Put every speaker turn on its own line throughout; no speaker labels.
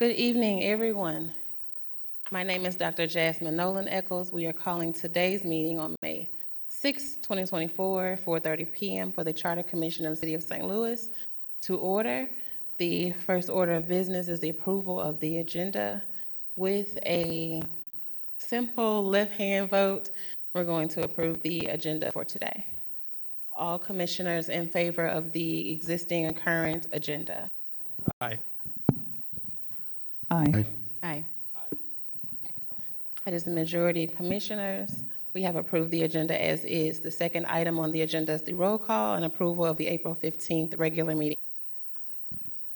Good evening, everyone. My name is Dr. Jasmine Nolan Eccles. We are calling today's meeting on May 6, 2024, 4:30 p.m. for the Charter Commission of the City of St. Louis to order. The first order of business is the approval of the agenda. With a simple left-hand vote, we're going to approve the agenda for today. All commissioners in favor of the existing and current agenda?
Aye.
Aye.
Aye.
That is the majority of commissioners. We have approved the agenda as is. The second item on the agenda is the roll call and approval of the April 15th regular meeting.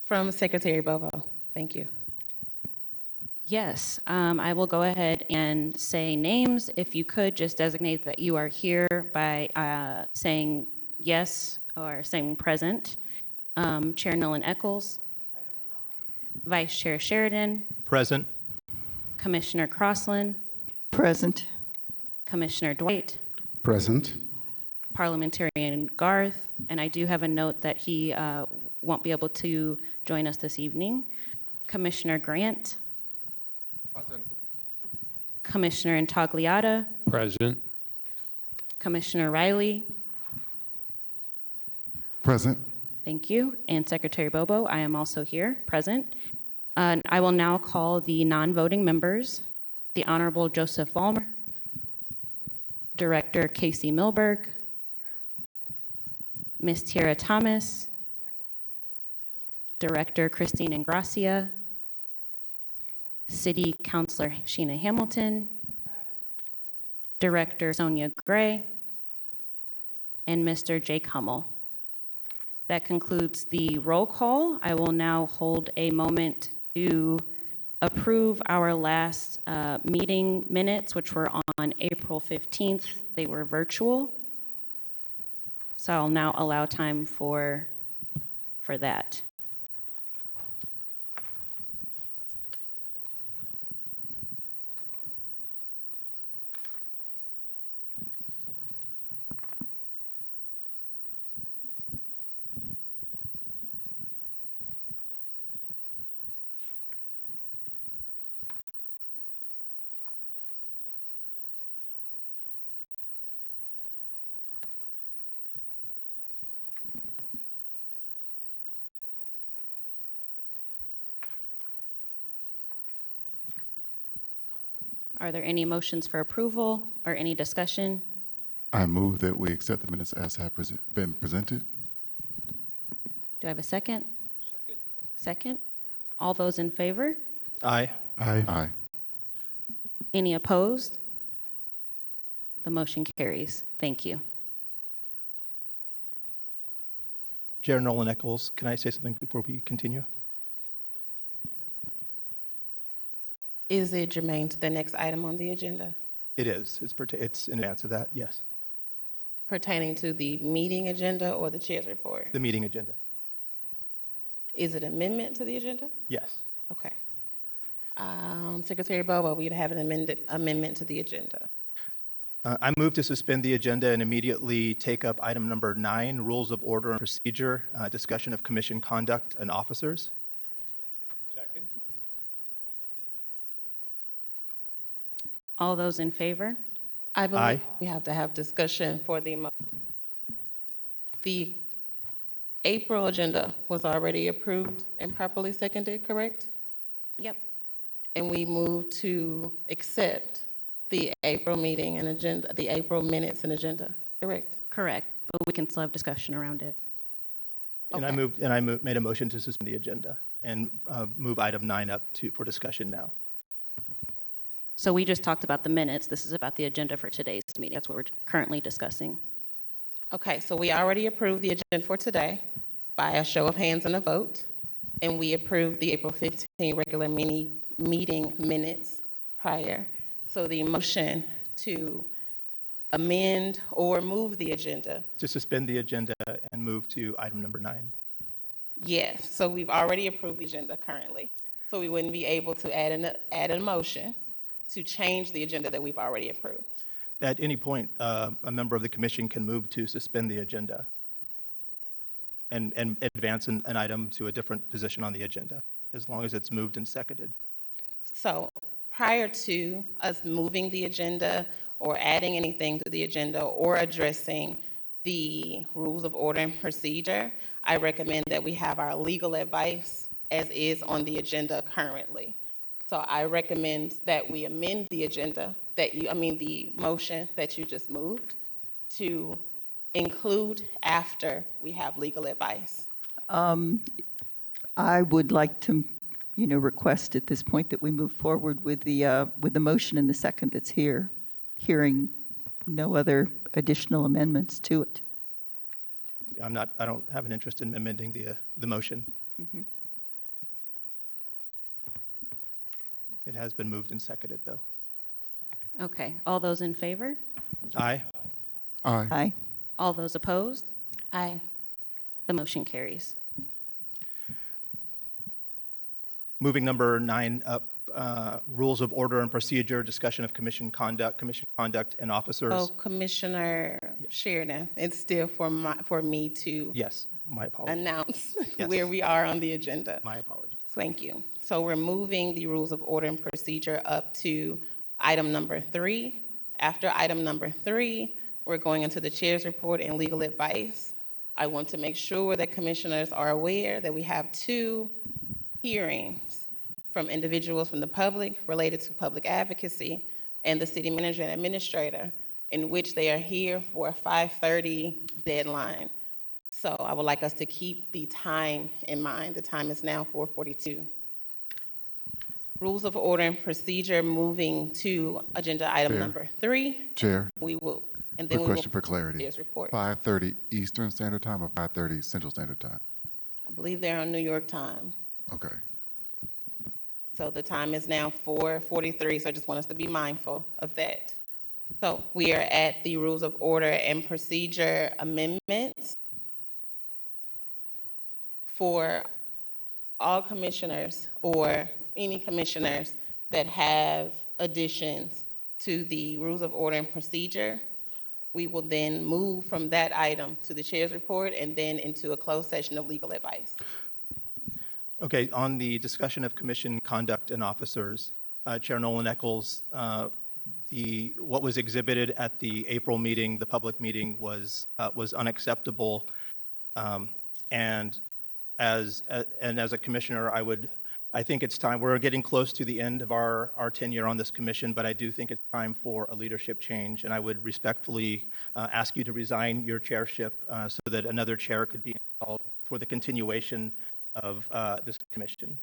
From Secretary Bobo. Thank you.
Yes, I will go ahead and say names. If you could just designate that you are here by saying yes or saying present. Chair Nolan Eccles. Vice Chair Sheridan.
Present.
Commissioner Crossland.
Present.
Commissioner Dwight.
Present.
Parliamentarian Garth. And I do have a note that he won't be able to join us this evening. Commissioner Grant.
Present.
Commissioner Intagliata.
Present.
Commissioner Riley.
Present.
Thank you. And Secretary Bobo, I am also here, present. I will now call the non-voting members. The Honorable Joseph Vollmer, Director Casey Milberg, Ms. Tiara Thomas, Director Christine Ingracia, City Councilor Sheena Hamilton, Director Sonia Gray, and Mr. Jake Hummel. That concludes the roll call. I will now hold a moment to approve our last meeting minutes, which were on April 15th. They were virtual. So I'll now allow time for that. Are there any motions for approval or any discussion?
I move that we accept the minutes as have been presented.
Do I have a second? Second. All those in favor?
Aye.
Aye. Aye.
Any opposed? The motion carries. Thank you.
Chair Nolan Eccles, can I say something before we continue?
Is it germane to the next item on the agenda?
It is. It's in advance of that, yes.
Pertaining to the meeting agenda or the chair's report?
The meeting agenda,
Is it amendment to the agenda?
yes.
Okay. Secretary Bobo, we'd have an amendment to the agenda.
I move to suspend the agenda and immediately take up item number 9, Rules of Order and Procedure, discussion of commission conduct and officers.
Second.
All those in favor?
I believe
Aye.
we have to have discussion for the April agenda was already approved and properly seconded, correct?
Yep.
And we moved to accept the April meeting and agenda, the April minutes and agenda, correct?
Correct. But we can still have discussion around it.
And
Okay.
I made a motion to suspend the agenda and move item 9 up for discussion now.
So we just talked about the minutes. This is about the agenda for today's meeting. That's what we're currently discussing.
Okay, so we already approved the agenda for today by a show of hands and a vote, and we approved the April 15 regular meeting minutes prior. So the motion to amend or move the agenda,
To suspend the agenda and move to item number 9.
yes, so we've already approved the agenda currently. So we wouldn't be able to add a motion to change the agenda that we've already approved.
At any point, a member of the commission can move to suspend the agenda and advance an item to a different position on the agenda. as long as it's moved and seconded.
So prior to us moving the agenda or adding anything to the agenda or addressing the rules of order and procedure, I recommend that we have our legal advice as is on the agenda currently. So I recommend that we amend the agenda the motion that you just moved to include after we have legal advice.
I would like to, request at this point that we move forward with the motion and the second that's here, hearing no other additional amendments to it.
I don't have an interest in amending the motion. It has been moved and seconded, though.
Okay, all those in favor?
Aye.
Aye.
Aye.
All those opposed?
Aye.
The motion carries.
Moving number 9 up, rules of order and procedure, discussion of commission conduct and officers.
Oh, Commissioner Sheridan, it's still for me to
Yes, my apologies.
announce
Yes.
where we are on the agenda.
My apologies.
Thank you. So we're moving the rules of order and procedure up to item number 3. After item number 3, we're going into the chair's report and legal advice. I want to make sure that commissioners are aware that we have 2 hearings from individuals from the public related to public advocacy and the city manager and administrator, in which they are here for a 5:30 deadline. So I would like us to keep the time in mind. The time is now 4:42. Rules of order and procedure, moving to agenda item
Chair.
number 3.
Chair,
We will, and then
quick
we will.
question for clarity.
Chair's report.
5:30 Eastern Standard Time or 5:30 Central Standard Time?
I believe they're on New York time.
Okay.
So the time is now 4:43, so I just want us to be mindful of that. So we are at the rules of order and procedure amendments for all commissioners or any commissioners that have additions to the rules of order and procedure. We will then move from that item to the chair's report and then into a closed session of legal advice.
Okay, on the discussion of commission conduct and officers, Chair Nolan Eccles, what was exhibited at the April meeting, the public meeting, was unacceptable. And as a commissioner, I think it's time. We're getting close to the end of our tenure on this commission, but I do think it's time for a leadership change. And I would respectfully ask you to resign your chairship so that another chair could be installed for the continuation of this commission.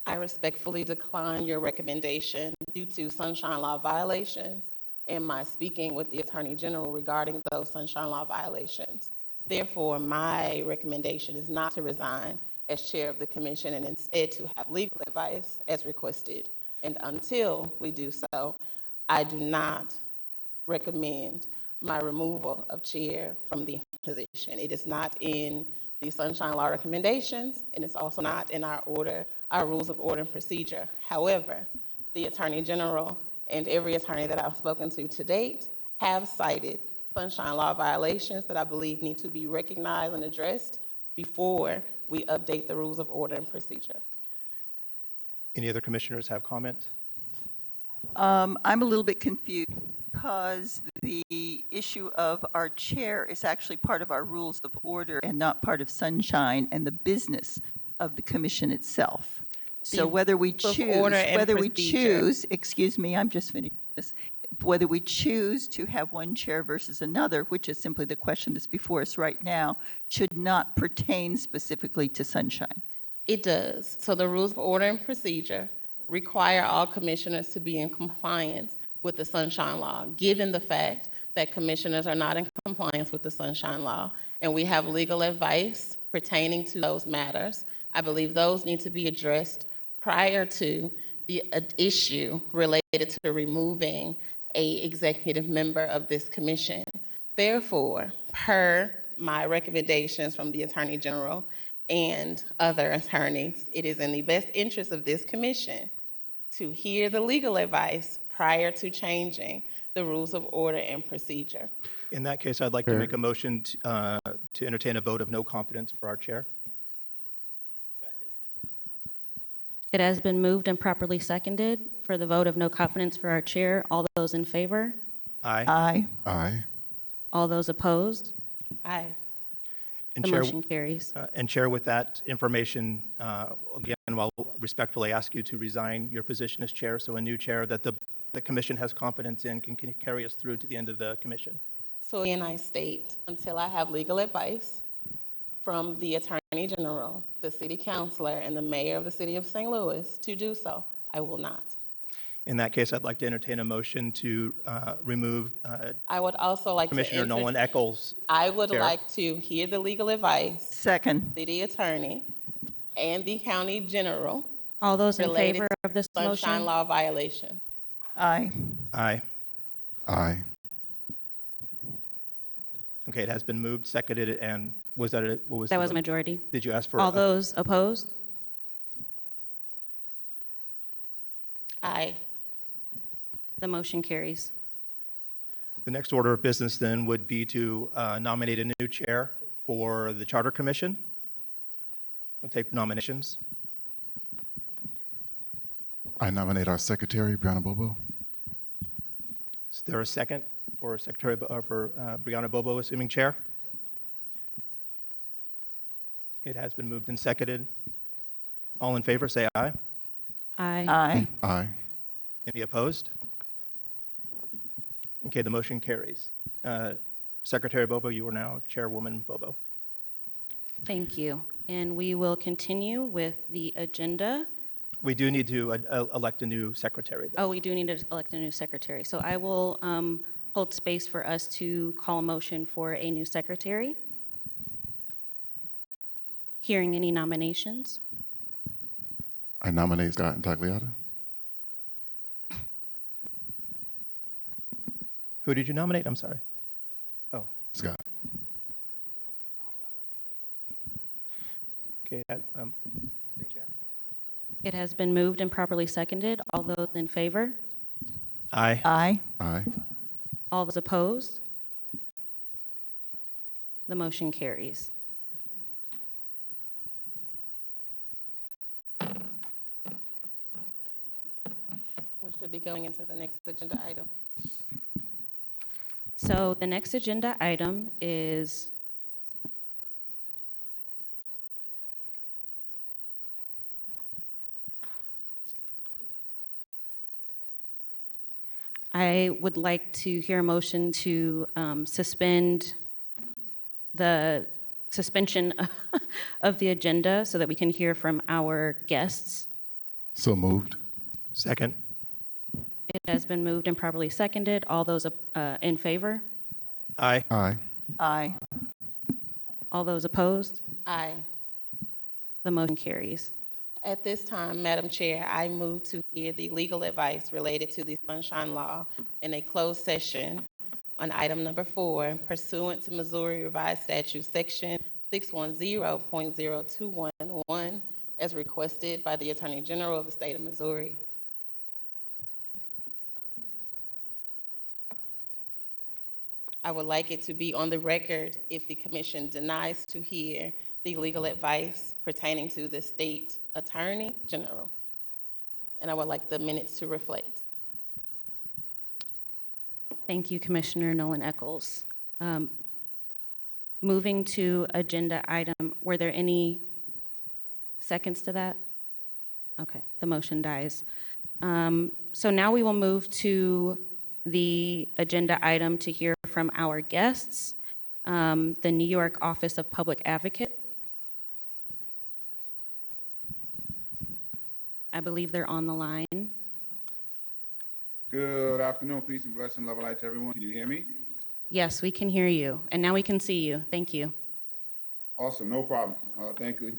I respectfully decline your recommendation due to sunshine law violations and my speaking with the Attorney General regarding those sunshine law violations. Therefore, my recommendation is not to resign as chair of the commission and instead to have legal advice as requested. And until we do so, I do not recommend my removal of chair from the position. It is not in the sunshine law recommendations, and it's also not in our rules of order and procedure. However, the Attorney General and every attorney that I've spoken to date have cited sunshine law violations that I believe need to be recognized and addressed before we update the rules of order and procedure.
Any other commissioners have comment?
I'm a little bit confused because the issue of our chair is actually part of our rules of order and not part of sunshine and the business of the commission itself. So whether we
of
choose,
order and procedure.
excuse me, I'm just finishing this, whether we choose to have one chair versus another, which is simply the question that's before us right now, should not pertain specifically to sunshine.
It does. So the rules of order and procedure require all commissioners to be in compliance with the sunshine law, given the fact that commissioners are not in compliance with the sunshine law, and we have legal advice pertaining to those matters. I believe those need to be addressed prior to the issue related to removing a executive member of this commission. Therefore, per my recommendations from the Attorney General and other attorneys, it is in the best interest of this commission to hear the legal advice prior to changing the rules of order and procedure.
In that case, I'd like to make a motion to entertain a vote of no confidence for our chair.
It has been moved and properly seconded for the vote of no confidence for our chair. All those in favor?
Aye.
Aye.
Aye.
All those opposed?
Aye.
And
The
Chair,
motion carries.
and Chair, with that information, again, I'll respectfully ask you to resign your position as chair, so a new chair that the commission has confidence in can carry us through to the end of the commission.
So again, I state, until I have legal advice from the Attorney General, the City Councilor, and the Mayor of the City of St. Louis to do so, I will not.
In that case, I'd like to entertain a motion to remove
I would also like to
Commissioner Nolan Eccles.
I would
Chair.
like to hear the legal advice,
Second.
City Attorney, and the County General
All those in
related
favor of this
to Sunshine
motion?
Law violation.
Aye.
Aye.
Aye.
Okay, it has been moved, seconded, and was that a, what was?
That
the
was
vote?
majority.
Did you ask for?
All those opposed?
Aye.
The motion carries.
The next order of business then would be to nominate a new chair for the Charter Commission. I'll take nominations.
I nominate our secretary, Brianna Bobo.
Is there a second for Secretary, for Brianna Bobo assuming chair? It has been moved and seconded. All in favor, say aye.
Aye.
Aye.
Aye.
Any opposed? Okay, the motion carries. Secretary Bobo, you are now Chairwoman Bobo.
Thank you. And we will continue with the agenda.
We do need to elect a new secretary, though.
Oh, we do need to elect a new secretary. So I will hold space for us to call a motion for a new secretary. Hearing any nominations?
I nominate Scott Intagliata.
Who did you nominate? I'm sorry. Oh,
Scott.
okay.
It has been moved and properly seconded. All those in favor?
Aye.
Aye.
Aye.
All those opposed? The motion carries.
We should be going into the next agenda item.
So the next agenda item is I would like to hear a motion to suspend the suspension of the agenda so that we can hear from our guests.
So moved.
Second.
It has been moved and properly seconded. All those in favor?
Aye.
Aye.
Aye.
All those opposed?
Aye.
The motion carries.
At this time, Madam Chair, I move to hear the legal advice related to the Sunshine Law in a closed session on item number 4 pursuant to Missouri Revised Statute Section 610.0211 as requested by the Attorney General of the State of Missouri. I would like it to be on the record if the commission denies to hear the legal advice pertaining to the state attorney general. And I would like the minutes to reflect.
Thank you, Commissioner Nolan Eccles. Moving to agenda item, were there any seconds to that? Okay, the motion dies. So now we will move to the agenda item to hear from our guests, the New York Office of Public Advocate. I believe they're on the line.
Good afternoon, peace and blessing, love and light to everyone. Can you hear me?
Yes, we can hear you, and now we can see you. Thank you.
Awesome, no problem. Thank you.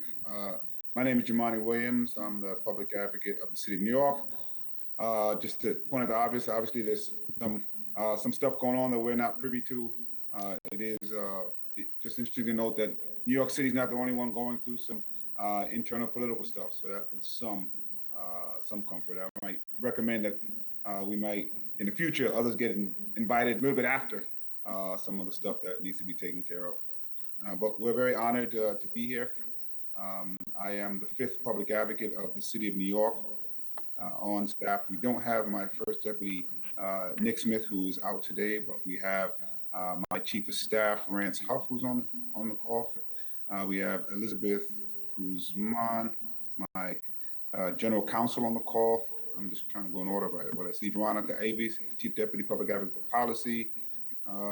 My name is Jamani Williams. I'm the public advocate of the city of New York. Just to point out the obvious, obviously there's some stuff going on that we're not privy to. It is just interesting to note that New York City is not the only one going through some internal political stuff. So that is some comfort. I might recommend that we might, in the future, others get invited a little bit after some of the stuff that needs to be taken care of. But we're very honored to be here. I am the fifth public advocate of the city of New York on staff. We don't have my first deputy, Nick Smith, who's out today, but we have my chief of staff, Rance Huff, who's on the call. We have Elizabeth Guzman, my general counsel on the call. I'm just trying to go in order by what I see. Veronica Avis, chief deputy public advocate for policy.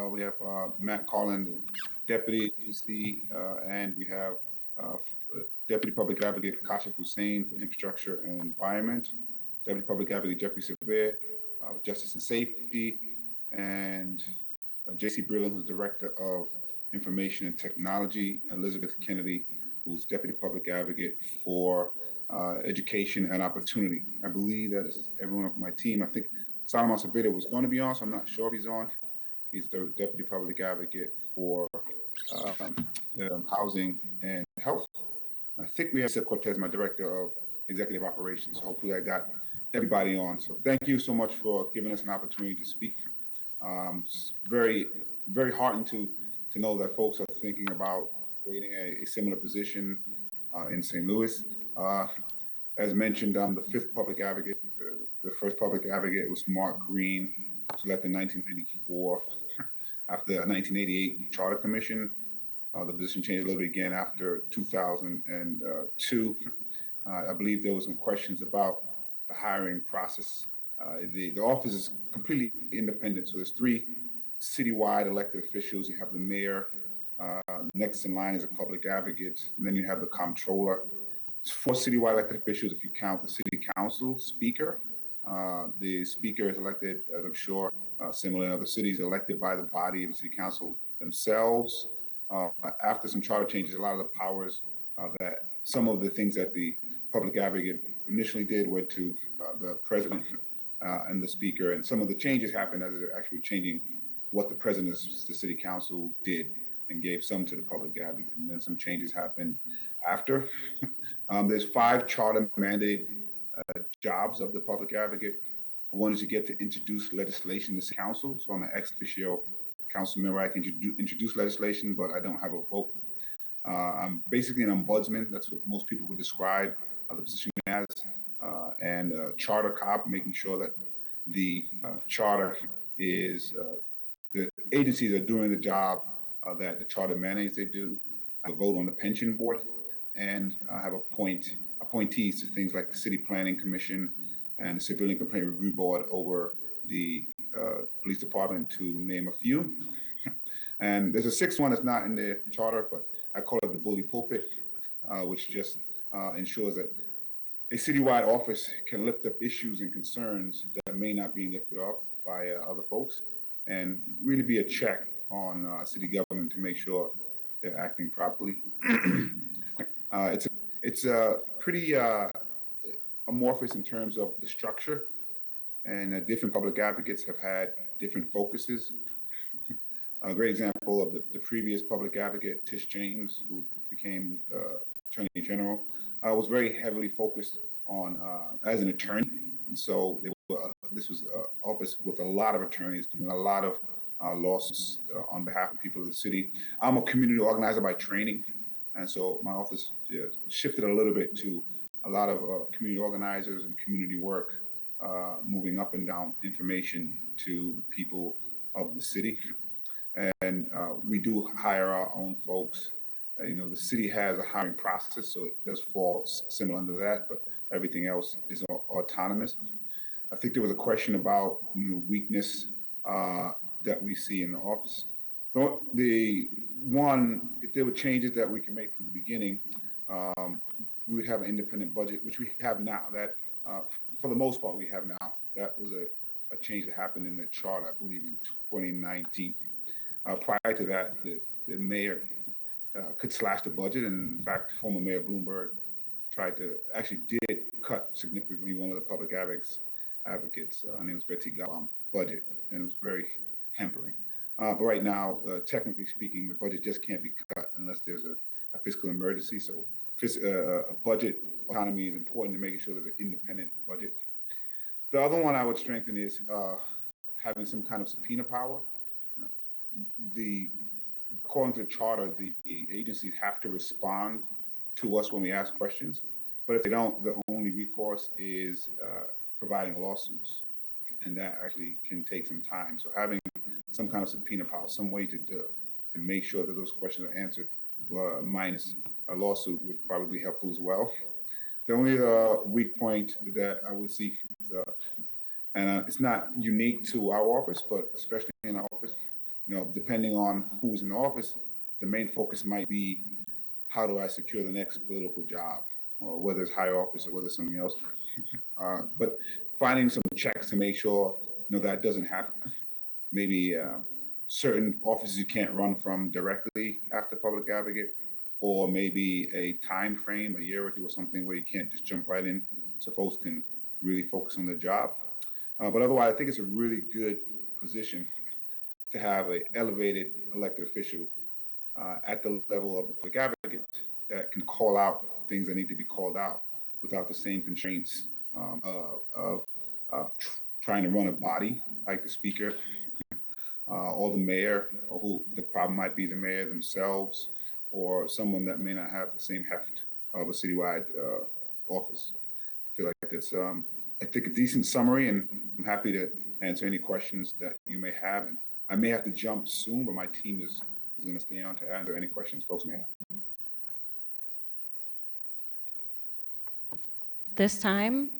We have Matt Collin, the deputy DC, and we have Deputy Public Advocate Kashif Hussain for Infrastructure and Environment, Deputy Public Advocate Jeffrey Severe, Justice and Safety, and J.C. Brillen, who's Director of Information and Technology, Elizabeth Kennedy, who's Deputy Public Advocate for Education and Opportunity. I believe that is everyone on my team. I think Solomon Sabeda was going to be on, so I'm not sure if he's on. He's the Deputy Public Advocate for Housing and Health. I think we have Seth Cortez, my Director of Executive Operations. So hopefully I got everybody on. So thank you so much for giving us an opportunity to speak. It's very, very heartened to know that folks are thinking about creating a similar position in St. Louis. As mentioned, I'm the fifth public advocate. The first public advocate was Mark Green, who was elected in 1994 after the 1988 Charter Commission. The position changed a little bit again after 2002. I believe there was some questions about the hiring process. The office is completely independent. So there's three citywide elected officials. You have the mayor. Next in line is a public advocate. And then you have the comptroller. It's four citywide elected officials if you count the city council speaker. The speaker is elected, as I'm sure, similar in other cities, elected by the body of the city council themselves. After some charter changes, a lot of the powers that some of the things that the public advocate initially did were to the president and the speaker, and some of the changes happened as they're actually changing what the president of the city council did and gave some to the public advocate, and then some changes happened after. There's 5 charter mandated jobs of the public advocate. One is you get to introduce legislation to the council. So I'm an ex officio council member. I can introduce legislation, but I don't have a vote. I'm basically an ombudsman. That's what most people would describe the position as, and a charter cop, making sure that the charter is, the agencies are doing the job that the charter mandates they do. I vote on the pension board, and I have appointees to things like the City Planning Commission and the Civilian Complaint Review Board over the police department, to name a few. And there's a 6th one that's not in the charter, but I call it the bully pulpit, which just ensures that a citywide office can lift up issues and concerns that may not be lifted up by other folks, and really be a check on city government to make sure they're acting properly. It's pretty amorphous in terms of the structure, and different public advocates have had different focuses. A great example of the previous public advocate, Tish James, who became Attorney General, was very heavily focused on as an attorney. And so this was an office with a lot of attorneys doing a lot of lawsuits on behalf of people of the city. I'm a community organizer by training. And so my office shifted a little bit to a lot of community organizers and community work, moving up and down information to the people of the city. And we do hire our own folks. The city has a hiring process, so it does fall similar under that, but everything else is autonomous. I think there was a question about weakness that we see in the office. The one, if there were changes that we can make from the beginning, we would have an independent budget, which we have now. That, for the most part, we have now. That was a change that happened in the charter, I believe, in 2019. Prior to that, the mayor could slash the budget, and in fact, former Mayor Bloomberg did cut significantly one of the public advocates. Her name was Betsy Gallum, budget, and it was very hampering. But right now, technically speaking, the budget just can't be cut unless there's a fiscal emergency. So budget autonomy is important to making sure there's an independent budget. The other one I would strengthen is having some kind of subpoena power. According to the charter, the agencies have to respond to us when we ask questions. But if they don't, the only recourse is providing lawsuits, and that actually can take some time. So having some kind of subpoena power, some way to make sure that those questions are answered, minus a lawsuit, would probably be helpful as well. The only weak point that I would see, and it's not unique to our office, but especially in our office, depending on who's in the office, the main focus might be, how do I secure the next political job, or whether it's higher office or whether it's something else. But finding some checks to make sure that doesn't happen. Maybe certain offices you can't run from directly after public advocate, or maybe a time frame, a year or two or something, where you can't just jump right in, so folks can really focus on their job. But otherwise, I think it's a really good position to have an elevated elected official at the level of the public advocate that can call out things that need to be called out without the same constraints of trying to run a body like the speaker or the mayor, or who the problem might be the mayor themselves, or someone that may not have the same heft of a citywide office. I feel like that's, I think, a decent summary, and I'm happy to answer any questions that you may have. And I may have to jump soon, but my team is going to stay on to answer any questions folks may have.
This time,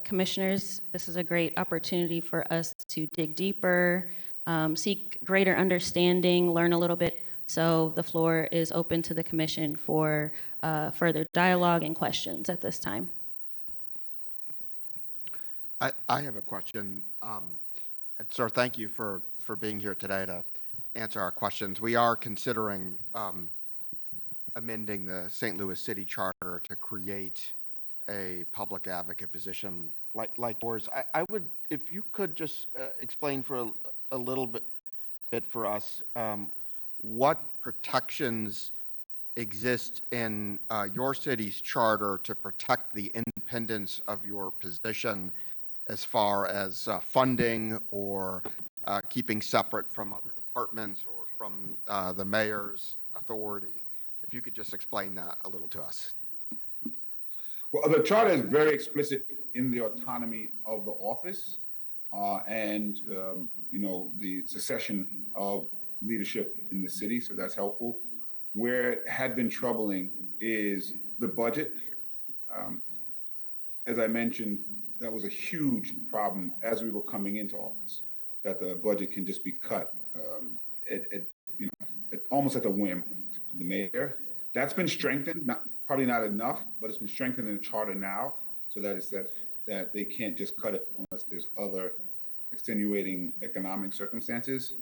commissioners, this is a great opportunity for us to dig deeper, seek greater understanding, learn a little bit. So the floor is open to the commission for further dialogue and questions at this time.
I have a question. And sir, thank you for being here today to answer our questions. We are considering amending the St. Louis City Charter to create a public advocate position like yours. I would, if you could just explain for a little bit for us, what protections exist in your city's charter to protect the independence of your position, as far as funding or keeping separate from other departments or from the mayor's authority. If you could just explain that a little to us.
Well, the charter is very explicit in the autonomy of the office and the succession of leadership in the city, so that's helpful. Where it had been troubling is the budget. As I mentioned, that was a huge problem as we were coming into office, that the budget can just be cut almost at the whim of the mayor. That's been strengthened, probably not enough, but it's been strengthened in the charter now, so that it's that they can't just cut it unless there's other extenuating economic circumstances,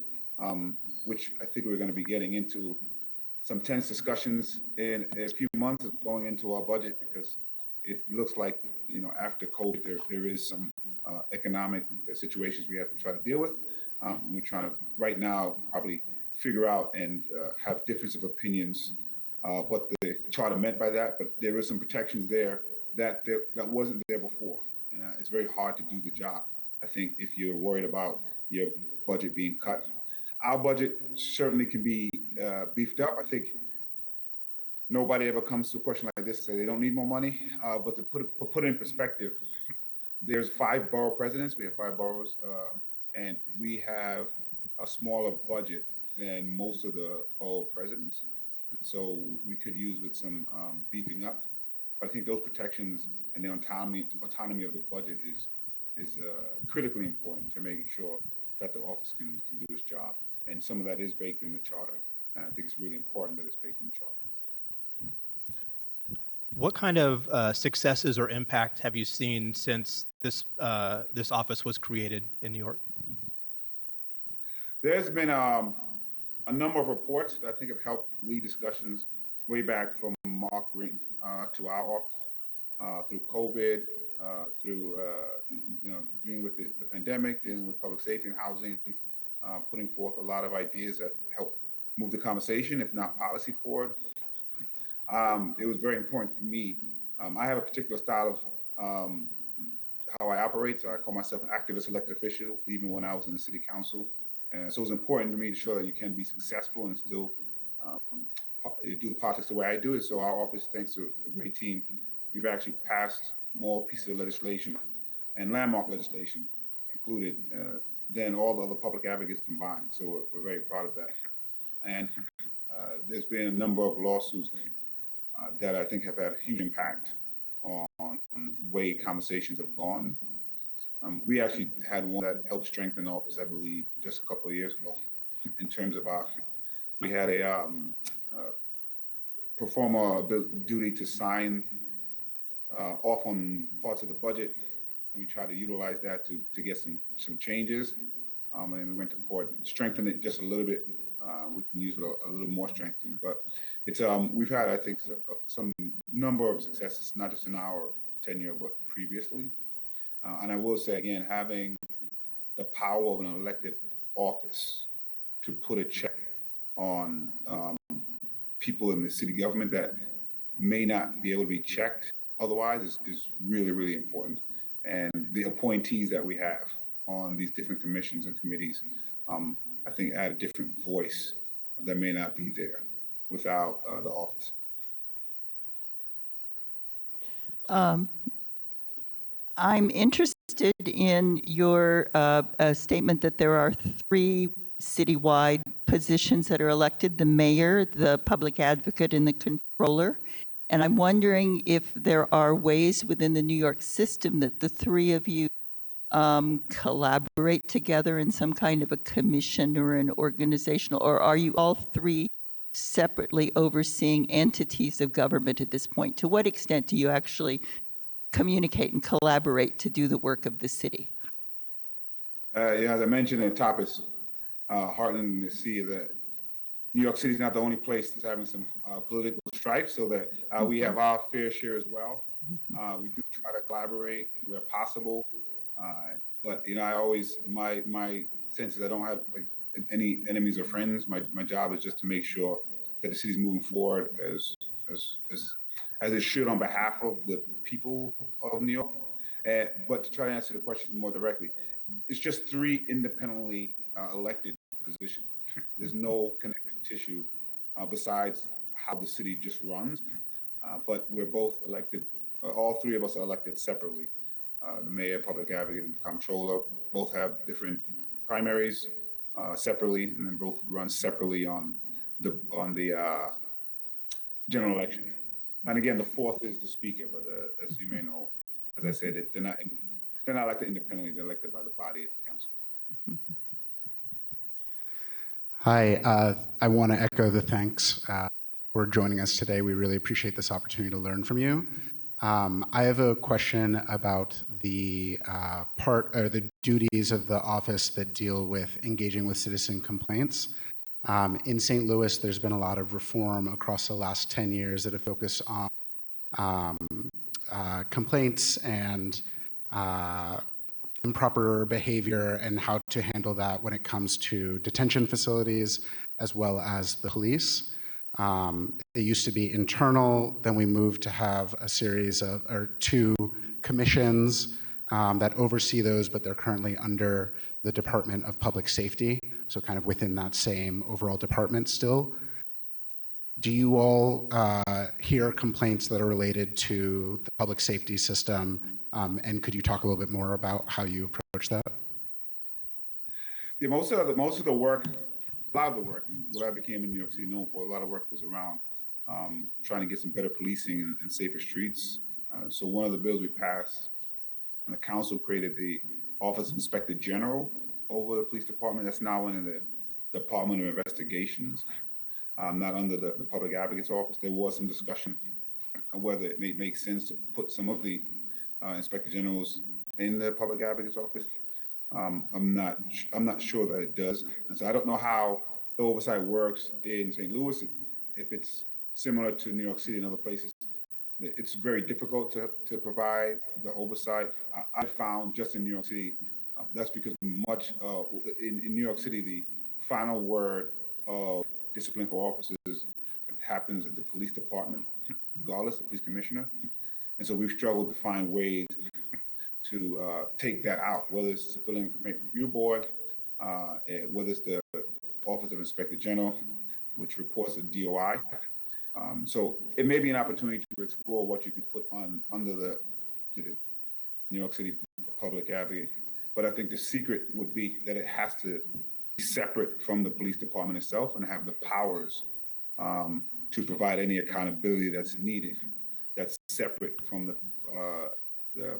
which I think we're going to be getting into some tense discussions in a few months of going into our budget, because it looks like, after COVID, there is some economic situations we have to try to deal with. We're trying to, right now, probably figure out and have difference of opinions what the charter meant by that, but there is some protections there that wasn't there before. And it's very hard to do the job, I think, if you're worried about your budget being cut. Our budget certainly can be beefed up. I think nobody ever comes to a question like this and say they don't need more money, but to put it in perspective, there's 5 borough presidents. We have 5 boroughs, and we have a smaller budget than most of the borough presidents. And so we could use with some beefing up. But I think those protections and the autonomy of the budget is critically important to making sure that the office can do its job. And some of that is baked in the charter. And I think it's really important that it's baked in the charter.
What kind of successes or impact have you seen since this office was created in New York?
There's been a number of reports that I think have helped lead discussions way back from Mark Green to our office through COVID, through dealing with the pandemic, dealing with public safety and housing, putting forth a lot of ideas that help move the conversation, if not policy, forward. It was very important to me. I have a particular style of how I operate. So I call myself an activist elected official, even when I was in the city council. And so it was important to me to show that you can be successful and still do the politics the way I do it. So our office, thanks to a great team, we've actually passed more pieces of legislation and landmark legislation included than all the other public advocates combined. So we're very proud of that. And there's been a number of lawsuits that I think have had a huge impact on the way conversations have gone. We actually had one that helped strengthen the office, I believe, just a couple of years ago. In terms of we had a performer duty to sign off on parts of the budget, and we tried to utilize that to get some changes. And we went to court and strengthened it just a little bit. We can use it a little more strengthening, but it's we've had, I think, some number of successes, not just in our tenure, but previously. And I will say again, having the power of an elected office to put a check on people in the city government that may not be able to be checked otherwise is really, really important. And the appointees that we have on these different commissions and committees, I think add a different voice that may not be there without the office.
I'm interested in your statement that there are 3 citywide positions that are elected: the mayor, the public advocate, and the controller. And I'm wondering if there are ways within the New York system that the 3 of you collaborate together in some kind of a commission or an organizational, or are you all 3 separately overseeing entities of government at this point? To what extent do you actually communicate and collaborate to do the work of the city?
Yeah, as I mentioned at the top, it's heartening to see that New York City is not the only place that's having some political strife, so that we have our fair share as well. We do try to collaborate where possible, but I always my sense is I don't have any enemies or friends. My job is just to make sure that the city's moving forward as it should on behalf of the people of New York. But to try to answer the question more directly, it's just 3 independently elected positions. There's no connective tissue besides how the city just runs. But we're both elected, all 3 of us are elected separately. The mayor, public advocate, and the comptroller both have different primaries separately, and then both run separately on the general election. And again, the 4th is the speaker, but as you may know, as I said, they're not elected independently, they're elected by the body at the council.
Hi, I want to echo the thanks for joining us today. We really appreciate this opportunity to learn from you. I have a question about the part or the duties of the office that deal with engaging with citizen complaints. In St. Louis, there's been a lot of reform across the last 10 years that have focused on complaints and improper behavior and how to handle that when it comes to detention facilities as well as the police. It used to be internal, then we moved to have a series of, or 2 commissions that oversee those, but they're currently under the Department of Public Safety, so kind of within that same overall department still. Do you all hear complaints that are related to the public safety system? And could you talk a little bit more about how you approach that?
Yeah, most of the work, a lot of the work, and what I became in New York City known for, a lot of work was around trying to get some better policing and safer streets. So one of the bills we passed, and the council created the Office of Inspector General over the police department. That's now under the Department of Investigations, not under the Public Advocate's Office. There was some discussion of whether it may make sense to put some of the Inspector Generals in the Public Advocate's Office. I'm not sure that it does. And so I don't know how the oversight works in St. Louis. If it's similar to New York City and other places, it's very difficult to provide the oversight. I found just in New York City, that's because much in New York City, the final word of discipline for officers happens at the police department, regardless, the police commissioner. And so we've struggled to find ways to take that out, whether it's the Civilian Complaint Review Board, whether it's the Office of Inspector General, which reports to DOI. So it may be an opportunity to explore what you could put on under the New York City Public Advocate. But I think the secret would be that it has to be separate from the police department itself and have the powers to provide any accountability that's needed. That's separate from the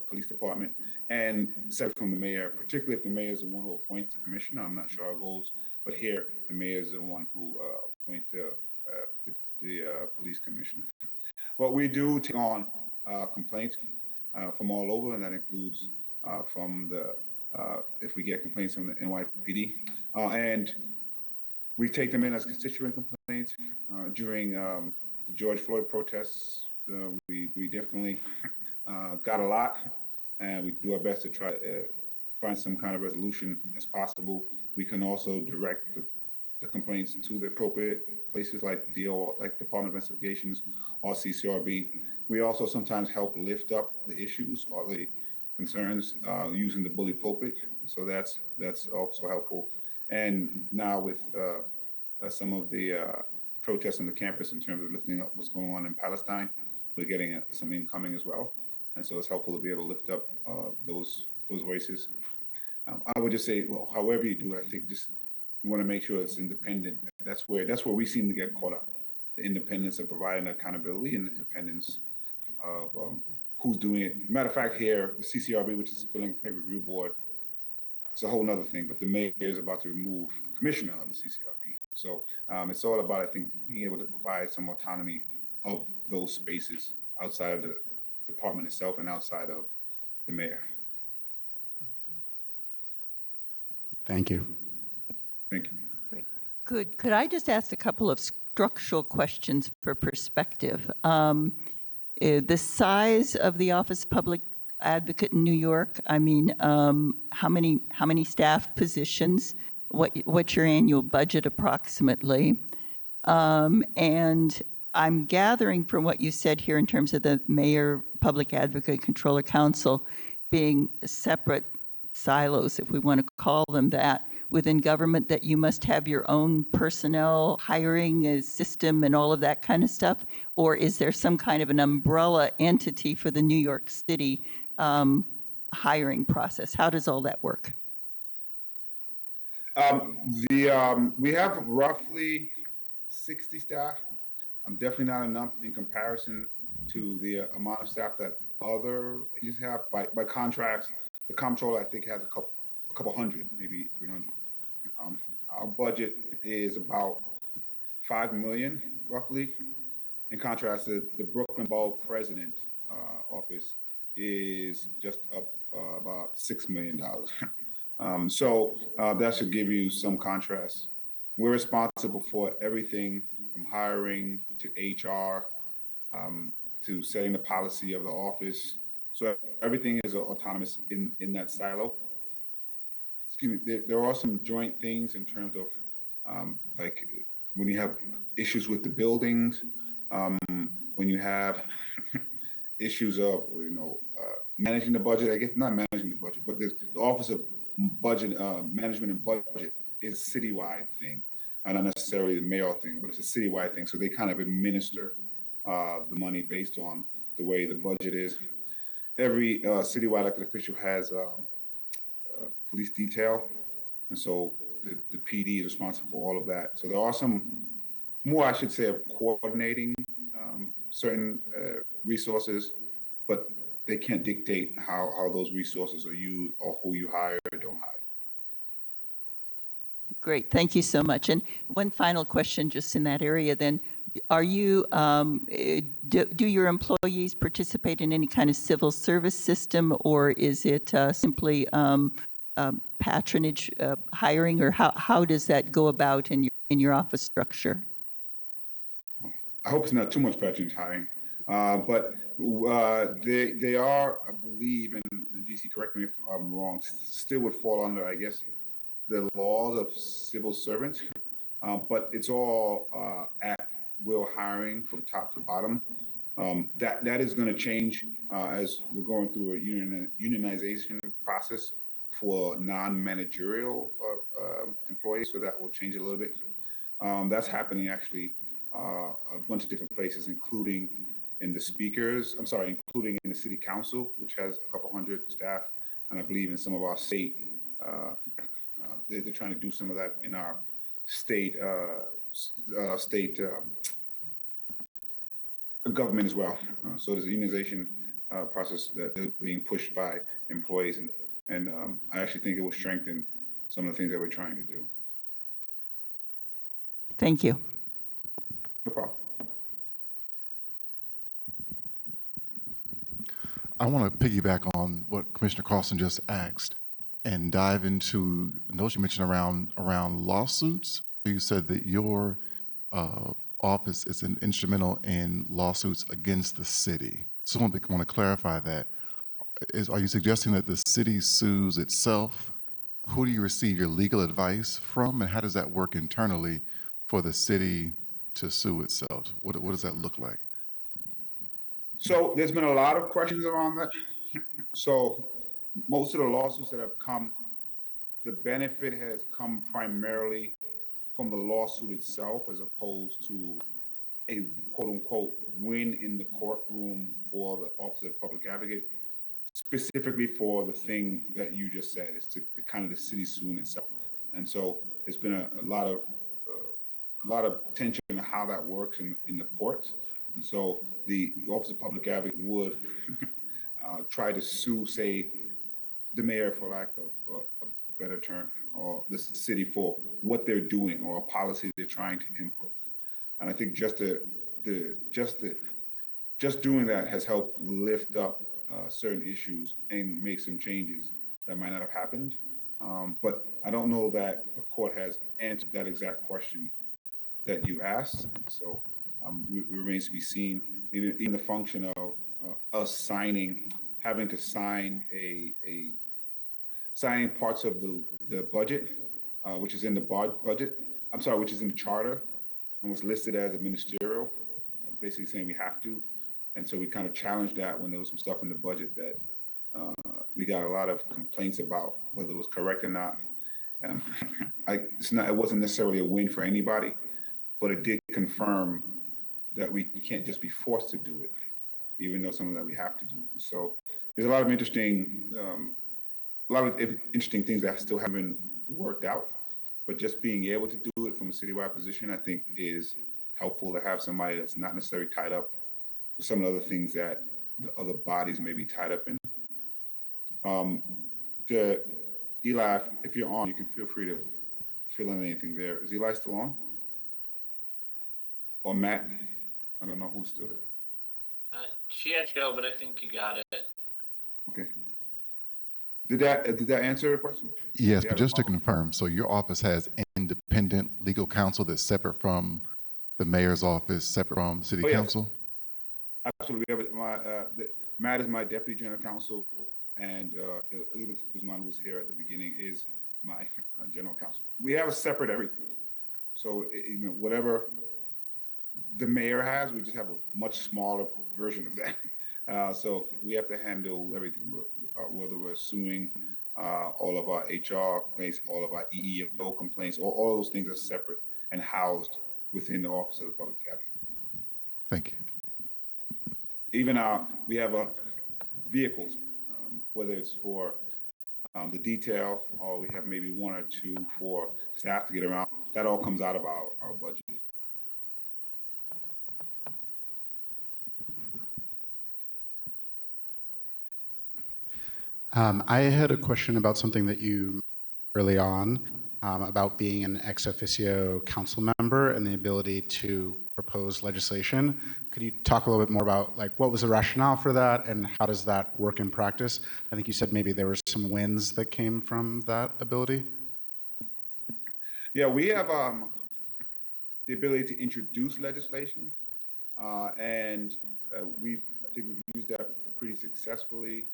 police department and separate from the mayor, particularly if the mayor is the one who appoints the commissioner. I'm not sure how it goes, but here the mayor is the one who appoints the police commissioner. But we do take on complaints from all over, and that includes from the if we get complaints from the NYPD, and we take them in as constituent complaints. During the George Floyd protests, we definitely got a lot, and we do our best to try to find some kind of resolution as possible. We can also direct the complaints to the appropriate places like DO, like Department of Investigations or CCRB. We also sometimes help lift up the issues or the concerns using the bully pulpit. So that's also helpful. And now with some of the protests on the campus in terms of lifting up what's going on in Palestine, we're getting some incoming as well. And so it's helpful to be able to lift up those voices. I would just say, well, however you do it, I think just you want to make sure it's independent. That's where we seem to get caught up. The independence of providing accountability and the independence of who's doing it. Matter of fact, here, the CCRB, which is the Civilian Complaint Review Board, it's a whole nother thing, but the mayor is about to remove the commissioner of the CCRB. So it's all about, I think, being able to provide some autonomy of those spaces outside of the department itself and outside of the mayor.
Thank you.
Thank you.
Great. Could I just ask a couple of structural questions for perspective? The size of the Office of Public Advocate in New York, I mean, how many staff positions? What's your annual budget approximately? And I'm gathering from what you said here in terms of the mayor, public advocate, controller council being separate silos, if we want to call them that, within government, that you must have your own personnel hiring system and all of that kind of stuff? Or is there some kind of an umbrella entity for the New York City hiring process? How does all that work?
We have roughly 60 staff. Definitely not enough in comparison to the amount of staff that other agencies have. By contrast, the comptroller, I think, has a couple hundred, maybe 300. Our budget is about $5 million, roughly. In contrast, the Brooklyn Borough President office is just up about $6 million. So that should give you some contrast. We're responsible for everything from hiring to HR to setting the policy of the office. So everything is autonomous in that silo. Excuse me, there are some joint things in terms of like when you have issues with the buildings, when you have issues of, managing the budget, I guess not managing the budget, but the Office of Budget Management and Budget is a citywide thing, not necessarily the mayoral thing, but it's a citywide thing. So they kind of administer the money based on the way the budget is. Every citywide elected official has police detail, and so the PD is responsible for all of that. So there are some more, I should say, of coordinating certain resources, but they can't dictate how those resources are used or who you hire or don't hire.
Great, thank you so much. And one final question just in that area then. Are you, do your employees participate in any kind of civil service system, or is it simply patronage hiring, or how does that go about in your office structure?
I hope it's not too much patronage hiring, but they are, I believe, and DC, correct me if I'm wrong, still would fall under, I guess, the laws of civil servants, but it's all at will hiring from top to bottom. That is going to change as we're going through a unionization process for non-managerial employees, so that will change a little bit. That's happening actually a bunch of different places, including in the including in the city council, which has a couple hundred staff, and I believe in some of our state. They're trying to do some of that in our state government as well. So there's a unionization process that is being pushed by employees, and I actually think it will strengthen some of the things that we're trying to do.
Thank you.
No problem.
I want to piggyback on what Commissioner Carlson just asked and dive into, I know you mentioned around lawsuits. You said that your office is instrumental in lawsuits against the city. So I want to clarify that. Are you suggesting that the city sues itself? Who do you receive your legal advice from, and how does that work internally for the city to sue itself? What does that look like?
So there's been a lot of questions around that. So most of the lawsuits that have come, the benefit has come primarily from the lawsuit itself, as opposed to a quote unquote win in the courtroom for the Office of the Public Advocate, specifically for the thing that you just said, is to kind of the city suing itself. And so there's been a lot of tension on how that works in the courts. And so the Office of Public Advocate would try to sue, say, the mayor, for lack of a better term, or the city for what they're doing or a policy they're trying to input. And I think just doing that has helped lift up certain issues and make some changes that might not have happened. But I don't know that the court has answered that exact question that you asked. So it remains to be seen. Even the function of us having to sign signing parts of the budget, which is in the budget. Which is in the charter and was listed as a ministerial, basically saying we have to. And so we kind of challenged that when there was some stuff in the budget that we got a lot of complaints about whether it was correct or not. It wasn't necessarily a win for anybody, but it did confirm that we can't just be forced to do it, even though something that we have to do. So there's a lot of interesting things that still haven't been worked out, but just being able to do it from a citywide position, I think, is helpful to have somebody that's not necessarily tied up with some of the other things that the other bodies may be tied up in. Eli, if you're on, you can feel free to fill in anything there. Is Eli still on? Or Matt? I don't know who's still here.
She had to go, but I think you got it.
Okay. Did that answer your question?
Yes, but just to confirm, so your office has independent legal counsel that's separate from the mayor's office, separate from city council?
Absolutely. Matt is my deputy general counsel, and Elizabeth Guzman, who was here at the beginning, is my general counsel. We have a separate everything. So whatever the mayor has, we just have a much smaller version of that. So we have to handle everything, whether we're suing all of our HR complaints, all of our EEO complaints, all those things are separate and housed within the Office of the Public Advocate.
Thank you.
Even we have vehicles, whether it's for the detail, or we have maybe one or two for staff to get around. That all comes out of our budget.
I had a question about something that you mentioned early on about being an ex officio council member and the ability to propose legislation. Could you talk a little bit more about what was the rationale for that and how does that work in practice? I think you said maybe there were some wins that came from that ability.
Yeah, we have the ability to introduce legislation, and I think we've used that pretty successfully.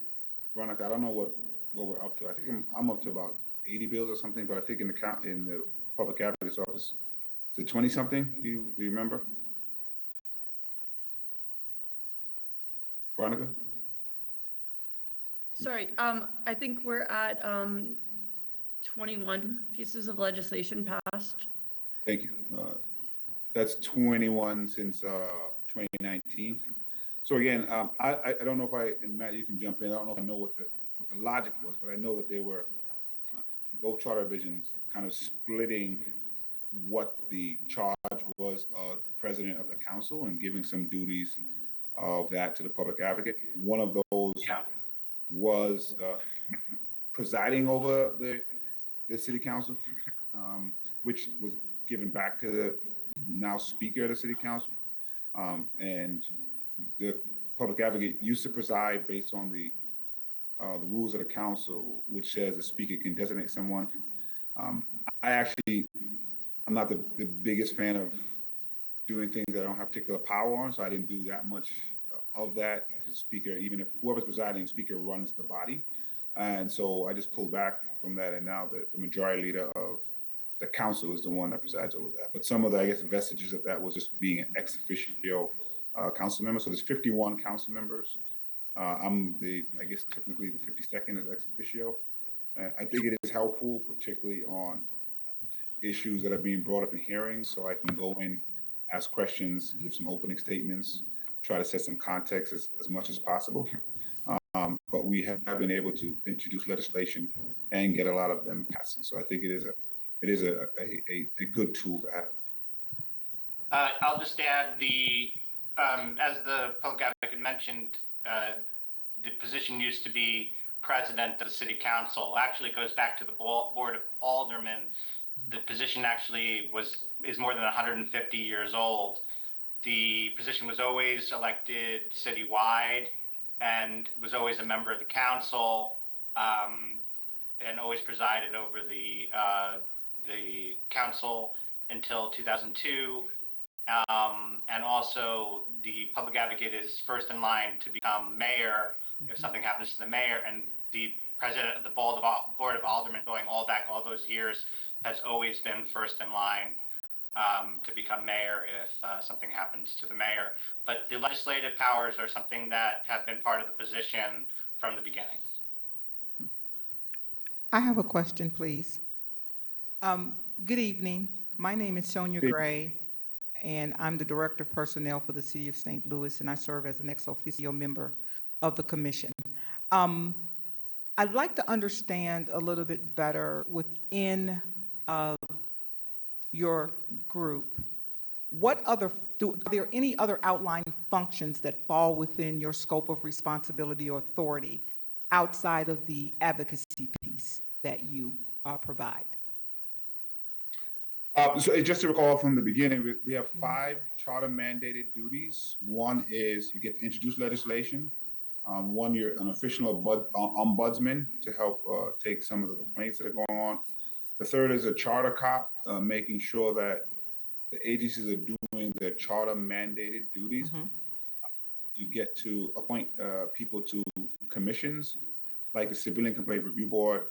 Veronica, I don't know what we're up to. I think I'm up to about 80 bills or something, but I think in the public advocate's office, is it 20 something? Do you remember? Veronica?
Sorry, I think we're at 21 pieces of legislation passed.
Thank you. That's 21 since 2019. So again, I don't know if and Matt, you can jump in. I don't know if I know what the logic was, but I know that they were both charter divisions kind of splitting what the charge was of the president of the council and giving some duties of that to the public advocate. One of those was presiding over the city council, which was given back to the now speaker of the city council. And the public advocate used to preside based on the rules of the council, which says the speaker can designate someone. I'm not the biggest fan of doing things that I don't have particular power on, so I didn't do that much of that. The speaker, even if whoever's presiding, speaker runs the body. And so I just pulled back from that, and now the majority leader of the council is the one that presides over that. But some of the, I guess, vestiges of that was just being an ex officio council member. So there's 51 council members. I'm technically the 52nd as ex officio. I think it is helpful, particularly on issues that are being brought up in hearings, so I can go in, ask questions, give some opening statements, try to set some context as much as possible. But we have been able to introduce legislation and get a lot of them passing. So I think it is a good tool to have.
I'll just add as the public advocate mentioned, the position used to be president of the city council. Actually, it goes back to the board of aldermen. The position actually is more than 150 years old. The position was always elected citywide and was always a member of the council, and always presided over the council until 2002. And also the public advocate is first in line to become mayor if something happens to the mayor, and the president of the board of aldermen, going all those years, has always been first in line to become mayor if something happens to the mayor. But the legislative powers are something that have been part of the position from the beginning.
I have a question, please. Good evening. My name is Sonia Gray, and I'm the Director of Personnel for the City of St. Louis, and I serve as an ex officio member of the commission. I'd like to understand a little bit better within your group, are there any other outlined functions that fall within your scope of responsibility or authority outside of the advocacy piece that you provide?
So just to recall from the beginning, we have 5 charter mandated duties. One is you get to introduce legislation. One, you're an official ombudsman to help take some of the complaints that are going on. The third is a charter cop, making sure that the agencies are doing their charter mandated duties. You get to appoint people to commissions, like the Civilian Complaint Review Board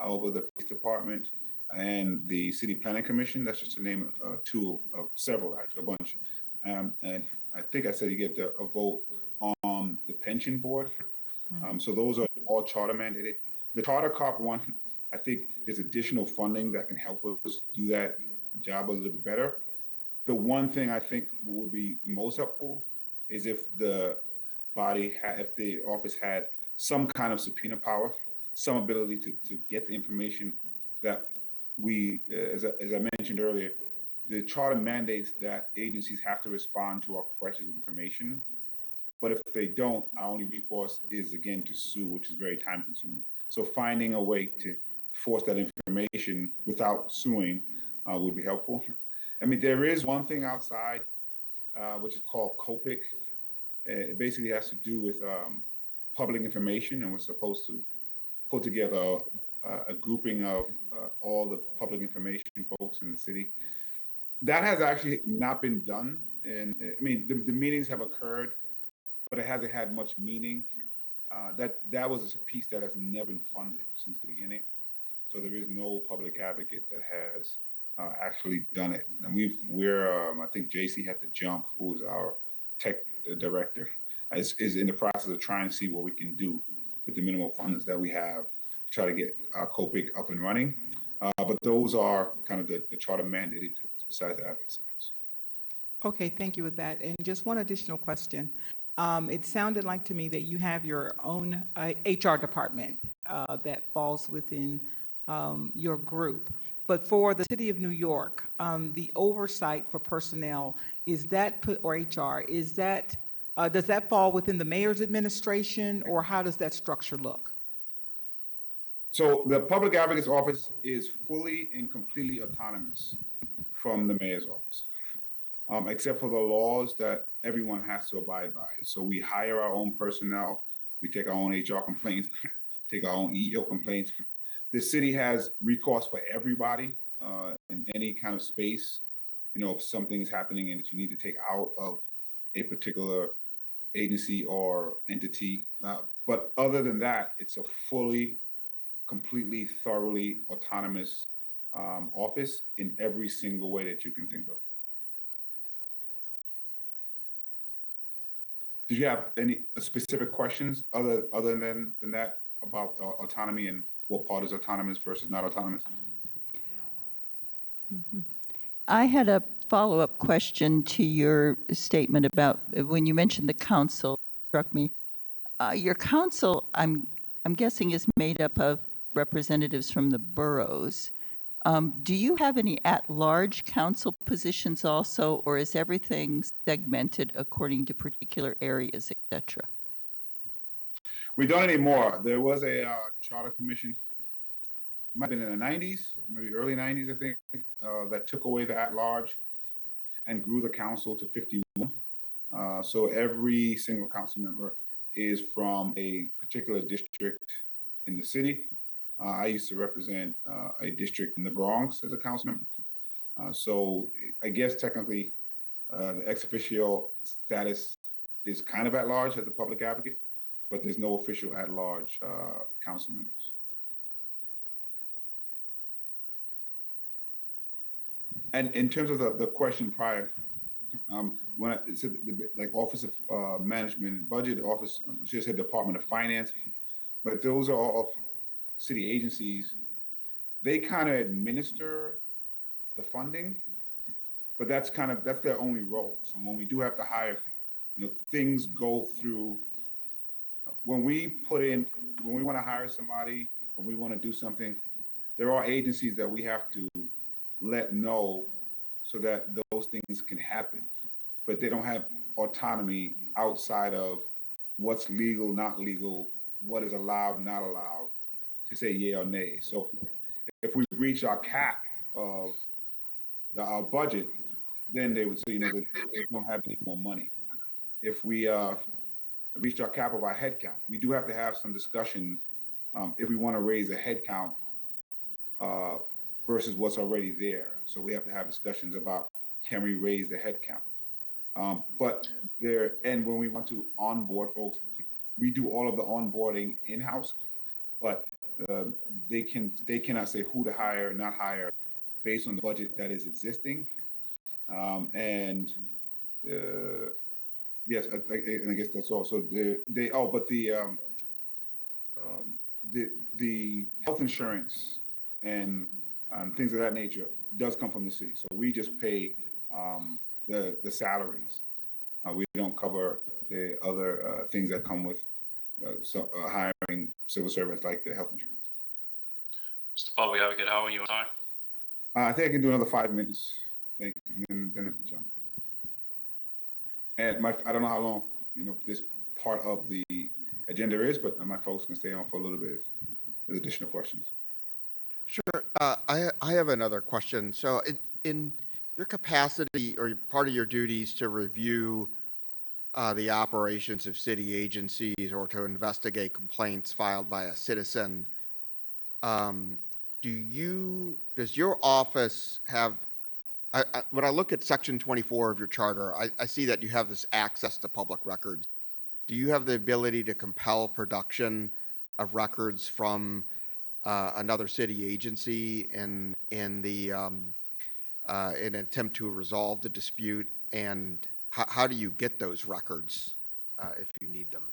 over the police department and the City Planning Commission. That's just to name 2 of several, actually, a bunch. And I think I said you get a vote on the pension board. So those are all charter mandated. The charter cop one, I think there's additional funding that can help us do that job a little bit better. The one thing I think would be most helpful is if the if the office had some kind of subpoena power, some ability to get the information that we, as I mentioned earlier, the charter mandates that agencies have to respond to our questions with information. But if they don't, our only recourse is, again, to sue, which is very time consuming. So finding a way to force that information without suing would be helpful. I mean, there is one thing outside, which is called COPIC. It basically has to do with public information, and we're supposed to put together a grouping of all the public information folks in the city. That has actually not been done. And I mean, the meetings have occurred, but it hasn't had much meaning. That was a piece that has never been funded since the beginning. So there is no public advocate that has actually done it. And I think JC had to jump, who is our tech director, is in the process of trying to see what we can do with the minimal funds that we have to try to get our COPIC up and running. But those are kind of the charter mandated besides the advocacy.
Okay, thank you with that. And just one additional question. It sounded like to me that you have your own HR department that falls within your group. But for the City of New York, the oversight for personnel, is that put, or HR, is that, does that fall within the mayor's administration, or how does that structure look?
So the public advocate's office is fully and completely autonomous from the mayor's office, except for the laws that everyone has to abide by. So we hire our own personnel, we take our own HR complaints, take our own EEO complaints. The city has recourse for everybody in any kind of space. You know, if something is happening and that you need to take out of a particular agency or entity. But other than that, it's a fully, completely, thoroughly autonomous office in every single way that you can think of. Did you have any specific questions other than that about autonomy and what part is autonomous versus not autonomous?
I had a follow-up question to your statement about when you mentioned the council, struck me. Your council, I'm guessing, is made up of representatives from the boroughs. Do you have any at-large council positions also, or is everything segmented according to particular areas, et cetera?
We don't anymore. There was a charter commission, might have been in the 90s, maybe early 90s, I think, that took away the at-large and grew the council to 51. So every single council member is from a particular district in the city. I used to represent a district in the Bronx as a council member. So I guess technically the ex officio status is kind of at large as a public advocate, but there's no official at large council members. And in terms of the question prior, when I said like Office of Management and Budget, Office, I should have said Department of Finance, but those are all city agencies. They kind of administer the funding, but that's their only role. So when we do have to hire, you know, things go through. When we want to hire somebody, when we want to do something, there are agencies that we have to let know so that those things can happen, but they don't have autonomy outside of what's legal, not legal, what is allowed, not allowed, to say yay or nay. So if we reach our cap of our budget, then they would say, you know, that they don't have any more money. If we reached our cap of our head count, we do have to have some discussions if we want to raise a head count versus what's already there. So we have to have discussions about, can we raise the head count? But and when we want to onboard folks, we do all of the onboarding in-house, but they cannot say who to hire, not hire, based on the budget that is existing. Yes, I guess that's all. So the health insurance and things of that nature does come from the city. So we just pay the salaries. We don't cover the other things that come with hiring civil servants like the health insurance.
Mr. Public Advocate, how are you on time?
I think I can do another 5 minutes. Thank you. And then have to jump. And I don't know how long, you know, this part of the agenda is, but my folks can stay on for a little bit if there's additional questions.
Sure. I have another question. So in your capacity or part of your duties to review the operations of city agencies or to investigate complaints filed by a citizen, does your office have, when I look at section 24 of your charter, I see that you have this access to public records. Do you have the ability to compel production of records from another city agency in an attempt to resolve the dispute? And how do you get those records if you need them?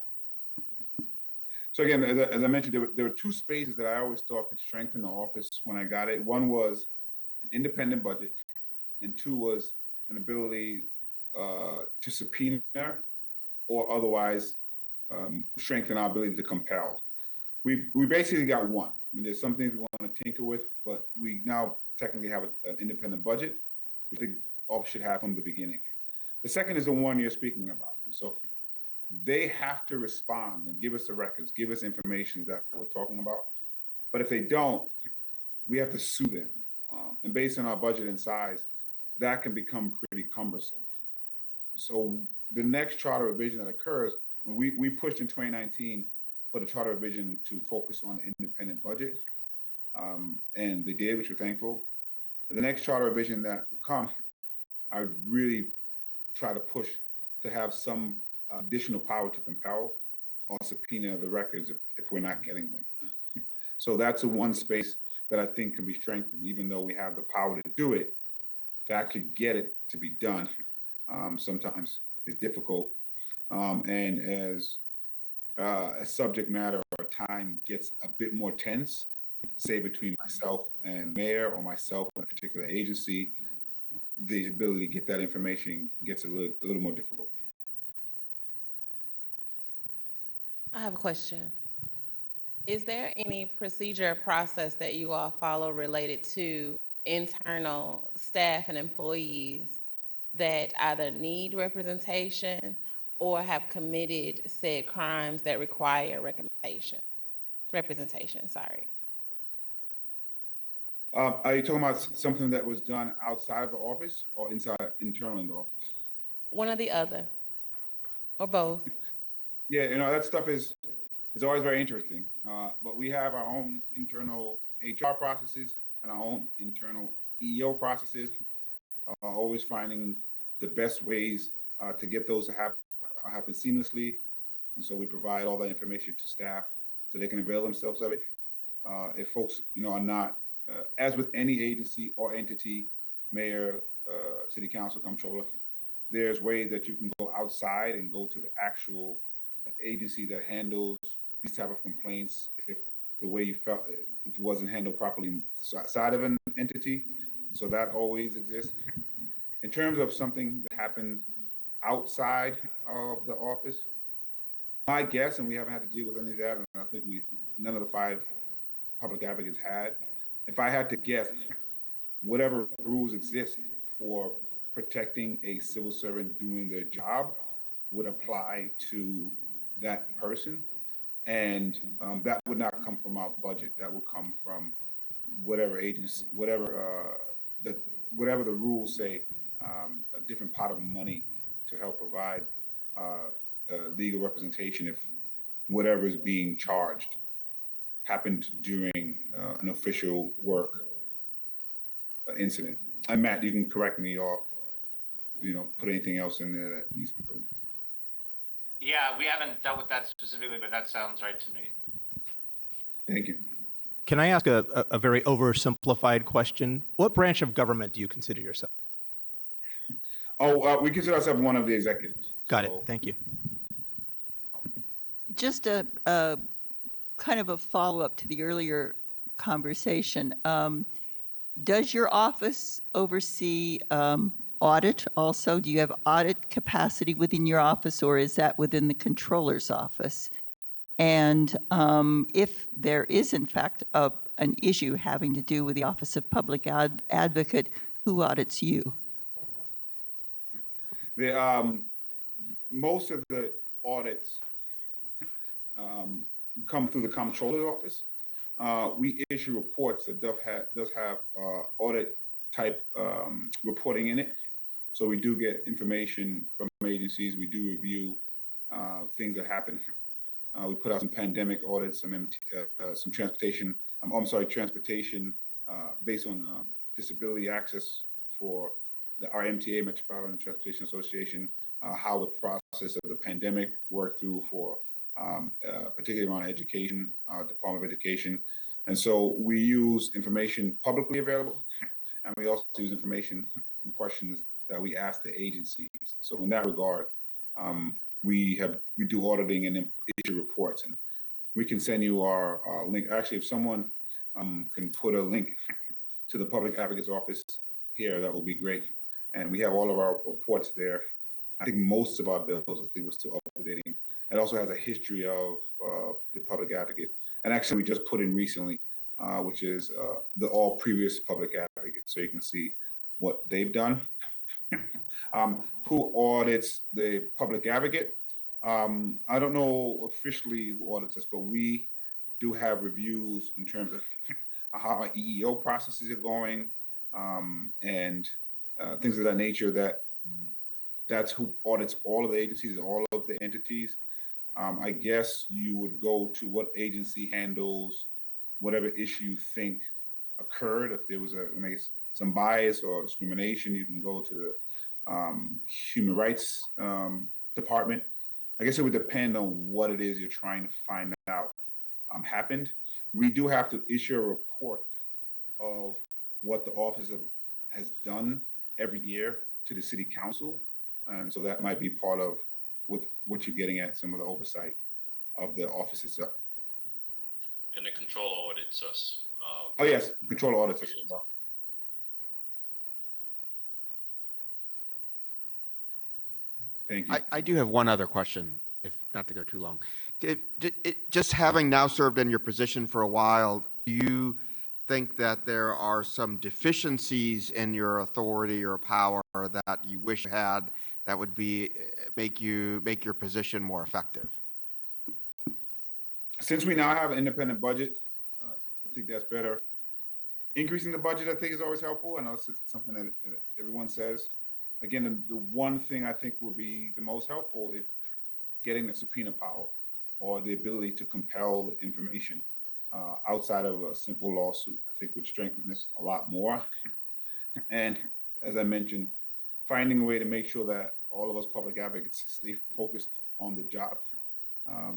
So again, as I mentioned, there were two spaces that I always thought could strengthen the office when I got it. One was an independent budget, and two was an ability to subpoena or otherwise strengthen our ability to compel. We basically got one. I mean, there's some things we want to tinker with, but we now technically have an independent budget, which the office should have from the beginning. The second is the one you're speaking about. So they have to respond and give us the records, give us information that we're talking about. But if they don't, we have to sue them. And based on our budget and size, that can become pretty cumbersome. So the next charter revision that occurs, we pushed in 2019 for the charter revision to focus on the independent budget. And they did, which we're thankful. The next charter revision that will come, I really try to push to have some additional power to compel or subpoena the records if we're not getting them. So that's the one space that I think can be strengthened, even though we have the power to do it, to actually get it to be done. Sometimes it's difficult. And as a subject matter or time gets a bit more tense, say between myself and mayor or myself and a particular agency, the ability to get that information gets a little more difficult.
I have a question. Is there any procedure or process that you all follow related to internal staff and employees that either need representation or have committed said crimes that require representation, sorry?
Are you talking about something that was done outside of the office or internal in the office?
One or the other, or both.
Yeah, that stuff is always very interesting. But we have our own internal HR processes and our own internal EEO processes, always finding the best ways to get those to happen seamlessly. And so we provide all that information to staff so they can avail themselves of it. If folks, are not, as with any agency or entity, mayor, city council, comptroller, there's ways that you can go outside and go to the actual agency that handles these type of complaints if the way you felt, if it wasn't handled properly inside of an entity. So that always exists. In terms of something that happens outside of the office, my guess, and we haven't had to deal with any of that, and I think none of the 5 public advocates had. If I had to guess, whatever rules exist for protecting a civil servant doing their job would apply to that person. And that would not come from our budget. That would come from whatever agency, whatever the rules say, a different pot of money to help provide legal representation if whatever is being charged happened during an official work incident. And Matt, you can correct me or put anything else in there that needs to be put in.
Yeah, we haven't dealt with that specifically, but that sounds right to me.
Thank you.
Can I ask a very oversimplified question? What branch of government do you consider yourself?
Oh, we consider ourselves one of the executives.
Got it. Thank you.
Just a kind of a follow-up to the earlier conversation. Does your office oversee audit also? Do you have audit capacity within your office, or is that within the controller's office? And if there is, in fact, an issue having to do with the Office of Public Advocate, who audits you?
Most of the audits come through the comptroller's office. We issue reports that does have audit type reporting in it. So we do get information from agencies. We do review things that happen. We put out some pandemic audits, some transportation. Transportation based on disability access for our MTA, Metropolitan Transportation Association. How the process of the pandemic worked through for particularly around education, Department of Education. And so we use information publicly available, and we also use information from questions that we ask the agencies. So in that regard, we do auditing and issue reports, and we can send you our link. Actually, if someone can put a link to the Public Advocate's office here, that will be great. And we have all of our reports there. I think most of our bills, I think we're still updating. It also has a history of the public advocate. And actually, we just put in recently, which is the all previous public advocates. So you can see what they've done. Who audits the public advocate? I don't know officially who audits us, but we do have reviews in terms of how our EEO processes are going, and things of that nature. That's who audits all of the agencies, all of the entities. I guess you would go to what agency handles whatever issue you think occurred. If there was some bias or discrimination, you can go to the Human Rights Department. I guess it would depend on what it is you're trying to find out happened. We do have to issue a report of what the office has done every year to the city council. And so that might be part of what you're getting at, some of the oversight of the office itself.
And the controller audits us.
Oh, yes, the controller audits us as well. Thank you.
I do have one other question, if not to go too long. Just having now served in your position for a while, do you think that there are some deficiencies in your authority or power that you wish you had that would make your position more effective?
Since we now have an independent budget, I think that's better. Increasing the budget, I think, is always helpful. I know it's something that everyone says. Again, the one thing I think will be the most helpful is getting the subpoena power or the ability to compel the information outside of a simple lawsuit. I think would strengthen this a lot more. And as I mentioned, finding a way to make sure that all of us public advocates stay focused on the job.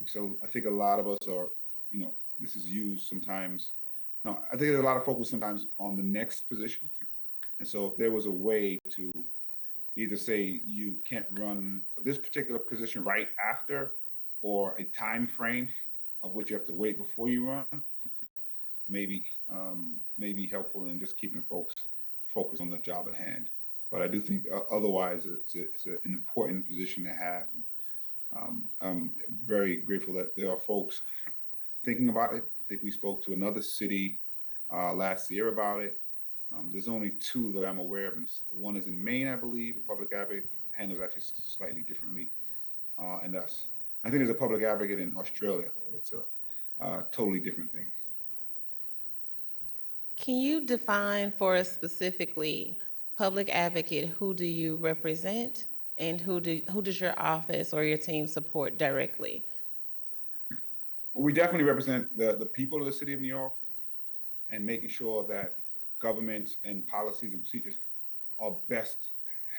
So I think a lot of us are, this is used sometimes. No, I think there's a lot of focus sometimes on the next position. And so if there was a way to either say you can't run for this particular position right after, or a time frame of which you have to wait before you run, maybe helpful in just keeping folks focused on the job at hand. But I do think otherwise it's an important position to have. I'm very grateful that there are folks thinking about it. I think we spoke to another city last year about it. There's only two that I'm aware of. One is in Maine, I believe. A public advocate handles actually slightly differently, and us. I think there's a public advocate in Australia, but it's a totally different thing.
Can you define for us specifically, public advocate, who do you represent, and who does your office or your team support directly?
We definitely represent the people of the city of New York, and making sure that government and policies and procedures are best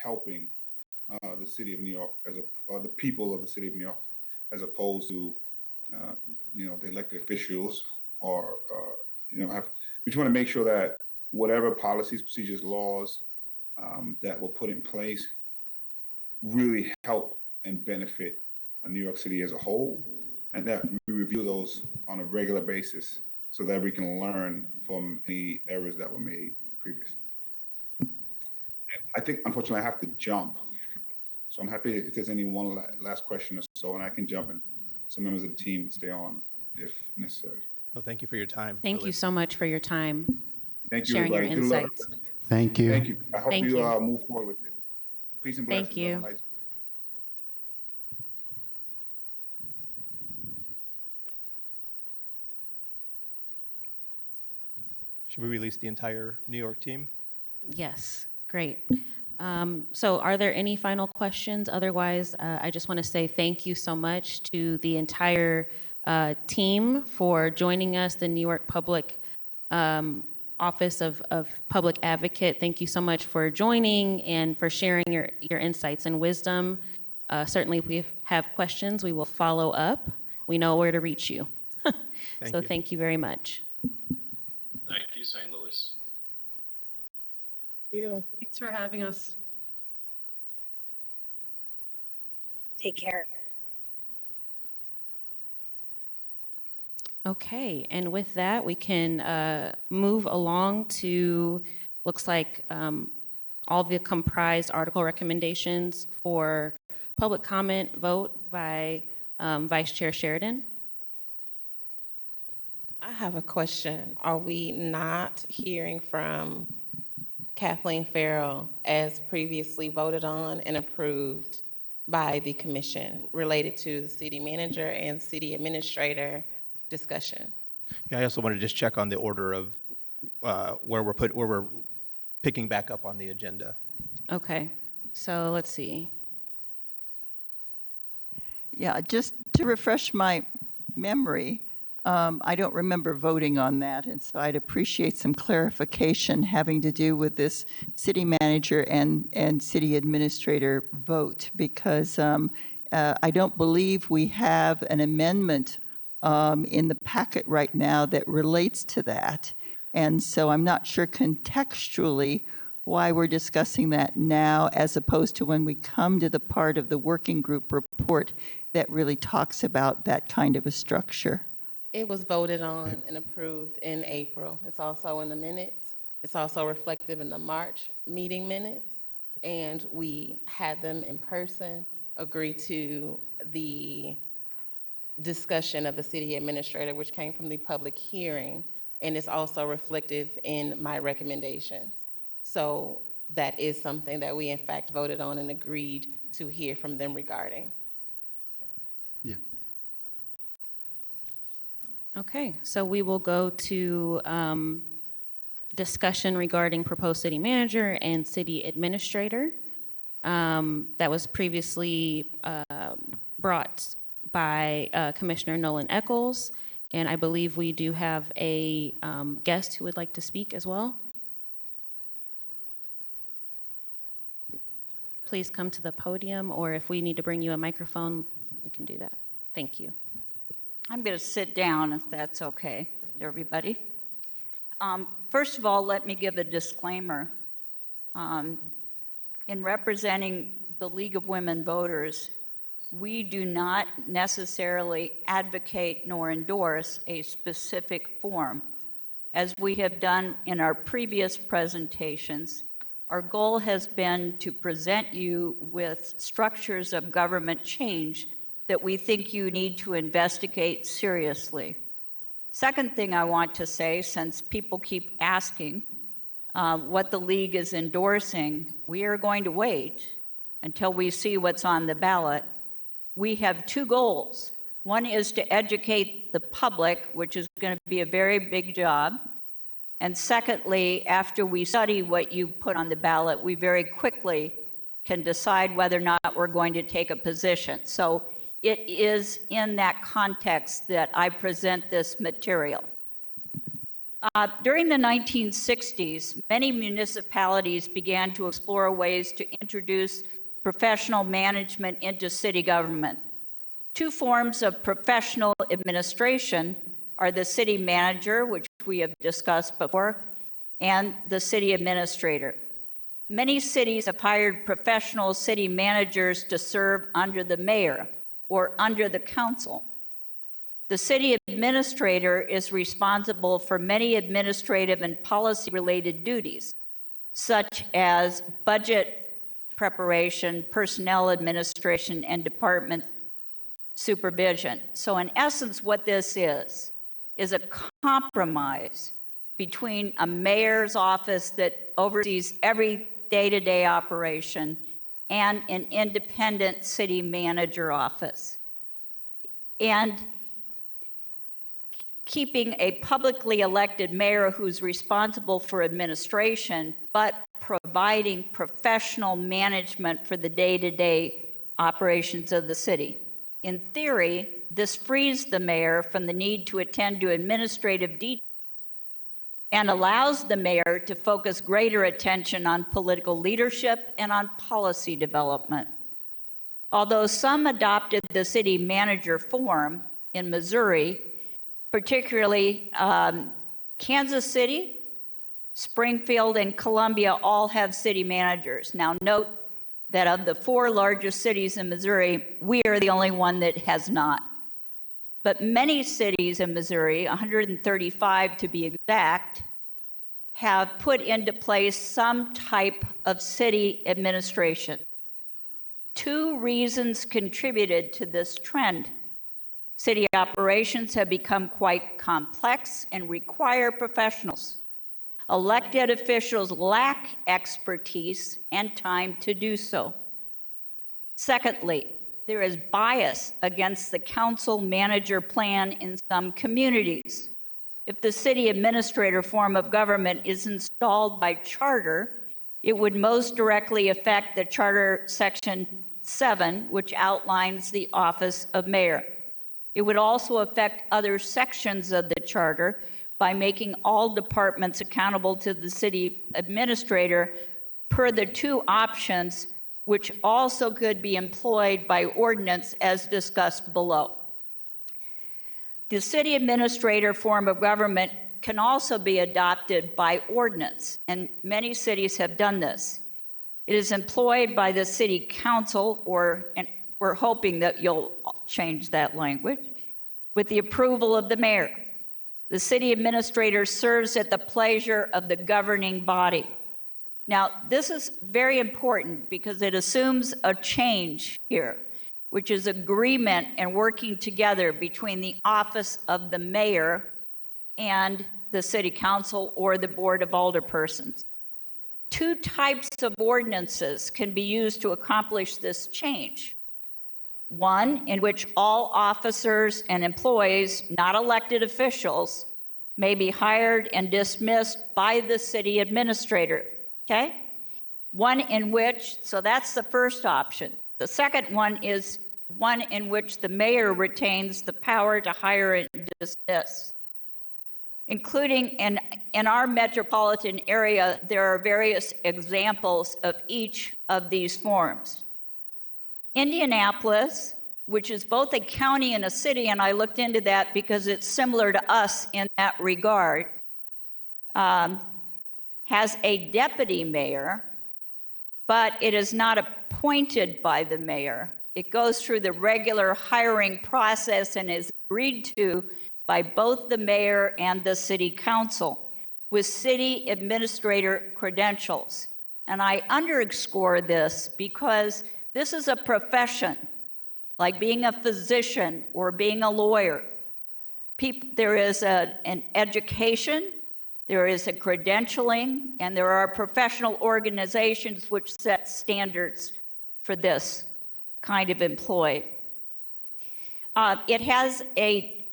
helping the city of New York or the people of the city of New York, as opposed to the elected officials or we just want to make sure that whatever policies, procedures, laws that were put in place really help and benefit New York City as a whole, and that we review those on a regular basis so that we can learn from any errors that were made previously. I think, unfortunately, I have to jump. So I'm happy if there's any one last question or so, and I can jump and some members of the team can stay on if necessary.
Well, thank you for your time.
Thank you so much for your time.
Thank you,
sharing your
everybody. Good luck.
insights.
Thank you.
Thank you. I hope
Thank
you
you.
move forward with it. Peace and blessings.
Thank you.
Love and light.
Should we release the entire New York team?
Yes, great. So are there any final questions? Otherwise, I just want to say thank you so much to the entire team for joining us, the New York Public Office of Public Advocate. Thank you so much for joining and for sharing your insights and wisdom. Certainly, if we have questions, we will follow up. We know where to reach you. So thank you very much.
Thank you, St. Louis.
Thanks for having us.
Take care.
Okay, and with that, we can move along to, looks like all the comprised article recommendations for public comment vote by Vice Chair Sheridan.
I have a question. Are we not hearing from Kathleen Farrell as previously voted on and approved by the commission related to the city manager and city administrator discussion?
Yeah, I also wanted to just check on the order of where we're picking back up on the agenda.
Okay, so let's see.
Yeah, just to refresh my memory, I don't remember voting on that, and so I'd appreciate some clarification having to do with this city manager and city administrator vote, because I don't believe we have an amendment in the packet right now that relates to that. And so I'm not sure contextually why we're discussing that now as opposed to when we come to the part of the working group report that really talks about that kind of a structure.
It was voted on and approved in April. It's also in the minutes. It's also reflective in the March meeting minutes. And we had them in person agree to the discussion of the city administrator, which came from the public hearing, and it's also reflective in my recommendations. So that is something that we in fact voted on and agreed to hear from them regarding.
Yeah.
Okay, so we will go to discussion regarding proposed city manager and city administrator. That was previously brought by Commissioner Nolan Eccles, and I believe we do have a guest who would like to speak as well. Please come to the podium, or if we need to bring you a microphone, we can do that. Thank you.
I'm going to sit down if that's okay, everybody. First of all, let me give a disclaimer. In representing the League of Women Voters, we do not necessarily advocate nor endorse a specific form. As we have done in our previous presentations, our goal has been to present you with structures of government change that we think you need to investigate seriously. Second thing I want to say, since people keep asking what the League is endorsing, we are going to wait until we see what's on the ballot. We have two goals. One is to educate the public, which is going to be a very big job. And secondly, after we study what you put on the ballot, we very quickly can decide whether or not we're going to take a position. So it is in that context that I present this material. During the 1960s, many municipalities began to explore ways to introduce professional management into city government. Two forms of professional administration are the city manager, which we have discussed before, and the city administrator. Many cities have hired professional city managers to serve under the mayor or under the council. The city administrator is responsible for many administrative and policy-related duties, such as budget preparation, personnel administration, and department supervision. So in essence, what this is a compromise between a mayor's office that oversees every day-to-day operation and an independent city manager office. And keeping a publicly elected mayor who's responsible for administration, but providing professional management for the day-to-day operations of the city. In theory, this frees the mayor from the need to attend to administrative details and allows the mayor to focus greater attention on political leadership and on policy development. Although some adopted the city manager form in Missouri, particularly Kansas City, Springfield, and Columbia all have city managers. Now note that of the 4 largest cities in Missouri, we are the only one that has not. But many cities in Missouri, 135 to be exact, have put into place some type of city administration. Two reasons contributed to this trend. City operations have become quite complex and require professionals. Elected officials lack expertise and time to do so. Secondly, there is bias against the council-manager plan in some communities. If the city administrator form of government is installed by charter, it would most directly affect the Charter Section 7, which outlines the office of mayor. It would also affect other sections of the charter by making all departments accountable to the city administrator per the two options, which also could be employed by ordinance as discussed below. The city administrator form of government can also be adopted by ordinance, and many cities have done this. It is employed by the city council, and we're hoping that you'll change that language, with the approval of the mayor. The city administrator serves at the pleasure of the governing body. Now, this is very important because it assumes a change here, which is agreement and working together between the office of the mayor and the city council or the board of alderpersons. Two types of ordinances can be used to accomplish this change. One, in which all officers and employees, not elected officials, may be hired and dismissed by the city administrator, okay? One in which, so that's the first option. The second one is one in which the mayor retains the power to hire and dismiss. Including in our metropolitan area, there are various examples of each of these forms. Indianapolis, which is both a county and a city, and I looked into that because it's similar to us in that regard, has a deputy mayor, but it is not appointed by the mayor. It goes through the regular hiring process and is agreed to by both the mayor and the city council with city administrator credentials. And I underscore this because this is a profession, like being a physician or being a lawyer. There is an education, there is a credentialing, and there are professional organizations which set standards for this kind of employee. It has a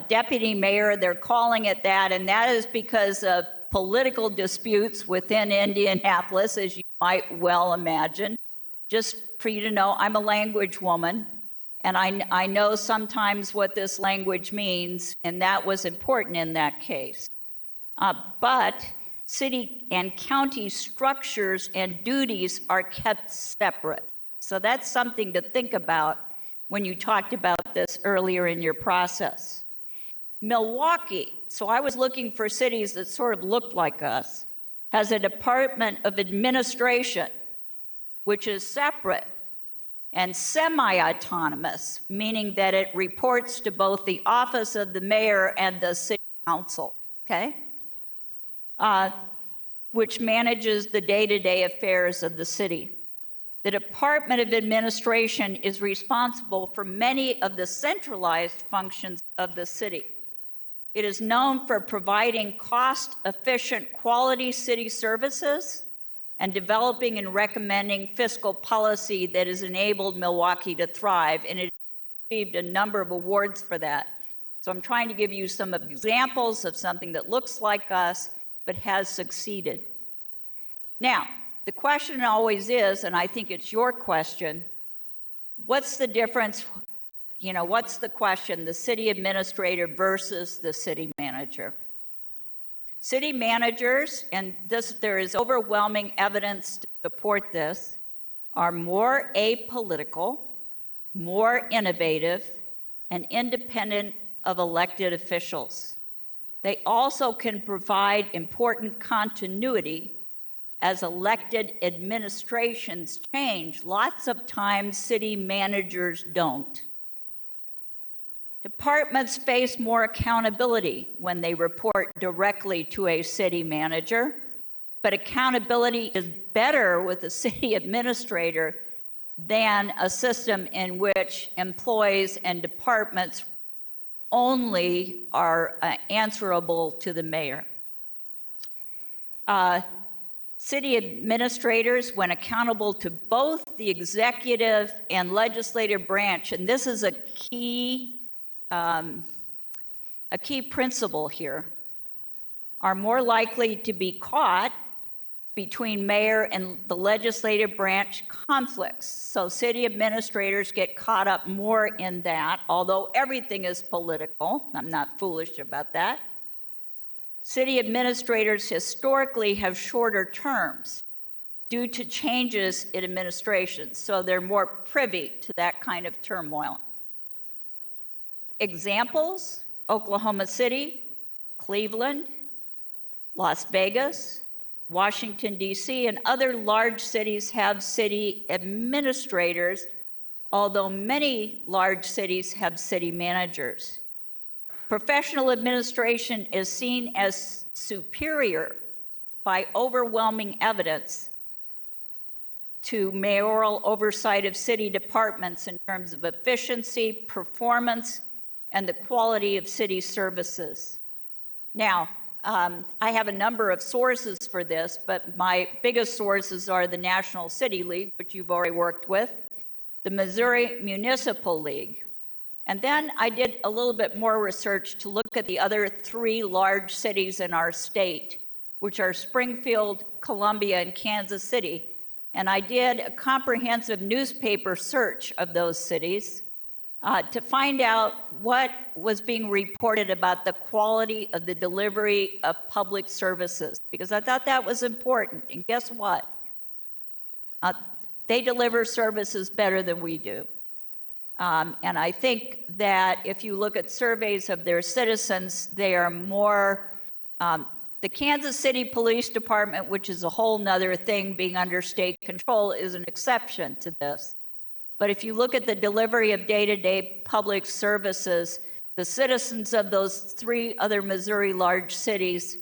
deputy mayor, they're calling it that, and that is because of political disputes within Indianapolis, as you might well imagine. Just for you to know, I'm a language woman, and I know sometimes what this language means, and that was important in that case. But city and county structures and duties are kept separate. So that's something to think about when you talked about this earlier in your process. Milwaukee, so I was looking for cities that sort of looked like us, has a Department of Administration, which is separate and semi-autonomous, meaning that it reports to both the office of the mayor and the city council, okay? Which manages the day-to-day affairs of the city. The Department of Administration is responsible for many of the centralized functions of the city. It is known for providing cost-efficient quality city services and developing and recommending fiscal policy that has enabled Milwaukee to thrive, and it received a number of awards for that. So I'm trying to give you some examples of something that looks like us but has succeeded. Now, the question always is, and I think it's your question, what's the difference, what's the question, the city administrator versus the city manager? City managers, and there is overwhelming evidence to support this, are more apolitical, more innovative, and independent of elected officials. They also can provide important continuity as elected administrations change. Lots of times city managers don't. Departments face more accountability when they report directly to a city manager, but accountability is better with a city administrator than a system in which employees and departments only are answerable to the mayor. City administrators, when accountable to both the executive and legislative branch, and this is a key principle here, are more likely to be caught between mayor and the legislative branch conflicts. So city administrators get caught up more in that, although everything is political. I'm not foolish about that. City administrators historically have shorter terms due to changes in administration, so they're more privy to that kind of turmoil. Examples: Oklahoma City, Cleveland, Las Vegas, Washington, D.C., and other large cities have city administrators, although many large cities have city managers. Professional administration is seen as superior by overwhelming evidence to mayoral oversight of city departments in terms of efficiency, performance, and the quality of city services. Now, I have a number of sources for this, but my biggest sources are the National City League, which you've already worked with, the Missouri Municipal League. And then I did a little bit more research to look at the other 3 large cities in our state, which are Springfield, Columbia, and Kansas City. And I did a comprehensive newspaper search of those cities to find out what was being reported about the quality of the delivery of public services, because I thought that was important. And guess what? They deliver services better than we do. And I think that if you look at surveys of their citizens, they are more, the Kansas City Police Department, which is a whole nother thing being under state control, is an exception to this. But if you look at the delivery of day-to-day public services, the citizens of those 3 other Missouri large cities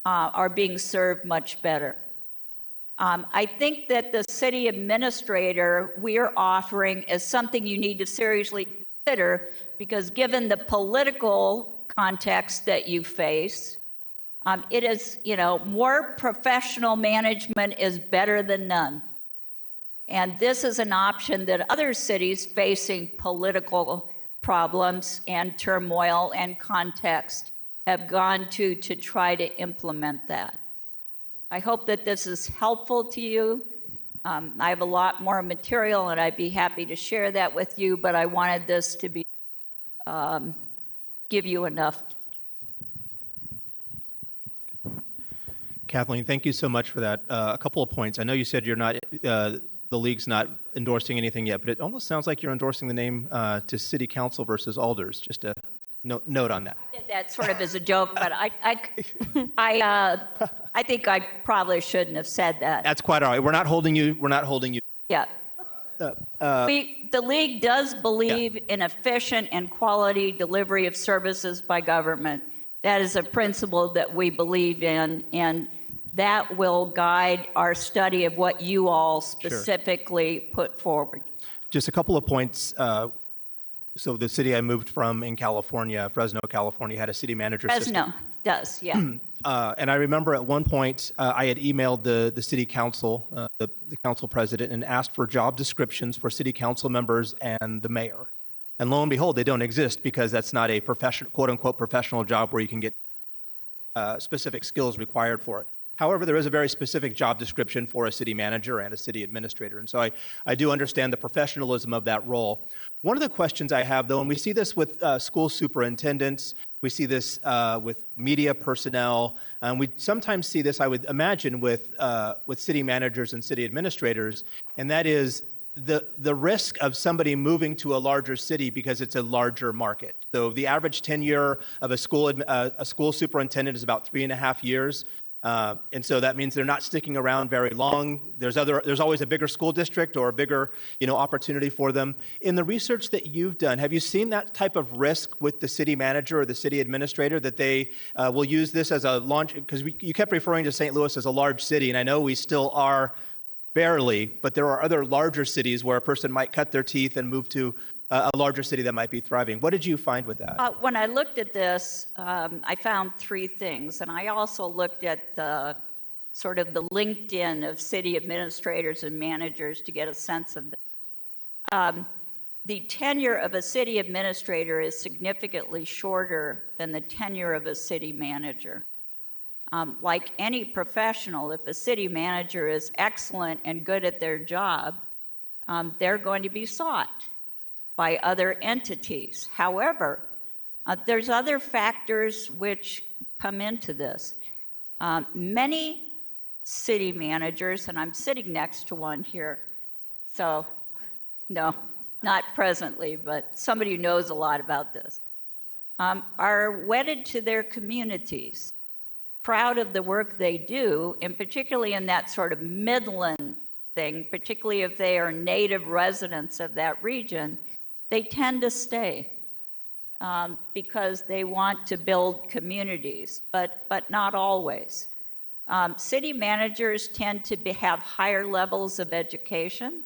are being served much better. I think that the city administrator we are offering is something you need to seriously consider, because given the political context that you face, it is, more professional management is better than none. And this is an option that other cities facing political problems and turmoil and context have gone to try to implement that. I hope that this is helpful to you. I have a lot more material, and I'd be happy to share that with you, but I wanted this to be, give you enough.
Kathleen, thank you so much for that. A couple of points. I know you said you're not, the league's not endorsing anything yet, but it almost sounds like you're endorsing the name to city council versus alders. Just a note on that.
I did that sort of as a joke, but I think I probably shouldn't have said that.
That's quite all right. We're not holding you.
Yeah. The league does believe in efficient and quality delivery of services by government. That is a principle that we believe in, and that will guide our study of what you all specifically put forward.
Just a couple of points. So the city I moved from in California, Fresno, California, had a city manager system.
Fresno does, yeah.
And I remember at one point I had emailed the city council, the council president, and asked for job descriptions for city council members and the mayor. And lo and behold, they don't exist, because that's not a professional, quote unquote, professional job where you can get specific skills required for it. However, there is a very specific job description for a city manager and a city administrator. And so I do understand the professionalism of that role. One of the questions I have, though, and we see this with school superintendents, we see this with media personnel, and we sometimes see this, I would imagine, with city managers and city administrators, and that is the risk of somebody moving to a larger city because it's a larger market. So the average tenure of a school superintendent is about 3.5 years. And so that means they're not sticking around very long. There's always a bigger school district or a bigger, opportunity for them. In the research that you've done, have you seen that type of risk with the city manager or the city administrator, that they will use this as a launch? Because you kept referring to St. Louis as a large city, and I know we still are barely, but there are other larger cities where a person might cut their teeth and move to a larger city that might be thriving. What did you find with that?
When I looked at this, I found three things, and I also looked at the sort of the LinkedIn of city administrators and managers to get a sense of this. The tenure of a city administrator is significantly shorter than the tenure of a city manager. Like any professional, if a city manager is excellent and good at their job, they're going to be sought by other entities. However, there's other factors which come into this. Many city managers, and I'm sitting next to one here, so no, not presently, but somebody who knows a lot about this, are wedded to their communities, proud of the work they do, and particularly in that sort of Midland thing, particularly if they are native residents of that region, they tend to stay because they want to build communities, but not always. City managers tend to have higher levels of education.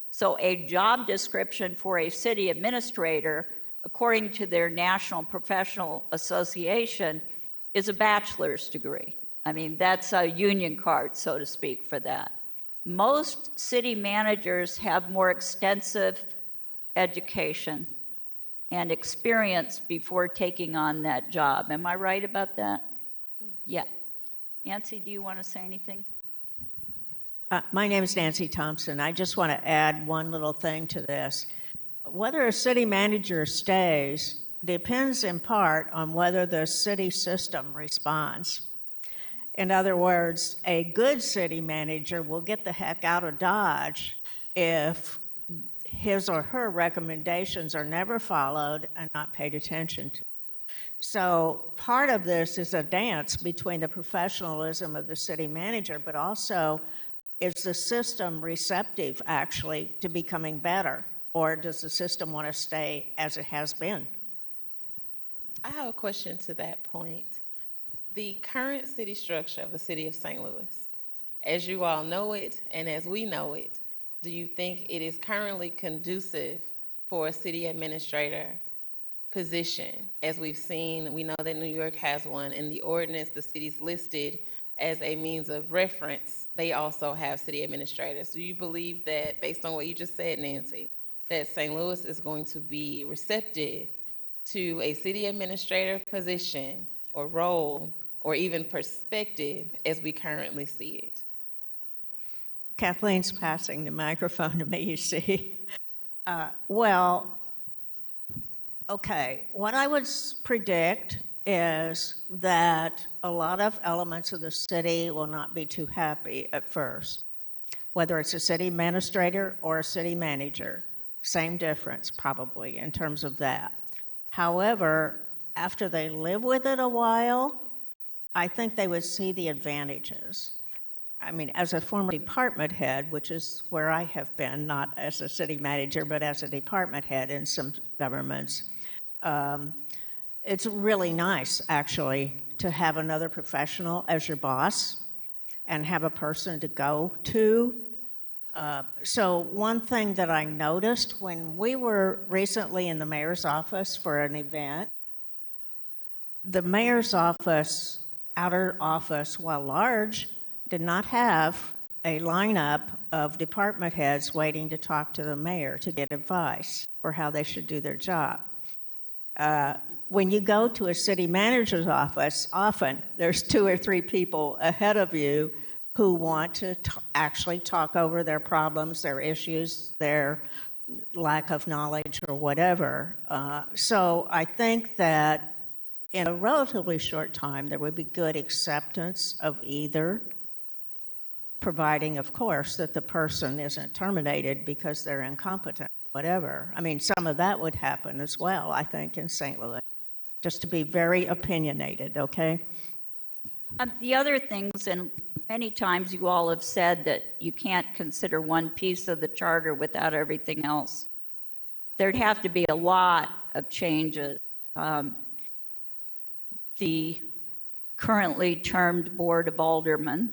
So a job description for a city administrator, according to their National Professional Association, is a bachelor's degree. I mean, that's a union card, so to speak, for that. Most city managers have more extensive education and experience before taking on that job. Am I right about that? Yeah. Nancy, do you want to say anything?
My name is Nancy Thompson. I just want to add one little thing to this. Whether a city manager stays depends in part on whether the city system responds. In other words, a good city manager will get the heck out of Dodge if his or her recommendations are never followed and not paid attention to. So part of this is a dance between the professionalism of the city manager, but also is the system receptive actually to becoming better, or does the system want to stay as it has been?
I have a question to that point. The current city structure of the city of St. Louis, as you all know it and as we know it, do you think it is currently conducive for a city administrator position? As we've seen, we know that New York has one. In the ordinance, the city's listed as a means of reference. They also have city administrators. Do you believe that, based on what you just said, Nancy, that St. Louis is going to be receptive to a city administrator position or role or even perspective as we currently see it?
Kathleen's passing the microphone to me, you see. Well, okay, what I would predict is that a lot of elements of the city will not be too happy at first, whether it's a city administrator or a city manager. Same difference, probably, in terms of that. However, after they live with it a while, I think they would see the advantages. I mean, as a former department head, which is where I have been, not as a city manager, but as a department head in some governments, it's really nice, actually, to have another professional as your boss and have a person to go to. So one thing that I noticed when we were recently in the mayor's office for an event, the mayor's office, outer office, while large, did not have a lineup of department heads waiting to talk to the mayor to get advice for how they should do their job. When you go to a city manager's office, often there's 2 or 3 people ahead of you who want to actually talk over their problems, their issues, their lack of knowledge or whatever. So I think that in a relatively short time, there would be good acceptance of either, providing, of course, that the person isn't terminated because they're incompetent, whatever. I mean, some of that would happen as well, I think, in St. Louis, just to be very opinionated, okay?
The other things, and many times you all have said that you can't consider one piece of the charter without everything else. There'd have to be a lot of changes. The currently termed Board of Aldermen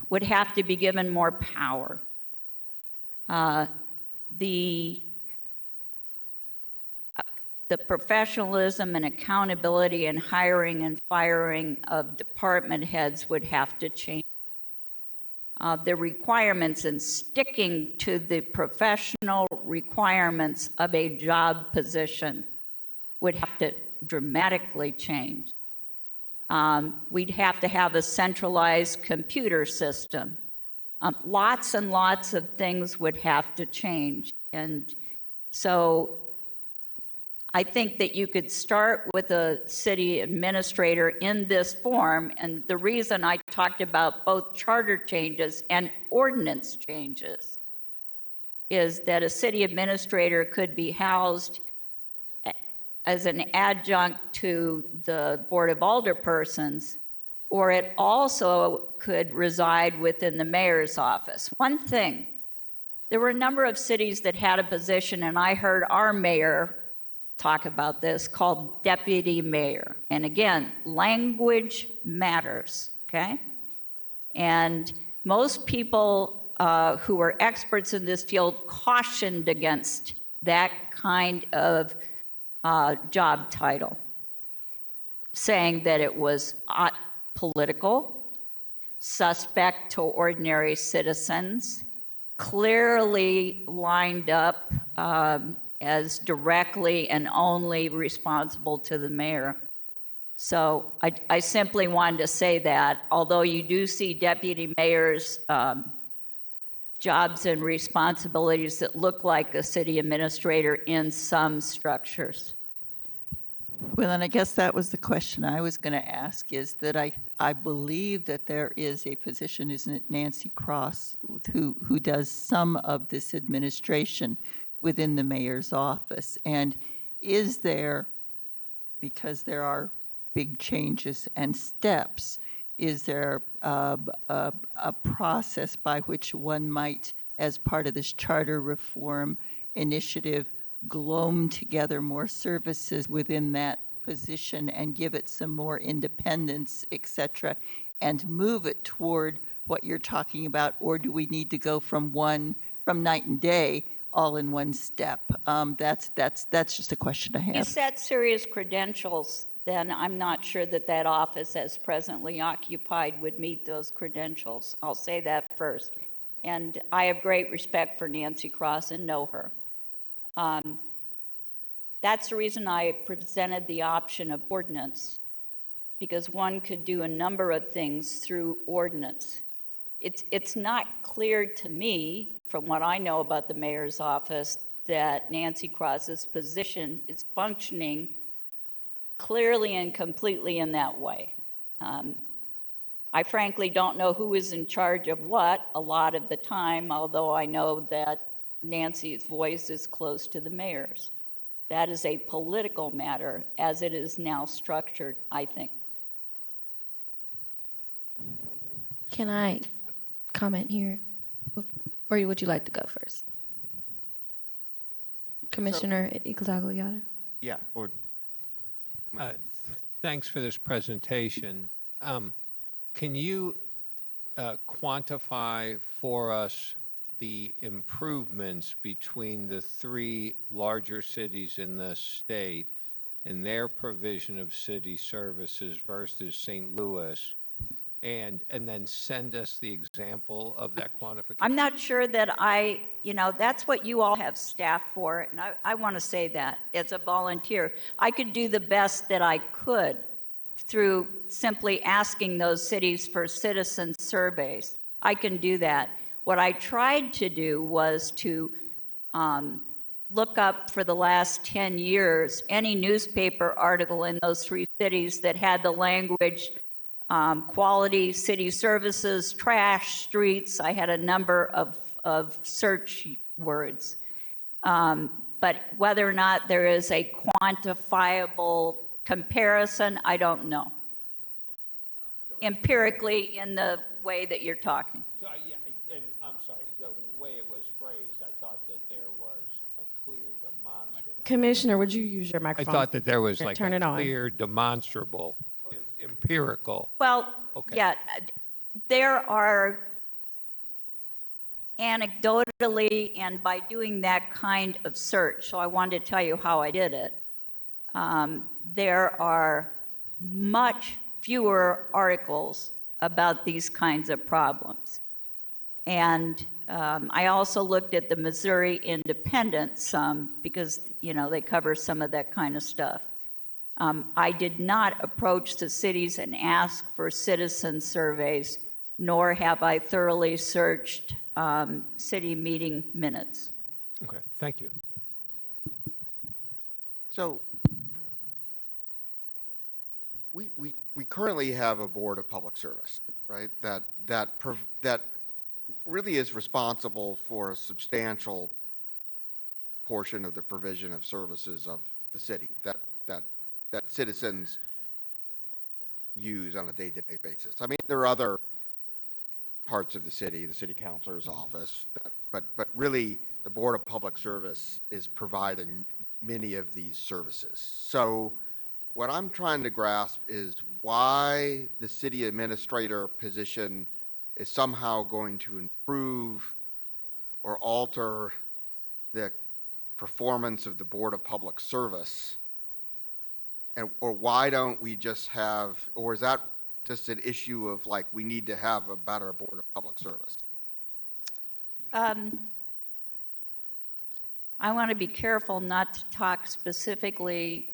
would have to be given more power. The professionalism and accountability in hiring and firing of department heads would have to change. The requirements and sticking to the professional requirements of a job position would have to dramatically change. We'd have to have a centralized computer system. Lots and lots of things would have to change. And so I think that you could start with a city administrator in this form, and the reason I talked about both charter changes and ordinance changes is that a city administrator could be housed as an adjunct to the Board of Alderpersons, or it also could reside within the mayor's office. One thing, there were a number of cities that had a position, and I heard our mayor talk about this, called deputy mayor. And again, language matters, okay? And most people who are experts in this field cautioned against that kind of job title, saying that it was political, suspect to ordinary citizens, clearly lined up as directly and only responsible to the mayor. So I simply wanted to say that, although you do see deputy mayors' jobs and responsibilities that look like a city administrator in some structures.
Well, and I guess that was the question I was going to ask, is that I believe that there is a position, isn't it, Nancy Cross, who does some of this administration within the mayor's office. And is there, because there are big changes and steps, is there a process by which one might, as part of this charter reform initiative, gloom together more services within that position and give it some more independence, et cetera, and move it toward what you're talking about? Or do we need to go from night and day, all in one step? That's just a question I have.
If you set serious credentials, then I'm not sure that that office as presently occupied would meet those credentials. I'll say that first. And I have great respect for Nancy Cross and know her. That's the reason I presented the option of ordinance, because one could do a number of things through ordinance. It's not clear to me, from what I know about the mayor's office, that Nancy Cross's position is functioning clearly and completely in that way. I frankly don't know who is in charge of what a lot of the time, although I know that Nancy's voice is close to the mayor's. That is a political matter as it is now structured, I think.
Can I comment here? Or would you like to go first? Commissioner Iglesias?
Yeah, or
thanks for this presentation. Can you quantify for us the improvements between the three larger cities in the state and their provision of city services versus St. Louis, and then send us the example of that quantification?
I'm not sure that that's what you all have staff for, and I want to say that as a volunteer. I could do the best that I could through simply asking those cities for citizen surveys. I can do that. What I tried to do was to look up for the last 10 years any newspaper article in those three cities that had the language quality city services, trash, streets. I had a number of search words. But whether or not there is a quantifiable comparison, I don't know. Empirically, in the way that you're talking.
So, yeah, and I'm sorry, the way it was phrased, I thought that there was a clear demonstrable.
Commissioner, would you use your
I
microphone?
thought that there was like
Turn
a
it on.
clear, demonstrable, empirical.
Well,
Okay.
yeah, there are anecdotally and by doing that kind of search, so I wanted to tell you how I did it, there are much fewer articles about these kinds of problems. And I also looked at the Missouri Independent some because, you know, they cover some of that kind of stuff. I did not approach the cities and ask for citizen surveys, nor have I thoroughly searched city meeting minutes.
Okay, thank you.
So we currently have a board of public service, right? That really is responsible for a substantial portion of the provision of services of the city that citizens use on a day-to-day basis. I mean, there are other parts of the city councilor's office, but really the Board of Public Service is providing many of these services. So what I'm trying to grasp is why the city administrator position is somehow going to improve or alter the performance of the Board of Public Service. Or why don't we just have, or is that just an issue of like, we need to have a better Board of Public Service?
I want to be careful not to talk specifically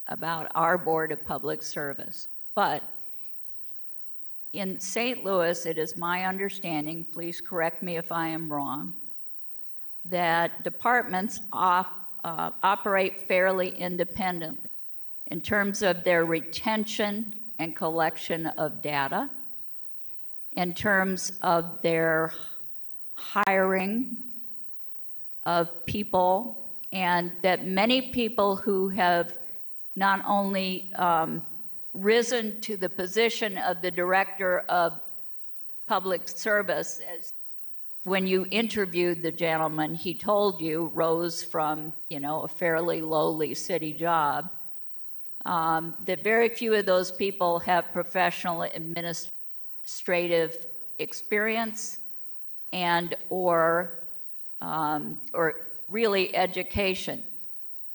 about our Board of Public Service, but in St. Louis, it is my understanding, please correct me if I am wrong, that departments operate fairly independently in terms of their retention and collection of data, in terms of their hiring of people, and that many people who have not only risen to the position of the director of public service, as when you interviewed the gentleman, he told you rose from, you know, a fairly lowly city job, that very few of those people have professional administrative experience and or really education.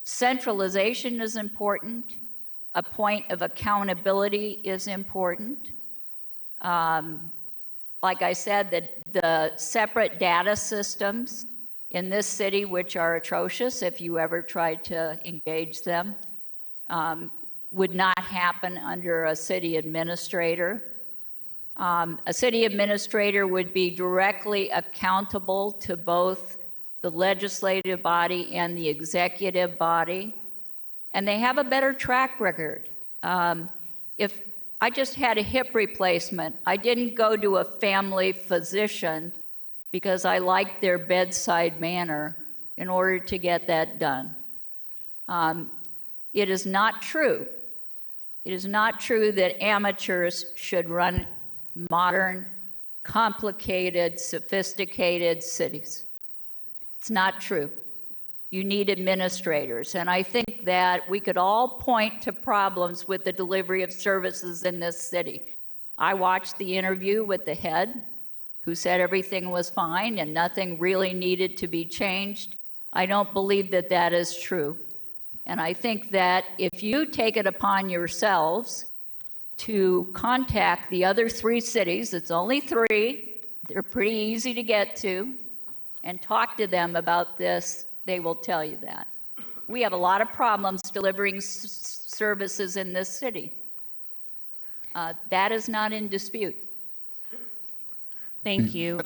Centralization is important. A point of accountability is important. Like I said, the separate data systems in this city, which are atrocious if you ever tried to engage them, would not happen under a city administrator. A city administrator would be directly accountable to both the legislative body and the executive body, and they have a better track record. If I just had a hip replacement, I didn't go to a family physician because I liked their bedside manner in order to get that done. It is not true. It is not true that amateurs should run modern, complicated, sophisticated cities. It's not true. You need administrators. And I think that we could all point to problems with the delivery of services in this city. I watched the interview with the head, who said everything was fine and nothing really needed to be changed. I don't believe that that is true. And I think that if you take it upon yourselves to contact the other 3 cities, it's only 3, they're pretty easy to get to, and talk to them about this, they will tell you that. We have a lot of problems delivering services in this city. That is not in dispute.
Thank you.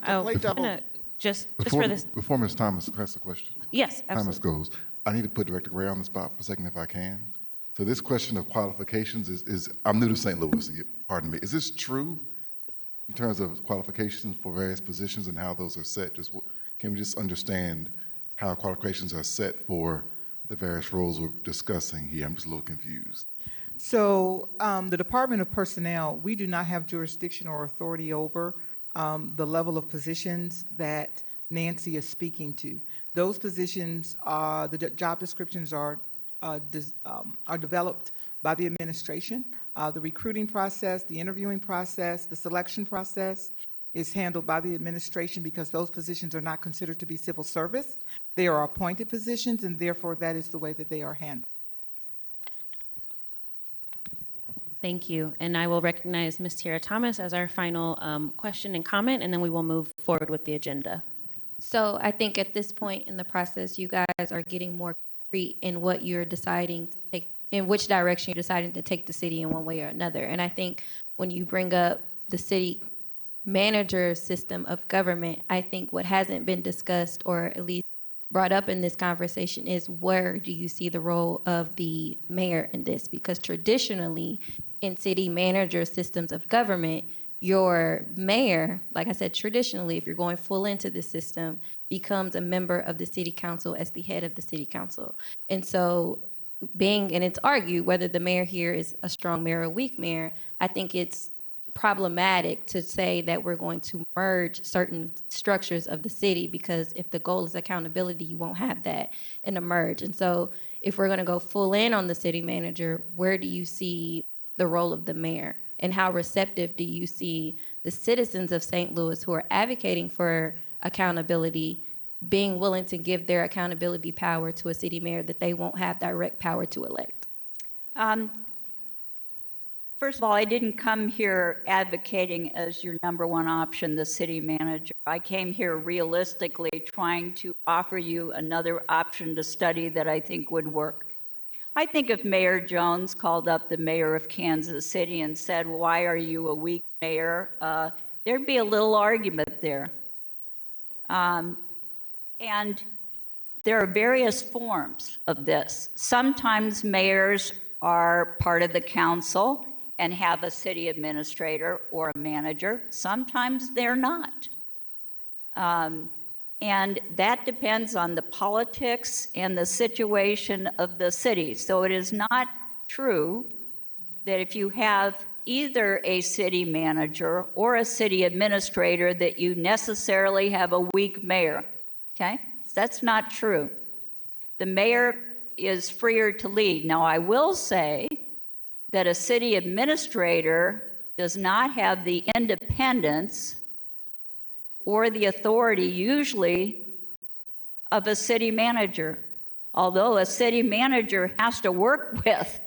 Just for this.
Before Ms. Thomas asks the question.
Yes,
Thomas
absolutely.
goes. I need to put Director Gray on the spot for a second if I can. So this question of qualifications is I'm new to St. Louis, pardon me. Is this true in terms of qualifications for various positions and how those are set? Can we just understand how qualifications are set for the various roles we're discussing here? I'm just a little confused.
So the Department of Personnel, we do not have jurisdiction or authority over the level of positions that Nancy is speaking to. Those positions, the job descriptions are developed by the administration. The recruiting process, the interviewing process, the selection process is handled by the administration because those positions are not considered to be civil service. They are appointed positions, and therefore that is the way that they are handled.
Thank you. And I will recognize Ms. Tiara Thomas as our final question and comment, and then we will move forward with the agenda.
So I think at this point in the process, you guys are getting more concrete in what you're deciding to take, in which direction you're deciding to take the city in one way or another. And I think when you bring up the city manager system of government, I think what hasn't been discussed or at least brought up in this conversation is where do you see the role of the mayor in this? Because traditionally in city manager systems of government, your mayor, like I said, traditionally, if you're going full into the system, becomes a member of the city council as the head of the city council. And so and it's argued whether the mayor here is a strong mayor or a weak mayor, I think it's problematic to say that we're going to merge certain structures of the city, because if the goal is accountability, you won't have that in a merge. And so if we're going to go full in on the city manager, where do you see the role of the mayor? And how receptive do you see the citizens of St. Louis who are advocating for accountability being willing to give their accountability power to a city mayor that they won't have direct power to elect?
First of all, I didn't come here advocating as your number one option, the city manager. I came here realistically trying to offer you another option to study that I think would work. I think if Mayor Jones called up the mayor of Kansas City and said, "Why are you a weak mayor?" There'd be a little argument there. And there are various forms of this. Sometimes mayors are part of the council and have a city administrator or a manager. Sometimes they're not. And that depends on the politics and the situation of the city. So it is not true that if you have either a city manager or a city administrator that you necessarily have a weak mayor, okay? That's not true. The mayor is freer to lead. Now, I will say that a city administrator does not have the independence or the authority usually of a city manager, although a city manager has to work with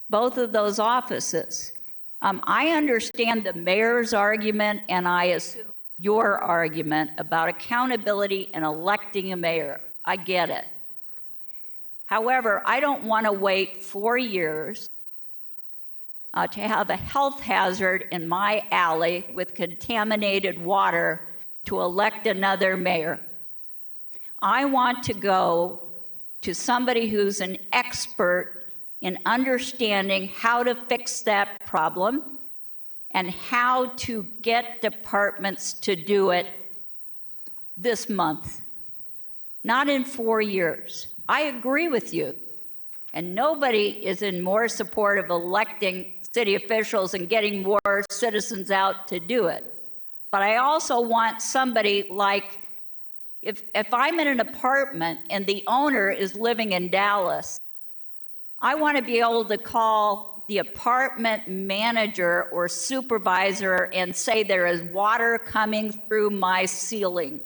both of those offices. I understand the mayor's argument, and I assume your argument about accountability and electing a mayor. I get it. However, I don't want to wait 4 years to have a health hazard in my alley with contaminated water to elect another mayor. I want to go to somebody who's an expert in understanding how to fix that problem and how to get departments to do it this month, not in 4 years. I agree with you. And nobody is in more support of electing city officials and getting more citizens out to do it. But I also want somebody like, if I'm in an apartment and the owner is living in Dallas, I want to be able to call the apartment manager or supervisor and say there is water coming through my ceiling.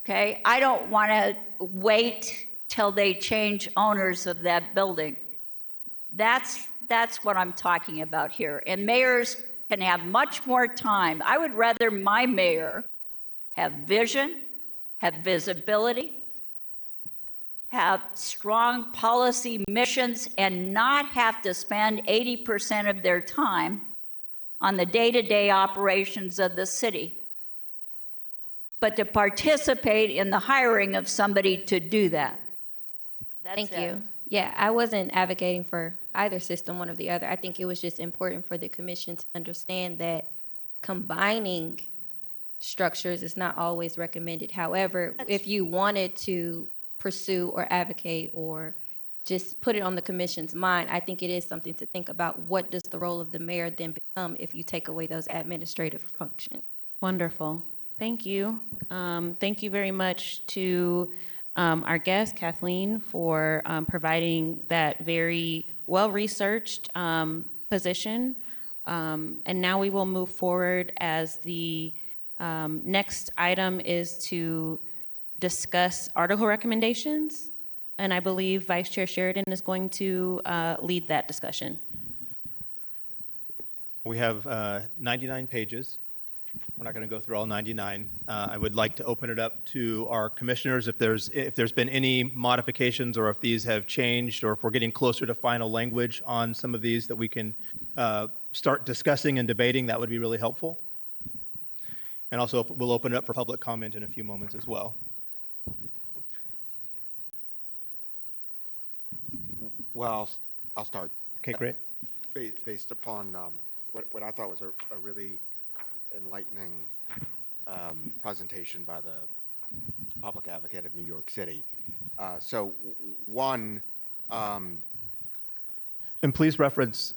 Okay? I don't want to wait till they change owners of that building. That's what I'm talking about here. And mayors can have much more time. I would rather my mayor have vision, have visibility, have strong policy missions, and not have to spend 80% of their time on the day-to-day operations of the city, but to participate in the hiring of somebody to do that.
Thank you. Yeah, I wasn't advocating for either system, one or the other. I think it was just important for the commission to understand that combining structures is not always recommended. However, if you wanted to pursue or advocate or just put it on the commission's mind, I think it is something to think about. What does the role of the mayor then become if you take away those administrative functions?
Wonderful. Thank you. Thank you very much to our guest, Kathleen, for providing that very well-researched position And now we will move forward as the next item is to discuss article recommendations. And I believe Vice Chair Sheridan is going to lead that discussion.
We have 99 pages. We're not going to go through all 99. I would like to open it up to our commissioners if there's been any modifications or if these have changed or if we're getting closer to final language on some of these that we can start discussing and debating. That would be really helpful. And also we'll open it up for public comment in a few moments as well.
Well, I'll start.
Okay, great.
Based upon what I thought was a really enlightening presentation by the public advocate of New York City. So one,
and please reference,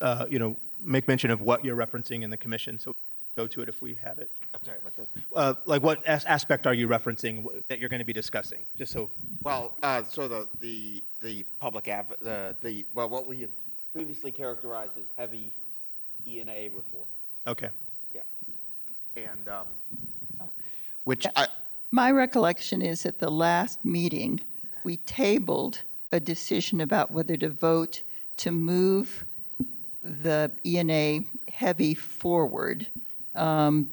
make mention of what you're referencing in the commission, so we go to it if we have it.
I'm sorry, what's that?
Like what aspect are you referencing that you're going to be discussing? Just so.
Well, so the public well, what we have previously characterized as heavy E&A reform.
Okay.
Yeah. And which
My recollection is at the last meeting, we tabled a decision about whether to vote to move the E&A heavy forward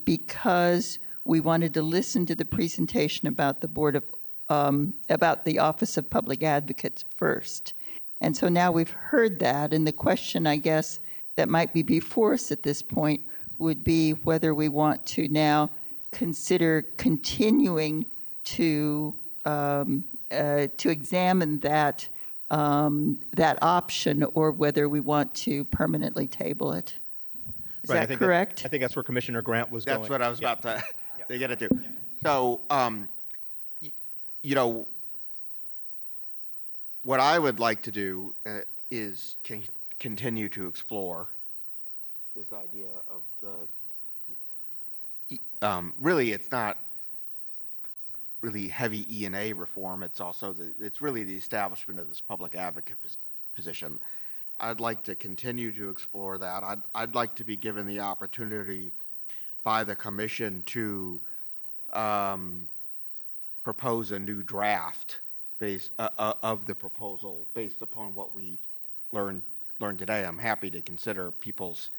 because we wanted to listen to the presentation about the about the Office of Public Advocates first. And so now we've heard that, and the question, I guess, that might be before us at this point would be whether we want to now consider continuing to examine that that option, or whether we want to permanently table it. Is that correct?
I think that's where Commissioner Grant was going.
that's what I was about to get into. So, what I would like to do is continue to explore this idea of the really, it's not really heavy E&A reform. It's also it's really the establishment of this public advocate position. I'd like to continue to explore that. I'd like to be given the opportunity by the commission to propose a new draft of the proposal based upon what we learned today. I'm happy to consider people's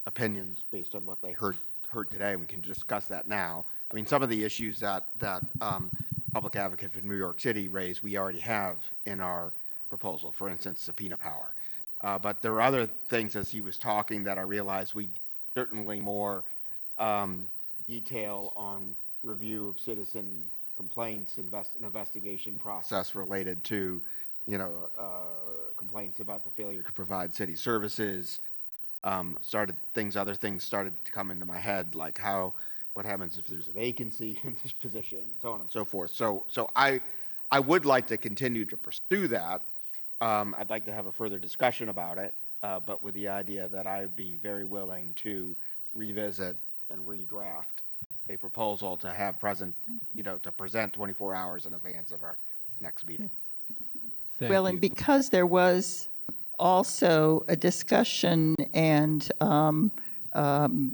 opinions based on what they heard today. We can discuss that now. I mean, some of the issues that Public Advocate for New York City raised, we already have in our proposal. For instance, subpoena power. But there are other things as he was talking that I realized we certainly more detail on review of citizen complaints, investigation process related to, complaints about the failure to provide city services. Other things started to come into my head, like what happens if there's a vacancy in this position, and so on and so forth. So I would like to continue to pursue that. I'd like to have a further discussion about it, but with the idea that I'd be very willing to revisit and redraft a proposal to have to present 24 hours in advance of our next meeting.
Well, and because there was also a discussion and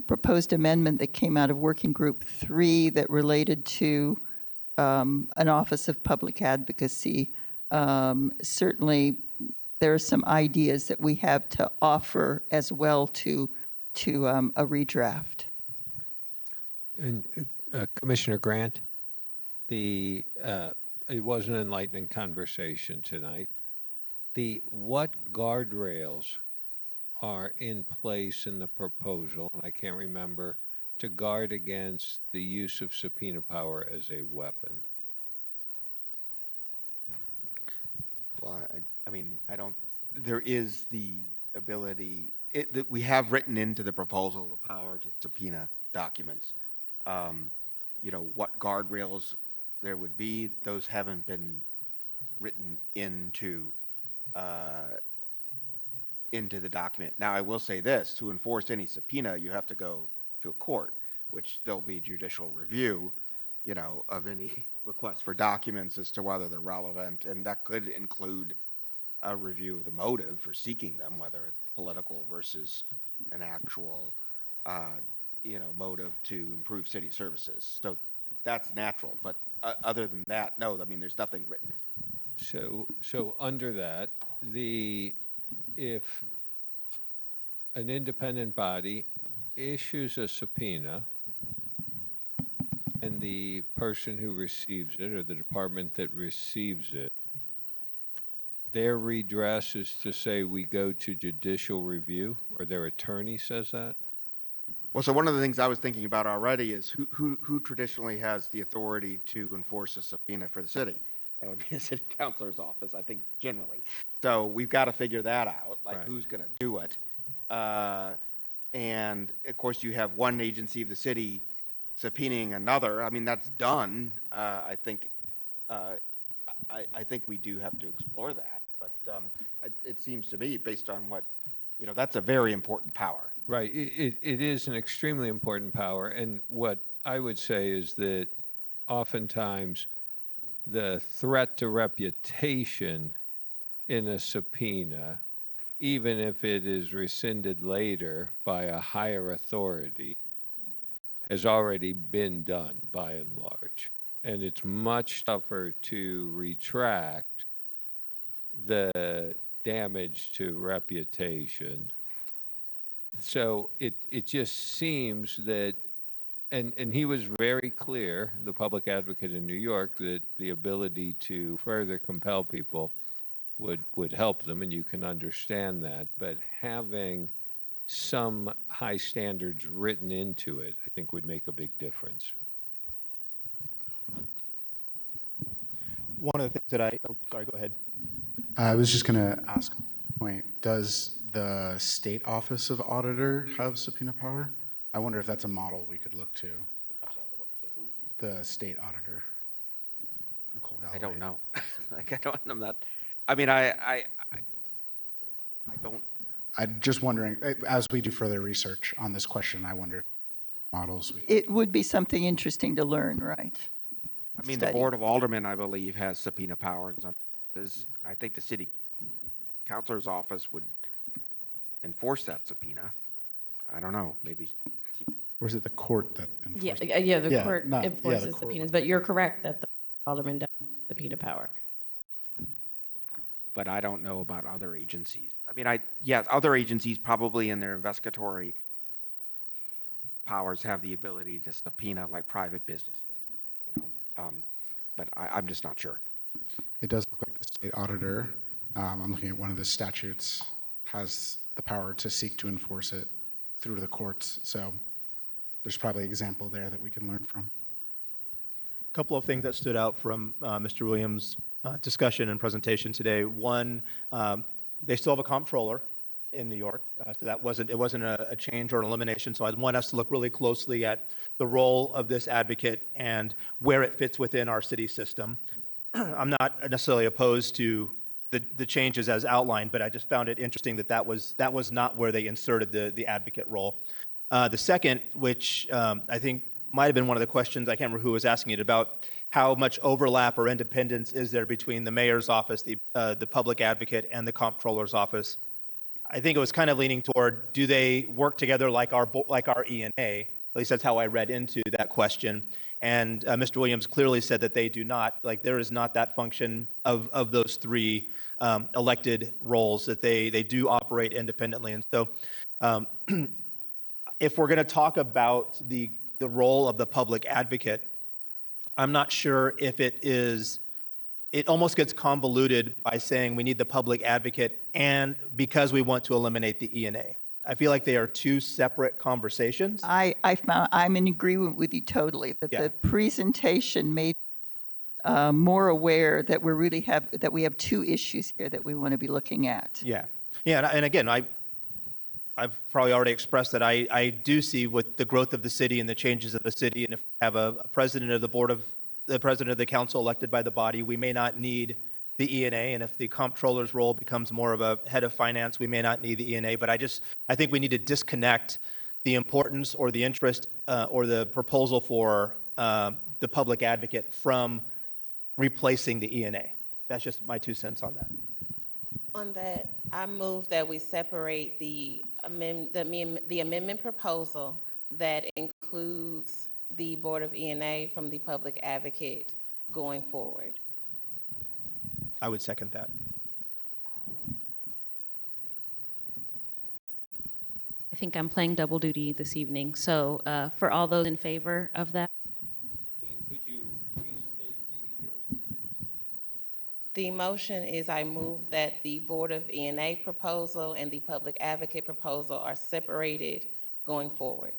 proposed amendment that came out of Working Group 3 that related to an Office of Public Advocacy, certainly there are some ideas that we have to offer as well to a redraft.
And Commissioner Grant, it was an enlightening conversation tonight. What guardrails are in place in the proposal, and I can't remember, to guard against the use of subpoena power as a weapon?
Well, there is the ability, we have written into the proposal the power to subpoena documents. What guardrails there would be, those haven't been written into the document. Now, I will say this, to enforce any subpoena, you have to go to a court, which there'll be judicial review, of any request for documents as to whether they're relevant, and that could include a review of the motive for seeking them, whether it's political versus an actual, motive to improve city services. So that's natural. But other than that, no, I mean, there's nothing written in there.
So under that, if an independent body issues a subpoena and the person who receives it or the department that receives it, their redress is to say we go to judicial review, or their attorney says that?
Well, so one of the things I was thinking about already is who traditionally has the authority to enforce a subpoena for the city? That would be the city councilor's office, I think, generally. So we've got to figure that out, like
Right.
who's going to do it. And of course, you have one agency of the city subpoenaing another. I mean, that's done. I think we do have to explore that. But it seems to me, based on what, that's a very important power.
Right. It is an extremely important power. And what I would say is that oftentimes the threat to reputation in a subpoena, even if it is rescinded later by a higher authority, has already been done by and large. And it's much tougher to retract the damage to reputation. So it just seems that, and he was very clear, the public advocate in New York, that the ability to further compel people would help them, and you can understand that. But having some high standards written into it, I think would make a big difference.
One of the things that sorry, go ahead.
I was just going to ask a point. Does the State Office of Auditor have subpoena power? I wonder if that's a model we could look to.
I'm sorry, the who?
The State Auditor. Nicole Galloway.
I don't know. I'm not, I mean, I don't.
I'm just wondering, as we do further research on this question, I wonder if models we
It would be something interesting to learn, right?
I mean, the Board of Aldermen, I believe, has subpoena power in some cases. I think the city councilor's office would enforce that subpoena. I don't know, maybe.
Or is it the court that enforces?
The court
not-
enforces
the court
subpoenas,
would-
but you're correct that the alderman does have subpoena power.
But I don't know about other agencies. I mean, other agencies probably in their investigatory powers have the ability to subpoena like private businesses, but I'm just not sure.
It does look like the state auditor, I'm looking at one of the statutes, has the power to seek to enforce it through the courts. So there's probably an example there that we can learn from.
A couple of things that stood out from Mr. Williams' discussion and presentation today. One, they still have a comptroller in New York, so it wasn't a change or an elimination. So I want us to look really closely at the role of this advocate and where it fits within our city system. I'm not necessarily opposed to the changes as outlined, but I just found it interesting that was not where they inserted the advocate role. The second, which I think might have been one of the questions, I can't remember who was asking it, about how much overlap or independence is there between the mayor's office, the public advocate, and the comptroller's office. I think it was kind of leaning toward, do they work together like our ENA? At least that's how I read into that question. And Mr. Williams clearly said that they do not. Like, there is not that function of those three elected roles, that they do operate independently. And so if we're going to talk about the role of the public advocate, I'm not sure if it almost gets convoluted by saying we need the public advocate and because we want to eliminate the ENA. I feel like they are two separate conversations.
I'm in agreement with you totally, that the presentation made more aware that we have two issues here that we want to be looking at.
Yeah. And again, I've probably already expressed that I do see with the growth of the city and the changes of the city, and if we have a president of the president of the council elected by the body, we may not need the ENA, and if the comptroller's role becomes more of a head of finance, we may not need the ENA. But I think we need to disconnect the importance or the interest or the proposal for the public advocate from replacing the ENA. That's just my 2 cents on that.
On that, I move that we separate the amendment proposal that includes the Board of E&A from the public advocate going forward.
I would second that.
I think I'm playing double duty this evening. So for all those in favor of that,
Could you restate the motion, please?
The motion is I move that the Board of E&A proposal and the public advocate proposal are separated going forward.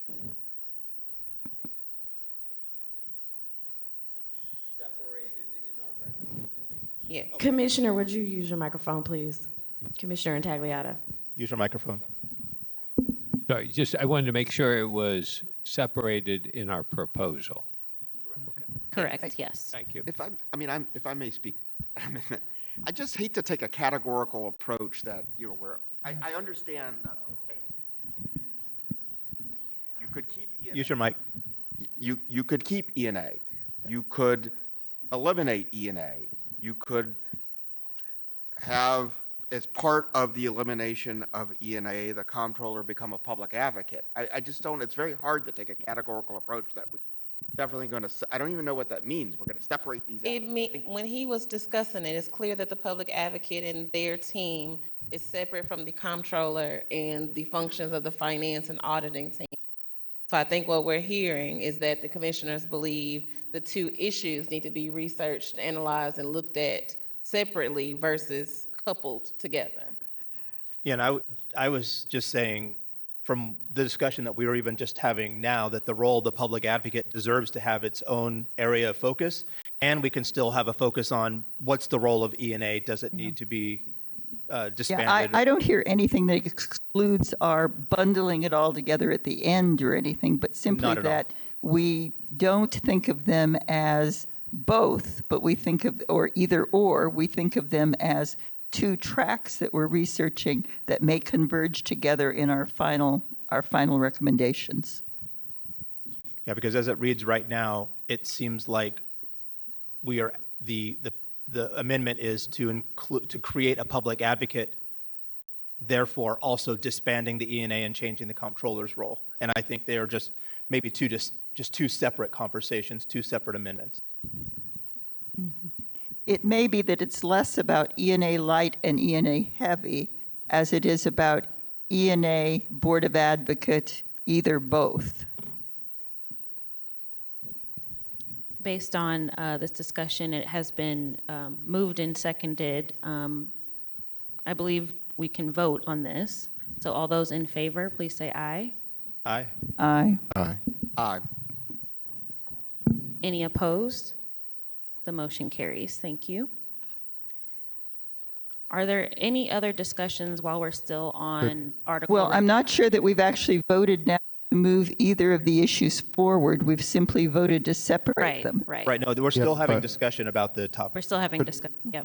Separated in our recommendation.
Yes.
Commissioner, would you use your microphone, please? Commissioner Intagliata.
Use your microphone.
Sorry, just, I wanted to make sure it was separated in our proposal. Okay,
correct, yes.
thank you.
If if I may speak, I just hate to take a categorical approach that, where I understand that, okay, you could keep E&A.
Use your mic.
You could keep E&A. You could eliminate E&A. You could have, as part of the elimination of E&A, the comptroller become a public advocate. I just don't, it's very hard to take a categorical approach that we definitely going to, I don't even know what that means. We're going to separate these out.
When he was discussing it, it's clear that the public advocate and their team is separate from the comptroller and the functions of the finance and auditing team. So I think what we're hearing is that the commissioners believe the two issues need to be researched, analyzed, and looked at separately versus coupled together.
Yeah, and I was just saying, from the discussion that we were even just having now, that the role of the public advocate deserves to have its own area of focus, and we can still have a focus on what's the role of E&A. Does it need to be disbanded?
Yeah, I don't hear anything that excludes our bundling it all together at the end or anything, but simply
Not at all.
that we don't think of them as both, but we think of, or either or, we think of them as two tracks that we're researching that may converge together in our final recommendations.
Yeah, because as it reads right now, it seems like we are, the amendment is to create a public advocate, therefore also disbanding the E&A and changing the comptroller's role. And I think they are just maybe just two separate conversations, two separate amendments.
Mm-hmm. It may be that it's less about E&A light and E&A heavy as it is about E&A Board of Advocate, either both.
Based on this discussion, it has been moved and seconded. I believe we can vote on this. So all those in favor, please say aye.
Aye.
Aye.
Aye.
Aye.
Any opposed? The motion carries. Thank you. Are there any other discussions while we're still on Article?
Well, I'm not sure that we've actually voted now to move either of the issues forward. We've simply voted to separate them.
Right, no, we're still having discussion about the topic.
We're still having discussion, yep.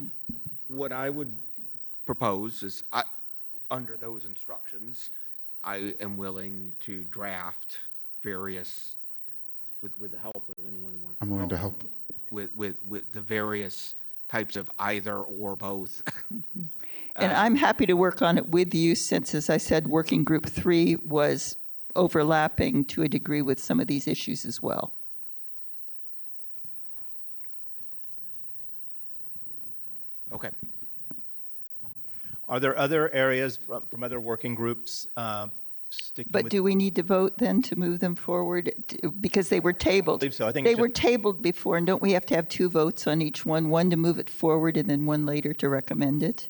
What I would propose is, under those instructions, I am willing to draft various, with the help of anyone who wants.
I'm willing to help.
With the various types of either or both.
And I'm happy to work on it with you since, as I said, Working Group 3 was overlapping to a degree with some of these issues as well.
Okay.
Are there other areas from other working groups sticking
But
with?
do we need to vote then to move them forward? Because they were tabled.
I believe so. I think
They
it's
were
just-
tabled before, and don't we have to have two votes on each one to move it forward and then one later to recommend it?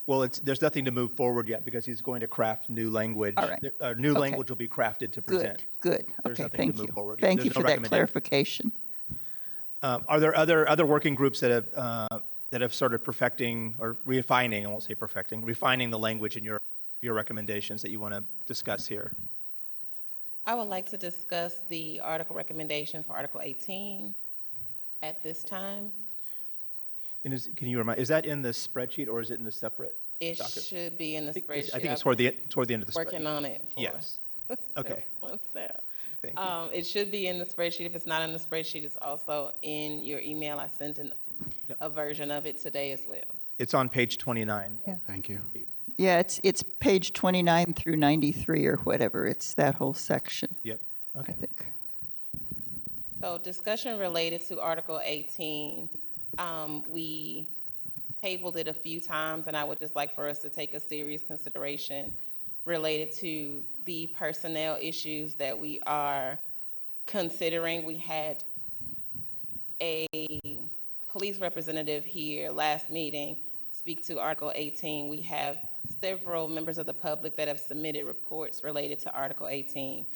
Well, there's nothing to move forward yet because he's going to craft new language.
All right.
New
Okay.
language will be crafted to present.
Good.
There's
Okay,
nothing to
thank
move
you.
forward.
Thank
There's
you
no
for that
recommendation.
clarification.
Are there other working groups that have started perfecting or refining, I won't say perfecting, refining the language in your recommendations that you want to discuss here?
I would like to discuss the article recommendation for Article 18 at this time.
And can you remind, is that in the spreadsheet or is it in the separate
It
docket?
should be in the spreadsheet.
I think it's
I've
toward the end of the spreadsheet.
Working on it for
Yes. Okay.
One step.
Thank you.
It should be in the spreadsheet. If it's not in the spreadsheet, it's also in your email. I sent a version of it today as well.
It's on page 29.
Thank you.
Yeah, it's page 29 through 93 or whatever. It's that whole section,
Yep.
I
Okay.
think.
So discussion related to Article 18, we tabled it a few times, and I would just like for us to take a serious consideration related to the personnel issues that we are considering. We had a police representative here last meeting speak to Article 18. We have several members of the public that have submitted reports related to Article 18.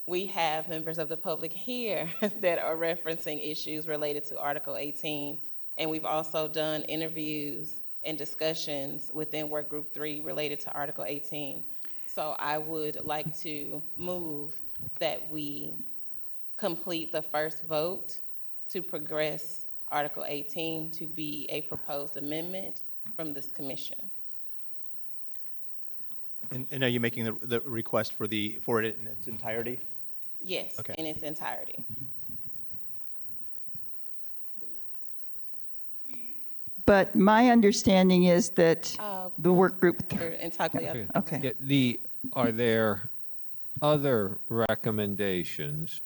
We have members of the public here that are referencing issues related to Article 18. And we've also done interviews and discussions within Work Group 3 related to Article 18. So I would like to move that we complete the first vote to progress Article 18 to be a proposed amendment from this commission.
And are you making the request for it in its entirety?
Yes,
Okay.
in its entirety.
But my understanding is that the work group,
Intagliata.
okay.
Yeah, are there other recommendations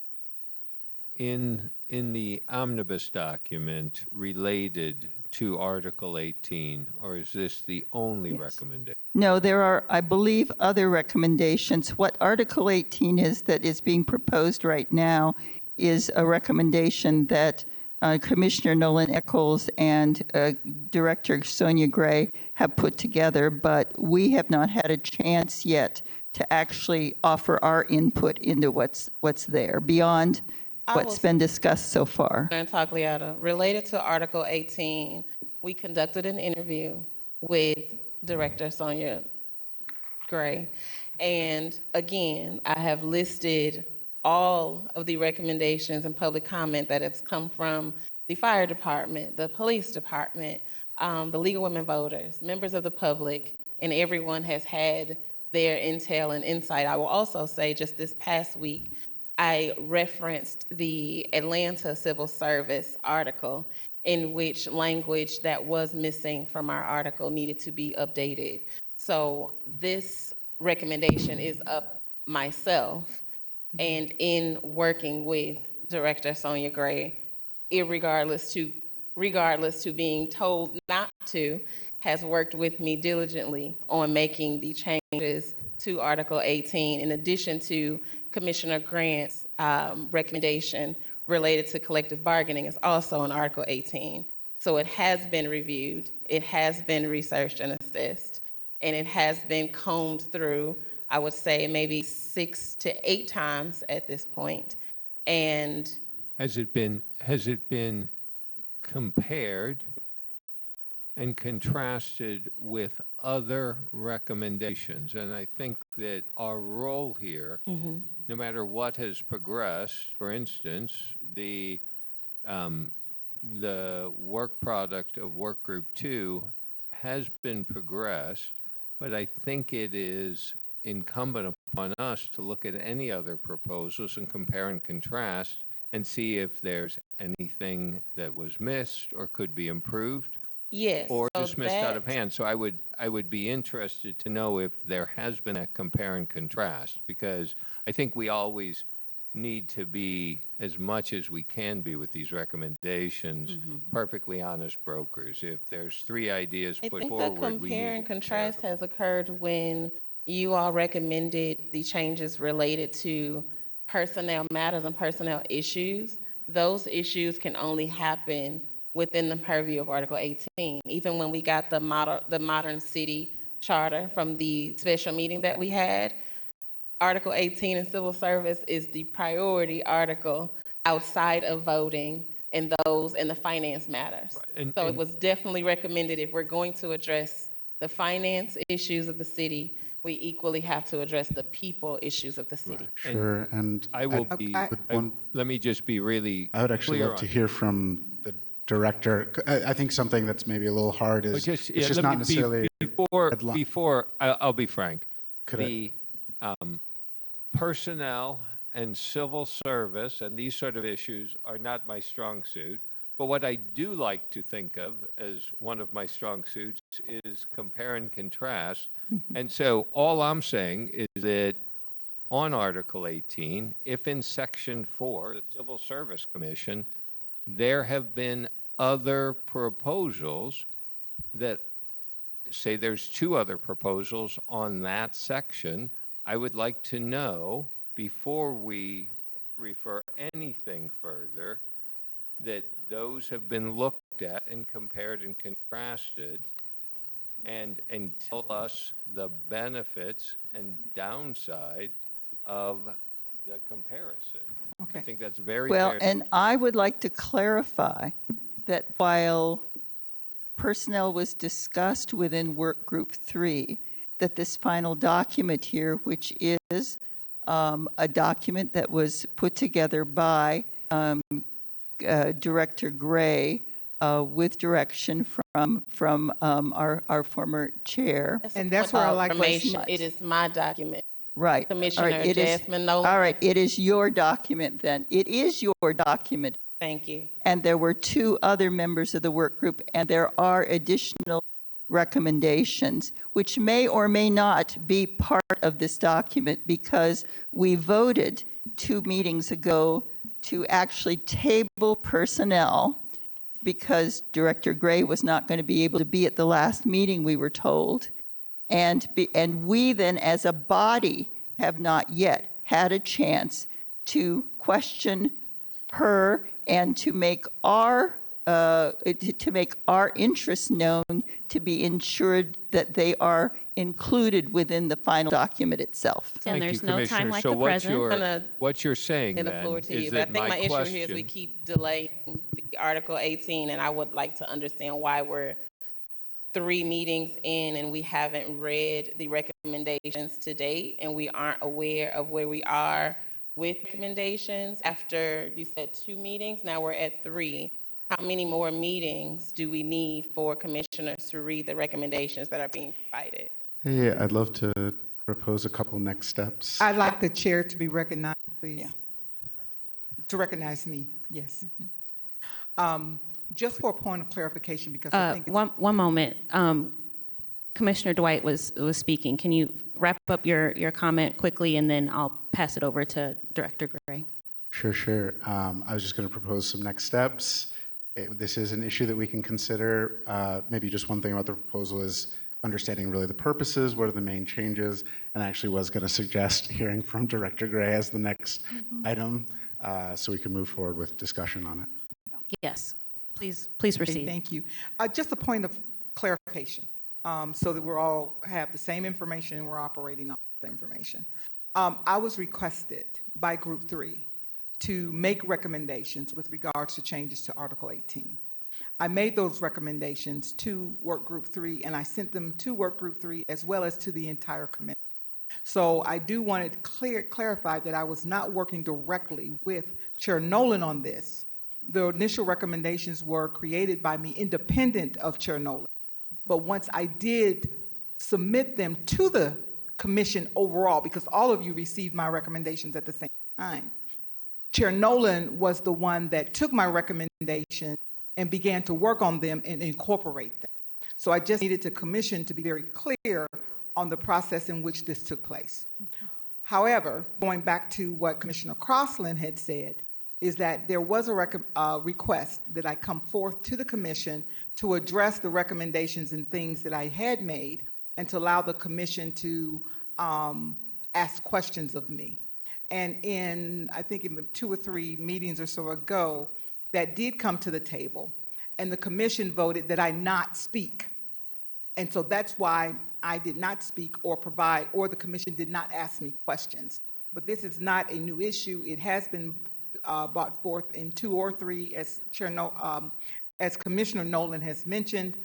in the omnibus document related to Article 18, or is this the only recommendation?
No, there are, I believe, other recommendations. What Article 18 is that is being proposed right now is a recommendation that Commissioner Nolan Eccles and Director Sonia Gray have put together, but we have not had a chance yet to actually offer our input into what's there beyond what's been discussed so far.
Intagliata, related to Article 18, we conducted an interview with Director Sonia Gray. And again, I have listed all of the recommendations and public comment that has come from the fire department, the police department, the League of Women Voters, members of the public, and everyone has had their intel and insight. I will also say just this past week, I referenced the Atlanta Civil Service article in which language that was missing from our article needed to be updated. So this recommendation is up myself, and in working with Director Sonia Gray, regardless to being told not to, has worked with me diligently on making the changes to Article 18, in addition to Commissioner Grant's recommendation related to collective bargaining is also in Article 18. So it has been reviewed, it has been researched and assessed, and it has been combed through, I would say maybe 6 to 8 times at this point. And
Has it been compared and contrasted with other recommendations? And I think that our role here, no matter what has progressed, for instance, the work product of Work Group 2 has been progressed, but I think it is incumbent upon us to look at any other proposals and compare and contrast and see if there's anything that was missed or could be improved.
yes,
Or
so
dismissed out of
that-
hand. So I would be interested to know if there has been a compare and contrast, because I think we always need to be, as much as we can be with these recommendations, perfectly honest brokers. If there's 3 ideas
I
put
think
forward,
the
we need
compare and
to
contrast has occurred when you all recommended the changes related to personnel matters and personnel issues. Those issues can only happen within the purview of Article 18. Even when we got the modern city charter from the special meeting that we had, Article 18 in civil service is the priority article outside of voting and those in the finance matters. So it was definitely recommended, if we're going to address the finance issues of the city, we equally have to address the people issues of the city.
Sure, and
I will be, let me just be really
I would actually
clear
love to
on-
hear from the director. I think something that's maybe a little hard is
Just,
it's
yeah,
just
let
not
me
necessarily
before I'll be frank.
Could I-
The personnel and civil service and these sort of issues are not my strong suit, But what I do like to think of as one of my strong suits is compare and contrast. And so all I'm saying is that on Article 18, if in Section 4, the Civil Service Commission, there have been other proposals that say there's two other proposals on that section, I would like to know before we refer anything further that those have been looked at and compared and contrasted and tell us the benefits and downside of the comparison.
Okay.
I think that's very
Well,
fair.
and I would like to clarify that while personnel was discussed within Work Group 3, that this final document here, which is a document that was put together by Director Gray with direction from our former chair.
And that's where I like to
Information. It is my document.
Right.
Commissioner
All right, it is-
Jasmine Nolan.
All right, it is your document then. It is your document.
Thank you.
And there were two other members of the work group, and there are additional recommendations, which may or may not be part of this document, because we voted 2 meetings ago to actually table personnel because Director Gray was not going to be able to be at the last meeting, we were told. And we then, as a body, have not yet had a chance to question her and to make our interests known, to be ensured that they are included within the final document itself.
And
Thank you,
there's no time
Commissioner.
like
So
the
what
present.
what you're saying
In the
then
floor to you,
is
but I
that
think my issue
question,
here is we keep delaying the Article 18, and I would like to understand why we're 3 meetings in and we haven't read the recommendations to date, and we aren't aware of where we are with recommendations. After you said 2 meetings, now we're at 3. How many more meetings do we need for commissioners to read the recommendations that are being provided?
Hey, I'd love to propose a couple next steps.
I'd like the chair to be recognized, please. To recognize me, yes. Just for a point of clarification, because I think it's
One moment. Commissioner Dwight was speaking. Can you wrap up your comment quickly, and then I'll pass it over to Director Gray.
Sure. I was just going to propose some next steps. This is an issue that we can consider. Maybe just one thing about the proposal is understanding really the purposes, what are the main changes, and I actually was going to suggest hearing from Director Gray as the next item, so we can move forward with discussion on it.
Yes, please proceed.
Thank you. Just a point of clarification, so that we're all have the same information and we're operating on the information. I was requested by Group 3 to make recommendations with regards to changes to Article 18. I made those recommendations to Work Group 3, and I sent them to Work Group 3 as well as to the entire committee. So I do want to clarify that I was not working directly with Chair Nolan on this. The initial recommendations were created by me independent of Chair Nolan. But once I did submit them to the commission overall, because all of you received my recommendations at the same time, Chair Nolan was the one that took my recommendation and began to work on them and incorporate them. So I just needed the commission to be very clear on the process in which this took place. However, going back to what Commissioner Crossland had said, is that there was a request that I come forth to the commission to address the recommendations and things that I had made, and to allow the commission to ask questions of me. And I think in 2 or 3 meetings or so ago, that did come to the table, and the commission voted that I not speak. And so that's why I did not speak or provide, or the commission did not ask me questions. But this is not a new issue. It has been brought forth in 2 or 3, as Commissioner Nolan has mentioned,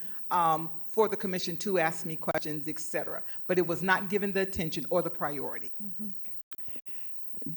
for the commission to ask me questions, et cetera. But it was not given the attention or the priority.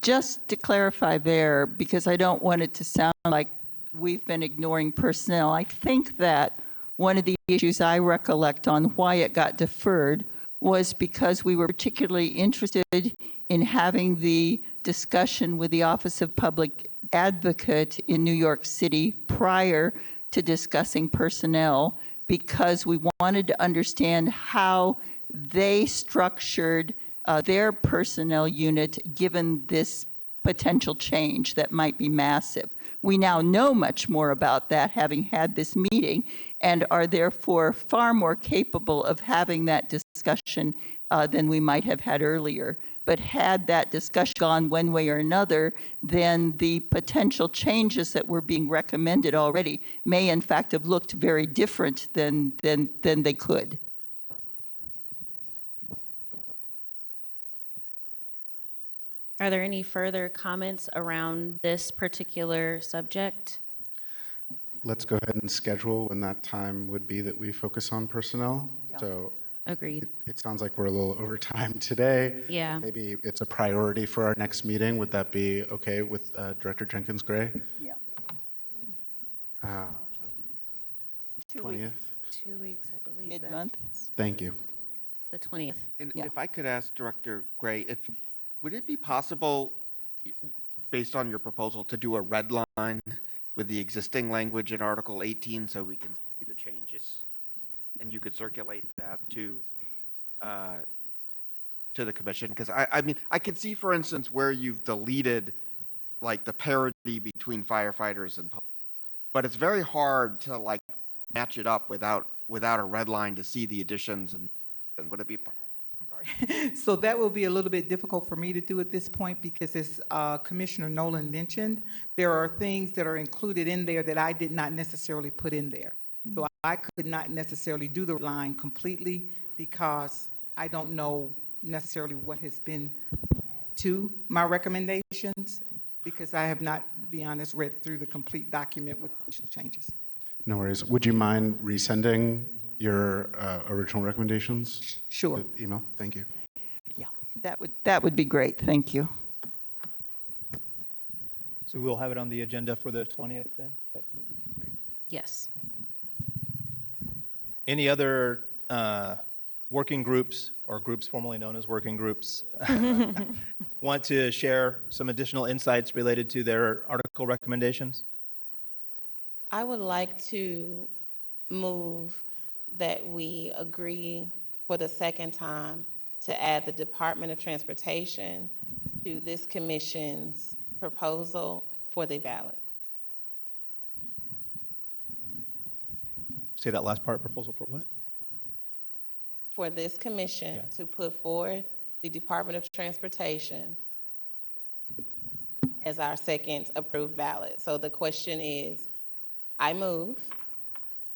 Just to clarify there, because I don't want it to sound like we've been ignoring personnel, I think that one of the issues I recollect on why it got deferred was because we were particularly interested in having the discussion with the Office of Public Advocate in New York City prior to discussing personnel, because we wanted to understand how they structured their personnel unit given this potential change that might be massive. We now know much more about that, having had this meeting, and are therefore far more capable of having that discussion than we might have had earlier. But had that discussion gone one way or another, then the potential changes that were being recommended already may in fact have looked very different than they could.
Are there any further comments around this particular subject?
Let's go ahead and schedule when that time would be that we focus on personnel.
Yeah.
So
Agreed.
it sounds like we're a little over time today.
Yeah.
Maybe it's a priority for our next meeting. Would that be okay with Director Jenkins Gray?
Yeah. 2
20th?
weeks,
2 weeks, I believe.
mid-month.
Thank you.
The 20th.
And
Yeah.
if I could ask Director Gray, would it be possible, based on your proposal, to do a red line with the existing language in Article 18 so we can see the changes? And you could circulate that to the commission? Because I mean, I could see, for instance, where you've deleted like the parity between firefighters and police, but it's very hard to like match it up without a red line to see the additions. And would it be?
So that will be a little bit difficult for me to do at this point, because as Commissioner Nolan mentioned, there are things that are included in there that I did not necessarily put in there. So I could not necessarily do the line completely because I don't know necessarily what has been to my recommendations, because I have not, to be honest, read through the complete document with additional changes.
No worries. Would you mind resending your original recommendations?
Sure.
To email? Thank you.
Yeah, that would be great. Thank you.
So we'll have it on the agenda for the 20th then?
Yes.
Any other working groups or groups formerly known as working groups want to share some additional insights related to their article recommendations?
I would like to move that we agree for the second time to add the Department of Transportation to this commission's proposal for the ballot.
Say that last part, proposal for what?
For this commission to put forth the Department of Transportation as our second approved ballot. So the question is, I move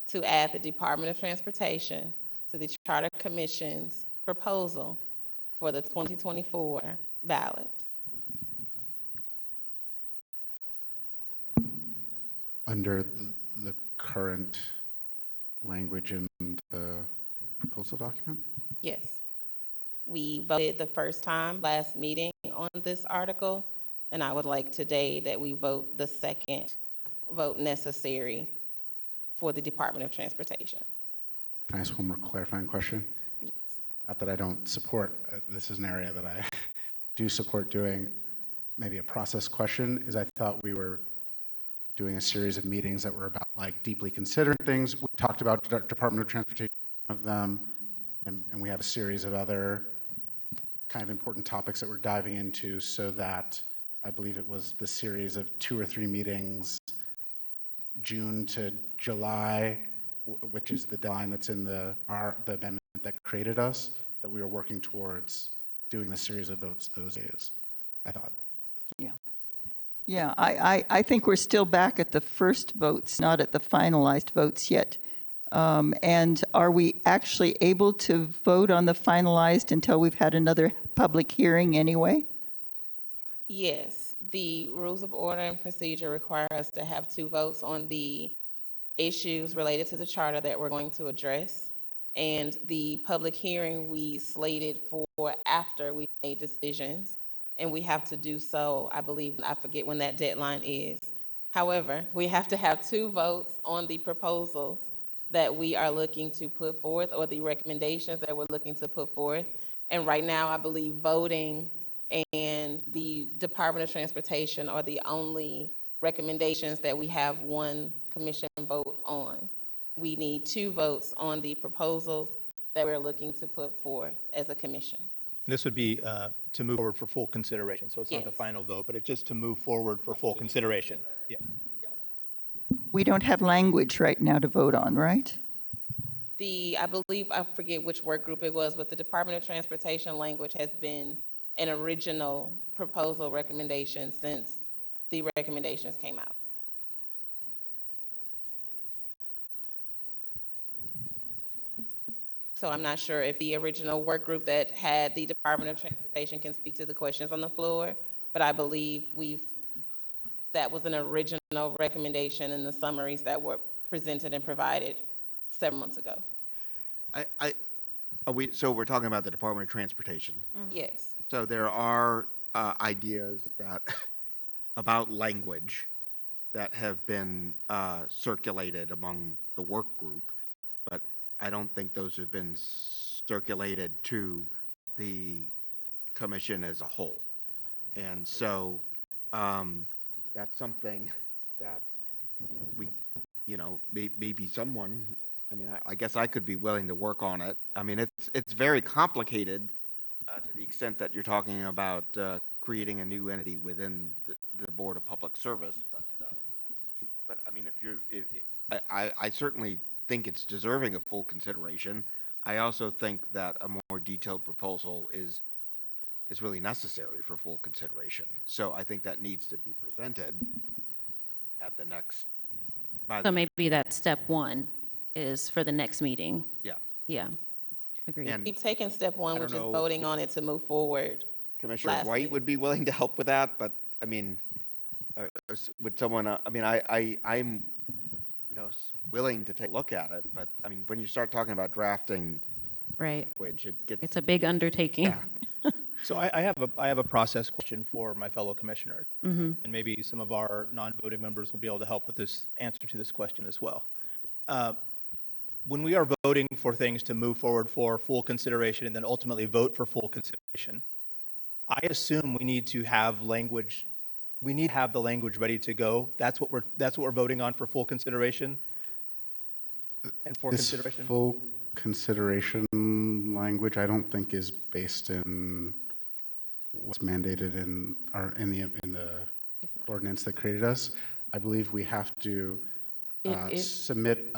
to add the Department of Transportation to the Charter Commission's proposal for the 2024 ballot.
Under the current language in the proposal document?
Yes. We voted the first time last meeting on this article, and I would like today that we vote the second vote necessary for the Department of Transportation.
Can I ask one more clarifying question?
Yes.
Not that I don't support, this is an area that I do support doing. Maybe a process question is I thought we were doing a series of meetings that were about like deeply considering things. We talked about Department of Transportation, of them, and we have a series of other kind of important topics that we're diving into, so that I believe it was the series of 2 or 3 meetings, June to July, which is the deadline that's in the amendment that created us, that we were working towards doing the series of votes those days, I thought.
Yeah. Yeah, I think we're still back at the first votes, not at the finalized votes yet. And are we actually able to vote on the finalized until we've had another public hearing anyway?
Yes, the rules of order and procedure require us to have 2 votes on the issues related to the charter that we're going to address. And the public hearing we slated for after we made decisions. And we have to do so, I believe, I forget when that deadline is. However, we have to have 2 votes on the proposals that we are looking to put forth, or the recommendations that we're looking to put forth. And right now, I believe voting and the Department of Transportation are the only recommendations that we have one commission vote on. We need 2 votes on the proposals that we're looking to put forth as a commission.
And this would be to move forward for full consideration, so it's not the
Yes.
final vote, but it's just to move forward for full consideration. Yeah.
We don't have language right now to vote on, right?
I believe, I forget which work group it was, but the Department of Transportation language has been an original proposal recommendation since the recommendations came out. So I'm not sure if the original work group that had the Department of Transportation can speak to the questions on the floor, but I believe that was an original recommendation in the summaries that were presented and provided several months ago.
So we're talking about the Department of Transportation.
Yes.
So there are ideas that about language that have been circulated among the work group, but I don't think those have been circulated to the commission as a whole. And so that's something that we, maybe someone, I guess I could be willing to work on it. It's very complicated to the extent that you're talking about creating a new entity within the Board of Public Service. But I certainly think it's deserving of full consideration. I also think that a more detailed proposal is really necessary for full consideration. So I think that needs to be presented at the next.
So maybe that step 1 is for the next meeting.
Yeah.
Yeah, agreed.
We've taken step 1,
I
which is
don't know
voting on it to move forward.
Commissioner
last
White
meeting.
would be willing to help with that, but would someone? I'm willing to take a look at it, but when you start talking about drafting
Right.
language, it gets.
It's a big undertaking.
So I have a process question for my fellow commissioners,
Mhm.
and maybe some of our non-voting members will be able to help with this answer to this question as well. When we are voting for things to move forward for full consideration and then ultimately vote for full consideration, I assume we need to have language. We need to have the language ready to go. That's what we're voting on for full consideration. And for
This
consideration.
full consideration language, I don't think is based in what's mandated in the ordinance that created us. I believe we have to submit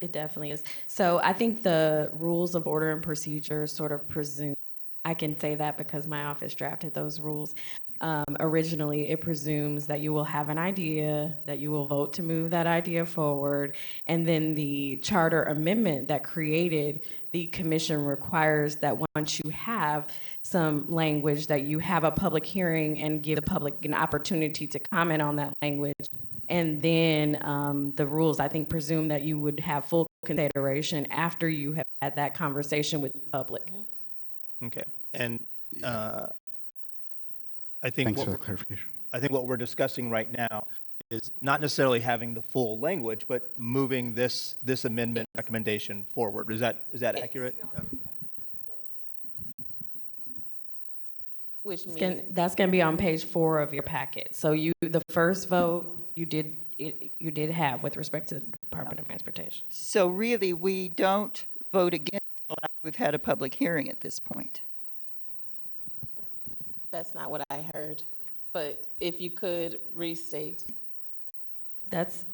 It definitely is. So I think the rules of order and procedure sort of presume, I can say that because my office drafted those rules. Originally, it presumes that you will have an idea, that you will vote to move that idea forward, and then the charter amendment that created the commission requires that once you have some language, that you have a public hearing and give the public an opportunity to comment on that language. And then the rules, I think, presume that you would have full consideration after you have had that conversation with the public.
Okay, and I think
Thanks for the clarification.
I think what we're discussing right now is not necessarily having the full language, but moving this amendment recommendation forward. Is that accurate?
Which means
That's going to be on page 4 of your packet. So the first vote you did have with respect to the Department of Transportation.
So really, we don't vote again until after we've had a public hearing at this point.
that's not what I heard, but if you could restate.
That's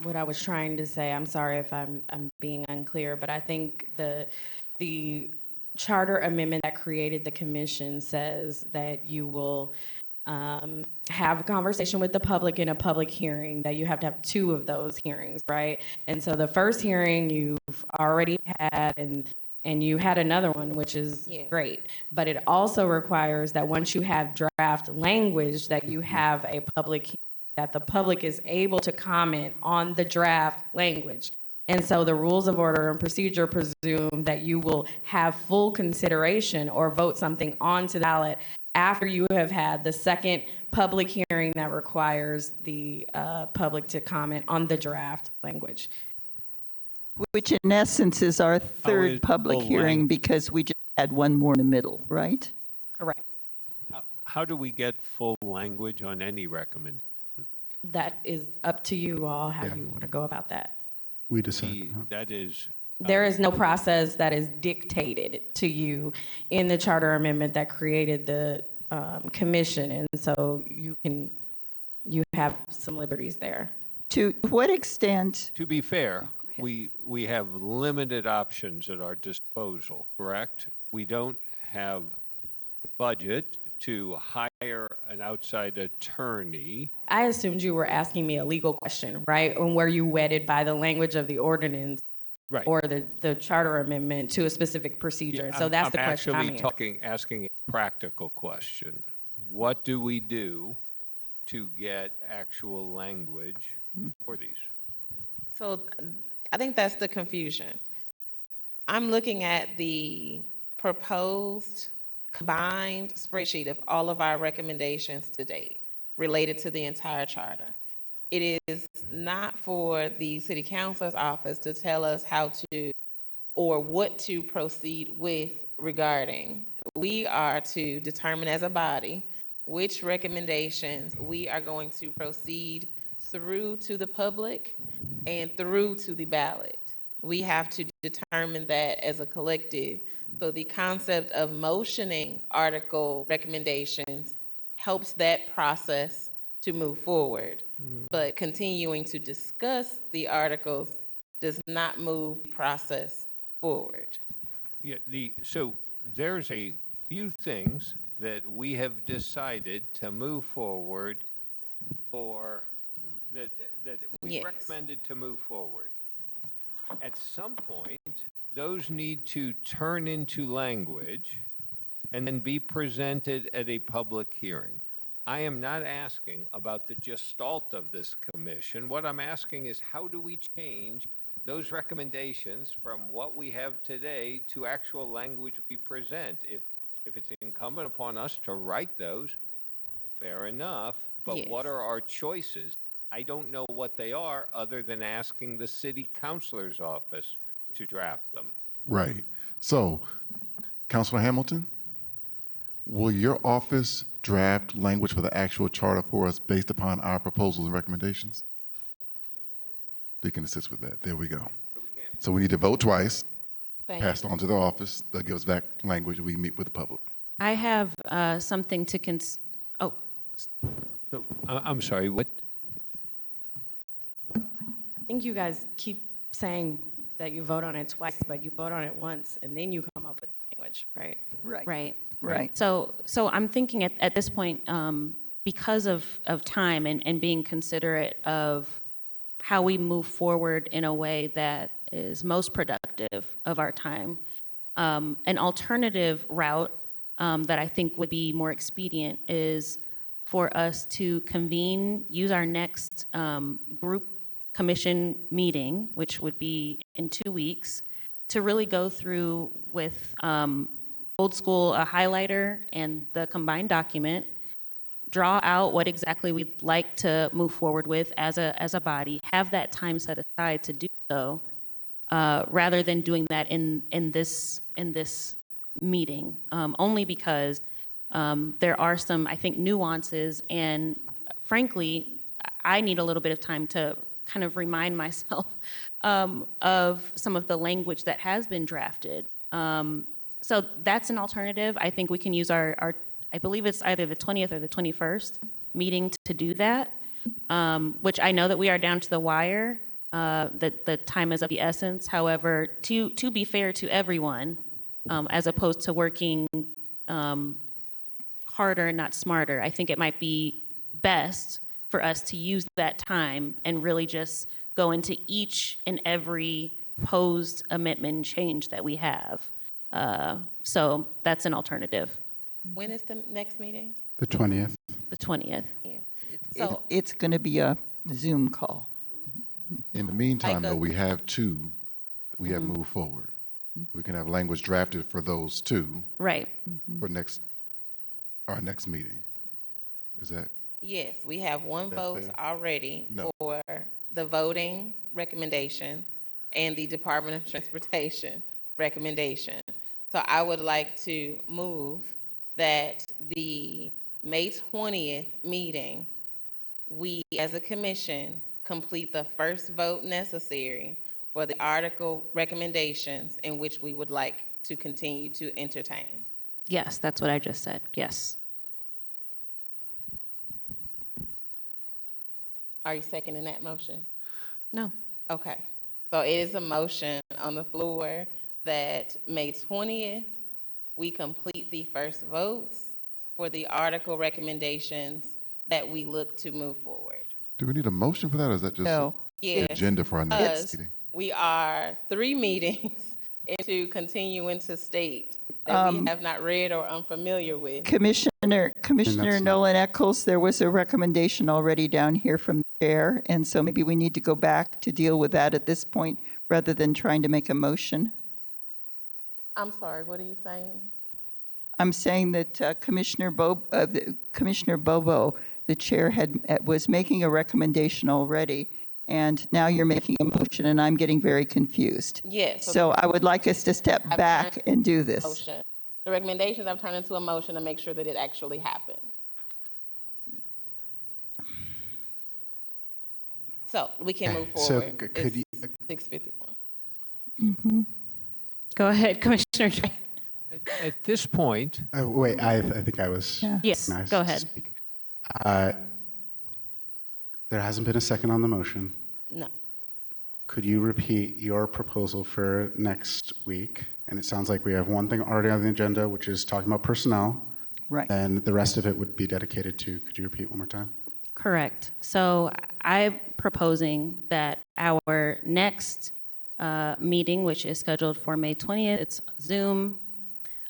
what I was trying to say. I'm sorry if I'm being unclear, but I think the charter amendment that created the commission says that you will have a conversation with the public in a public hearing, that you have to have 2 of those hearings, right? And so the first hearing you've already had, and you had another one, which is great. But it also requires that once you have draft language, that you have a public hearing, that the public is able to comment on the draft language. And so the rules of order and procedure presume that you will have full consideration or vote something onto the ballot after you have had the second public hearing that requires the public to comment on the draft language.
Which in essence is our third
is
public
full
hearing
length?
because we just had one more in the middle, right?
Correct.
How do we get full language on any recommendation?
That is up to you all, how you want to go about that.
We decide.
That is,
There is no process that is dictated to you in the charter amendment that created the commission, and so you have some liberties there.
To what extent?
to be fair, we have limited options at our disposal, correct? We don't have budget to hire an outside attorney.
I assumed you were asking me a legal question, right? And were you wedded by the language of the ordinance
Right.
or the charter amendment to a specific procedure? And so that's the question I'm
actually asking a practical question. What do we do to get actual language for these?
So I think that's the confusion. I'm looking at the proposed combined spreadsheet of all of our recommendations to date related to the entire charter. It is not for the city councilor's office to tell us how to or what to proceed with regarding. We are to determine as a body which recommendations we are going to proceed through to the public and through to the ballot. We have to determine that as a collective. So the concept of motioning article recommendations helps that process to move forward. But continuing to discuss the articles does not move the process forward.
Yeah, so there's a few things that we have decided to move forward for, that we
Yes.
recommended to move forward. At some point, those need to turn into language and then be presented at a public hearing. I am not asking about the gestalt of this commission. What I'm asking is, how do we change those recommendations from what we have today to actual language we present? If it's incumbent upon us to write those, fair enough, but what
Yes.
are our choices? I don't know what they are, other than asking the city councilor's office to draft them.
Right. So, Councilor Hamilton, will your office draft language for the actual charter for us based upon our proposals and recommendations? They can assist with that. There we go. So we need to vote twice,
Thank
pass it on to the office, they'll give us back language, and we meet with the public.
I have something to
So, I'm sorry, what?
I think you guys keep saying that you vote on it twice, but you vote on it once and then you come up with language, right?
Right.
Right. So I'm thinking at this point, because of time and being considerate of how we move forward in a way that is most productive of our time, an alternative route that I think would be more expedient is for us to use our next group commission meeting, which would be in 2 weeks, to really go through with old school a highlighter and the combined document, draw out what exactly we'd like to move forward with as a body, have that time set aside to do so, rather than doing that in this meeting, only because there are some, I think, nuances, and frankly, I need a little bit of time to kind of remind myself of some of the language that has been drafted. So that's an alternative. I think we can use our I believe it's either the 20th or the 21st meeting to do that, which I know that we are down to the wire, that the time is of the essence. However, to be fair to everyone, as opposed to working harder and not smarter, I think it might be best for us to use that time and really just go into each and every proposed amendment and change that we have. So that's an alternative.
When is the next meeting?
The 20th.
The 20th.
Yeah. So
It's going to be a Zoom call.
In the meantime,
Like
though,
a-
we have two that we have moved forward. We can have language drafted for those two
Right.
for our next meeting. Is that?
yes, we have one
That
vote
fair?
already
No.
for the voting recommendation, and the Department of Transportation recommendation. So I would like to move that the May 20th meeting, we as a commission complete the first vote necessary for the article recommendations in which we would like to continue to entertain.
Yes, that's what I just said. Yes.
Are you seconding that motion?
No.
Okay. So it is a motion on the floor that May 20th, we complete the first votes for the article recommendations that we look to move forward.
Do we need a motion for that, or is that just
No.
the
Yes.
agenda for our next
Because
meeting?
we are 3 meetings into continuing to state that we have not read or unfamiliar with.
Commissioner
not-
Nolan Eccles, there was a recommendation already down here from the chair, and so maybe we need to go back to deal with that at this point rather than trying to make a motion.
I'm sorry, what are you saying?
I'm saying that Commissioner Bobo, the chair, was making a recommendation already, and now you're making a motion, and I'm getting very confused.
Yes.
So I would like us to step
I've
back
turned
and do this.
Motion. The recommendations I've turned into a motion to make sure that it actually happens. So we can move
So
forward.
could
It's
you-
6:51.
Go ahead, Commissioner Dre.
At this point,
Wait, I think I was.
Yes,
recognized
go
to
ahead.
speak. There hasn't been a second on the motion.
No.
Could you repeat your proposal for next week? And it sounds like we have one thing already on the agenda, which is talking about personnel.
Right.
And the rest of it would be dedicated to, could you repeat one more time?
Correct. So I'm proposing that our next meeting, which is scheduled for May 20th, it's Zoom.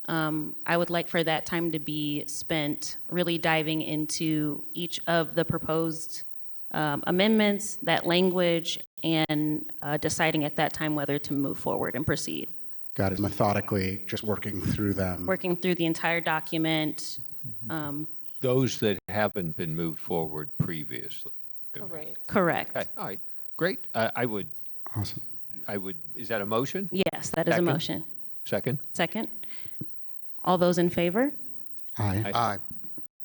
I would like for that time to be spent really diving into each of the proposed amendments, that language, and deciding at that time whether to move forward and proceed.
Got it. Methodically, just working through them.
Working through the entire document.
those that haven't been moved forward previously.
Correct.
Correct.
Okay, all right, great. I would,
Awesome.
is that a motion?
Yes, that is a
Second?
motion.
Second?
Second. All those in favor?
Aye.
Aye.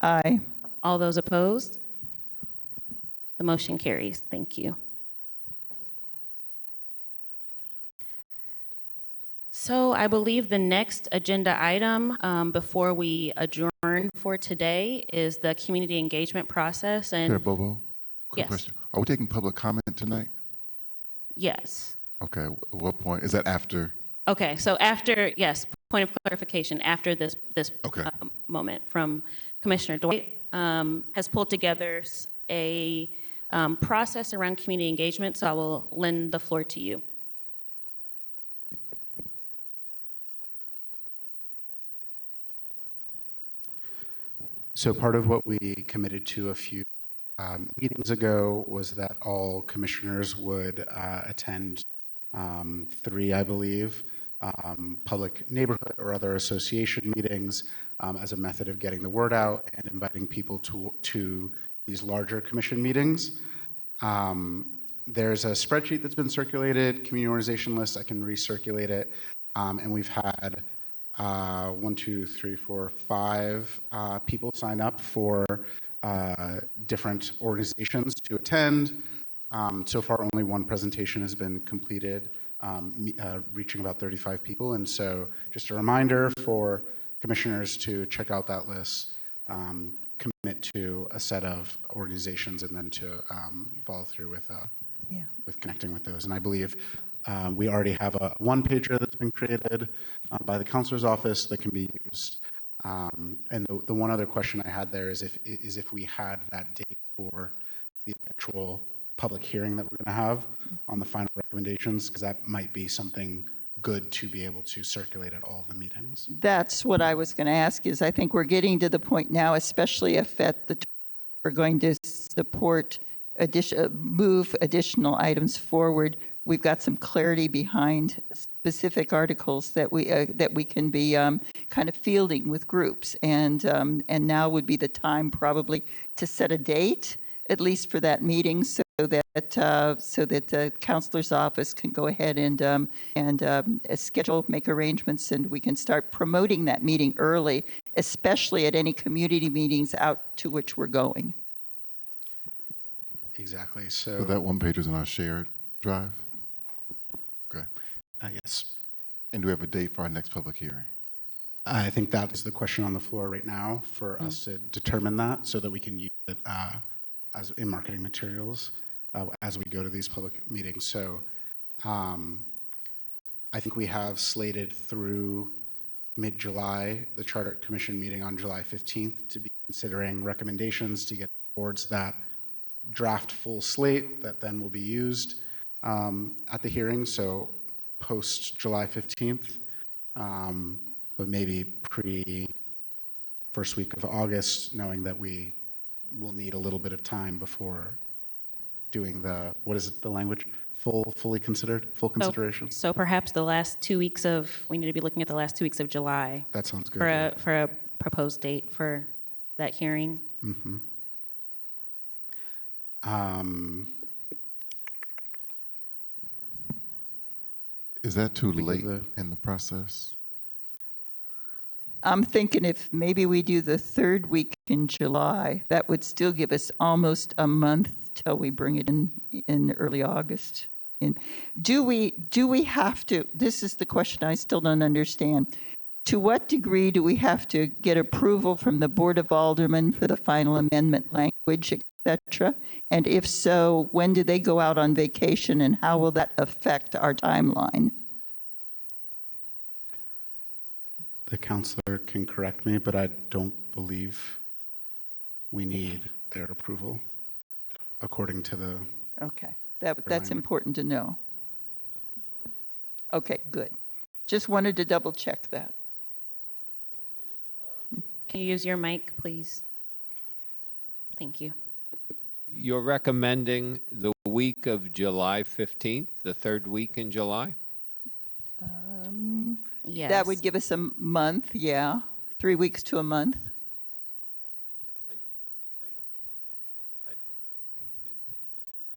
Aye.
All those opposed? The motion carries. Thank you. So I believe the next agenda item before we adjourn for today is the community engagement process.
Chair
And
Bobo, quick
Yes.
question. Are we taking public comment tonight?
yes.
Okay, at what point? Is that after?
Okay, so after, yes, point of clarification, after this
Okay.
moment from Commissioner Dwight has pulled together a process around community engagement, so I will lend the floor to you.
So part of what we committed to a few meetings ago was that all commissioners would attend 3, I believe, public neighborhood or other association meetings as a method of getting the word out and inviting people to these larger commission meetings. There's a spreadsheet that's been circulated, community organization list. I can recirculate it. And we've had 1, 2, 3, 4, 5 people sign up for different organizations to attend. So far, only one presentation has been completed, reaching about 35 people. And so just a reminder for commissioners to check out that list, commit to a set of organizations, and then to follow through with connecting with those. And I believe we already have a one-pager that's been created by the counselor's office that can be used. And the one other question I had there is if we had that date for the actual public hearing that we're going to have on the final recommendations, because that might be something good to be able to circulate at all of the meetings.
That's what I was going to ask, is I think we're getting to the point now, especially if at the 20th, we're going to support move additional items forward. We've got some clarity behind specific articles that we can be kind of fielding with groups, and now would be the time probably to set a date, at least for that meeting, so that the counselor's office can go ahead and schedule, make arrangements, and we can start promoting that meeting early, especially at any community meetings out to which we're going.
Exactly.
So that one page is in our shared drive? Okay.
Yes.
And do we have a date for our next public hearing?
I think that is the question on the floor right now for us to determine that so that we can use it as in marketing materials as we go to these public meetings. So I think we have slated through mid-July, the Charter Commission meeting on July 15th, to be considering recommendations to get towards that draft full slate that then will be used at the hearing. So post July 15th, but maybe pre first week of August, knowing that we will need a little bit of time before doing the, what is it, the language? Fully considered, full consideration?
So perhaps the last 2 weeks of, we need to be looking at the last 2 weeks of July
That sounds good.
for a proposed date for that hearing.
Mm-hmm.
Is that too
Think of
late
the-
in the process?
I'm thinking if maybe we do the third week in July, that would still give us almost a month till we bring it in early August. And do we have to, this is the question I still don't understand. To what degree do we have to get approval from the Board of Aldermen for the final amendment language, et cetera? And if so, when do they go out on vacation and how will that affect our timeline?
The counselor can correct me, but I don't believe we need their approval according to the,
Okay, that's
language.
important to know. Okay, good. Just wanted to double check that.
Can you use your mic, please? Thank you.
You're recommending the week of July 15th, the third week in July?
Yes.
That would give us a month, yeah, 3 weeks to a month.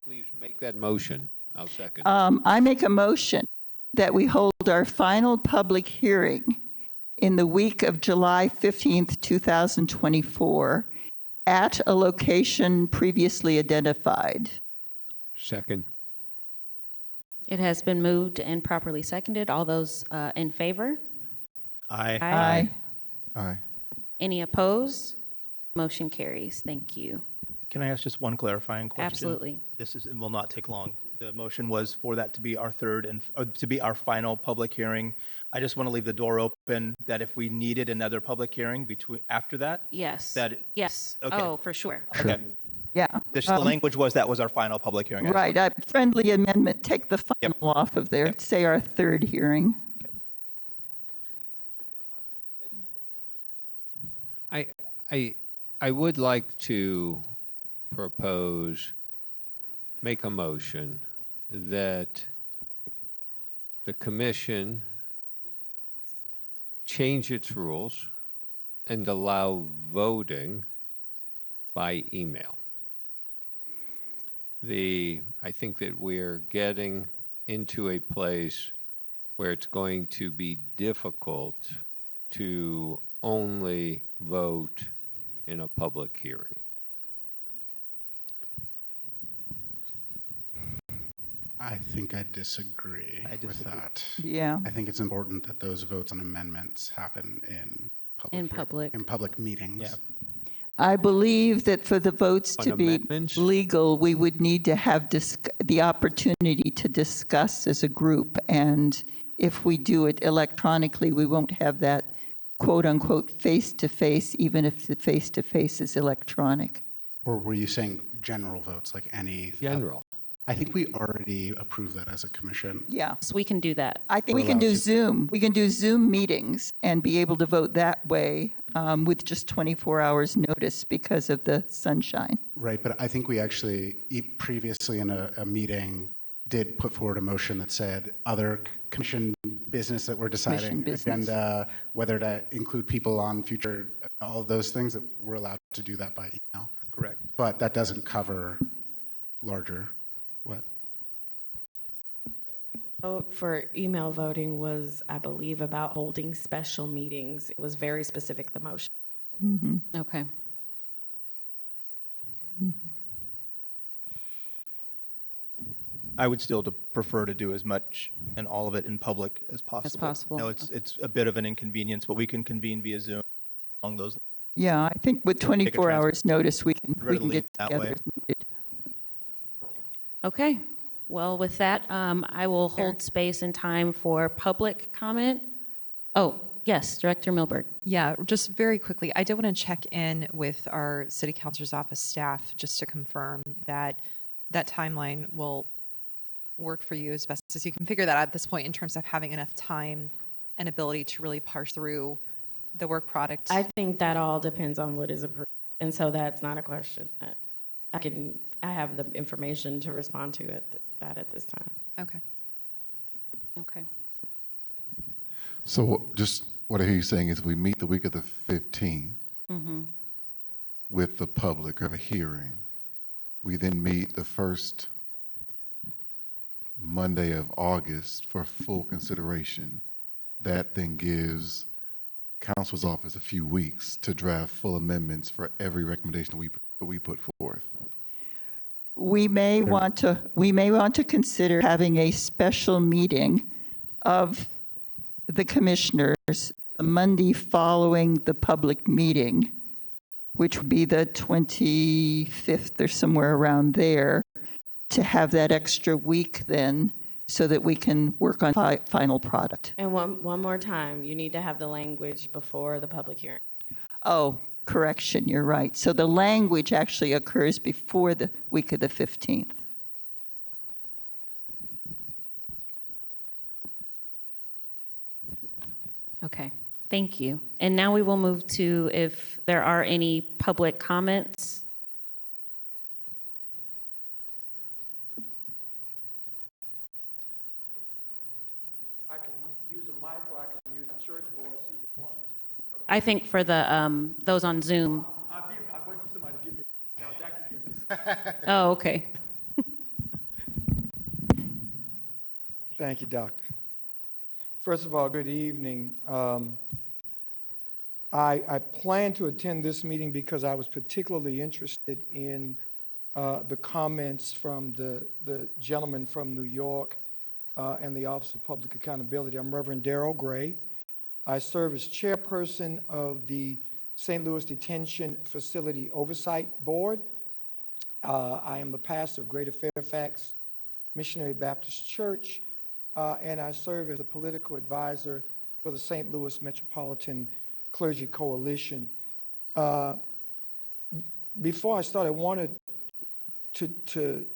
Please make that motion. I'll second.
I make a motion that we hold our final public hearing in the week of July 15th, 2024, at a location previously identified.
Second.
It has been moved and properly seconded. All those in favor?
Aye.
Aye.
Aye.
Any opposed? Motion carries. Thank you.
Can I ask just one clarifying question?
Absolutely.
This will not take long. The motion was for that to be our third and to be our final public hearing. I just want to leave the door open that if we needed another public hearing after that,
Yes.
Yes.
Okay. Oh, for sure.
Okay.
Yeah.
The language was that was our final public hearing. I just
Right, a friendly amendment, take the final off of there, say our third hearing.
I would like to make a motion that the commission change its rules and allow voting by email. I think that we're getting into a place where it's going to be difficult to only vote in a public hearing.
I think I disagree with that.
Yeah.
I think it's important that those votes on amendments happen in public meetings.
Yeah.
I believe that for the votes
On
to be
amendments?
legal, we would need to have the opportunity to discuss as a group. And if we do it electronically, we won't have that quote-unquote face-to-face, even if the face-to-face is electronic.
Or were you saying general votes, like any?
General.
I think we already approved that as a commission.
Yeah.
So we can do that.
I think we can do Zoom. We can do Zoom meetings and be able to vote that way with just 24 hours notice because of the sunshine.
Right, but I think we actually previously in a meeting did put forward a motion that said other commission business that we're deciding, agenda, whether to include people on future, all of those things, that we're allowed to do that by email.
Correct.
But that doesn't cover larger, what?
Vote for email voting was, I believe, about holding special meetings. It was very specific, the motion.
Okay.
I would still prefer to do as much and all of it in public as possible.
possible.
No, it's a bit of an inconvenience, but we can convene via Zoom along those lines.
Yeah, I think with 24 hours notice, we can
Readily
get
that
together
way.
as needed.
Okay. Well, with that, I will hold space and time for public comment. Oh, yes, Director Milberg.
Yeah, just very quickly, I did want to check in with our city councilor's office staff just to confirm that that timeline will work for you as best as you can figure that out at this point in terms of having enough time and ability to really parse through the work product.
I think that all depends on what is approved, and so that's not a question. I have the information to respond to that at this time.
Okay.
Okay.
So just what I hear you saying is we meet the week of the 15th with the public of a hearing. We then meet the first Monday of August for full consideration. That then gives council's office a few weeks to draft full amendments for every recommendation we put forth.
We may want to consider having a special meeting of the commissioners the Monday following the public meeting, which would be the 25th or somewhere around there, to have that extra week then so that we can work on final product.
And one more time, you need to have the language before the public hearing.
Oh, correction, you're right. So the language actually occurs before the week of the 15th.
Okay. Thank you. And now we will move to if there are any public comments.
I can use a mic or I can use a church voice, either one.
I think for the those on Zoom.
I'm waiting for somebody to give me, I was actually giving this.
Oh, okay.
Thank you, Doctor. First of all, good evening. I plan to attend this meeting because I was particularly interested in the comments from the gentleman from New York and the Office of Public Accountability. I'm Reverend Darrell Gray. I serve as chairperson of the St. Louis Detention Facility Oversight Board. I am the pastor of Greater Fairfax Missionary Baptist Church, and I serve as a political advisor for the St. Louis Metropolitan Clergy Coalition. Before I start, I wanted to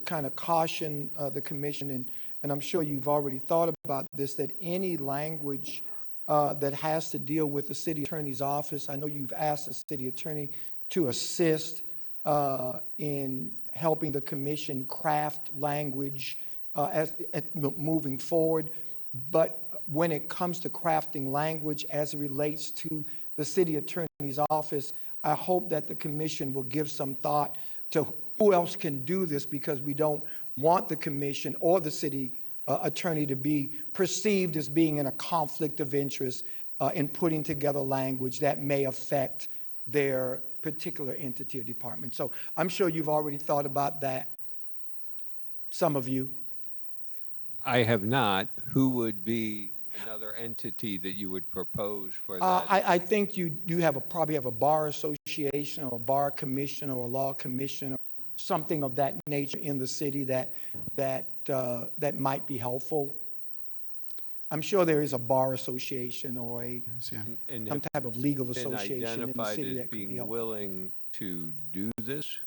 kind of caution the commission, and I'm sure you've already thought about this, that any language that has to deal with the city attorney's office, I know you've asked the city attorney to assist in helping the commission craft language moving forward. But when it comes to crafting language as it relates to the city attorney's office, I hope that the commission will give some thought to who else can do this, because we don't want the commission or the city attorney to be perceived as being in a conflict of interest in putting together language that may affect their particular entity or department. So I'm sure you've already thought about that, some of you.
I have not. Who would be another entity that you would propose for that?
I think you probably have a bar association or a bar commission or a law commission or something of that nature in the city that might be helpful. I'm sure there is a bar association or some type of legal association in the city that could be helpful.
Willing to do this?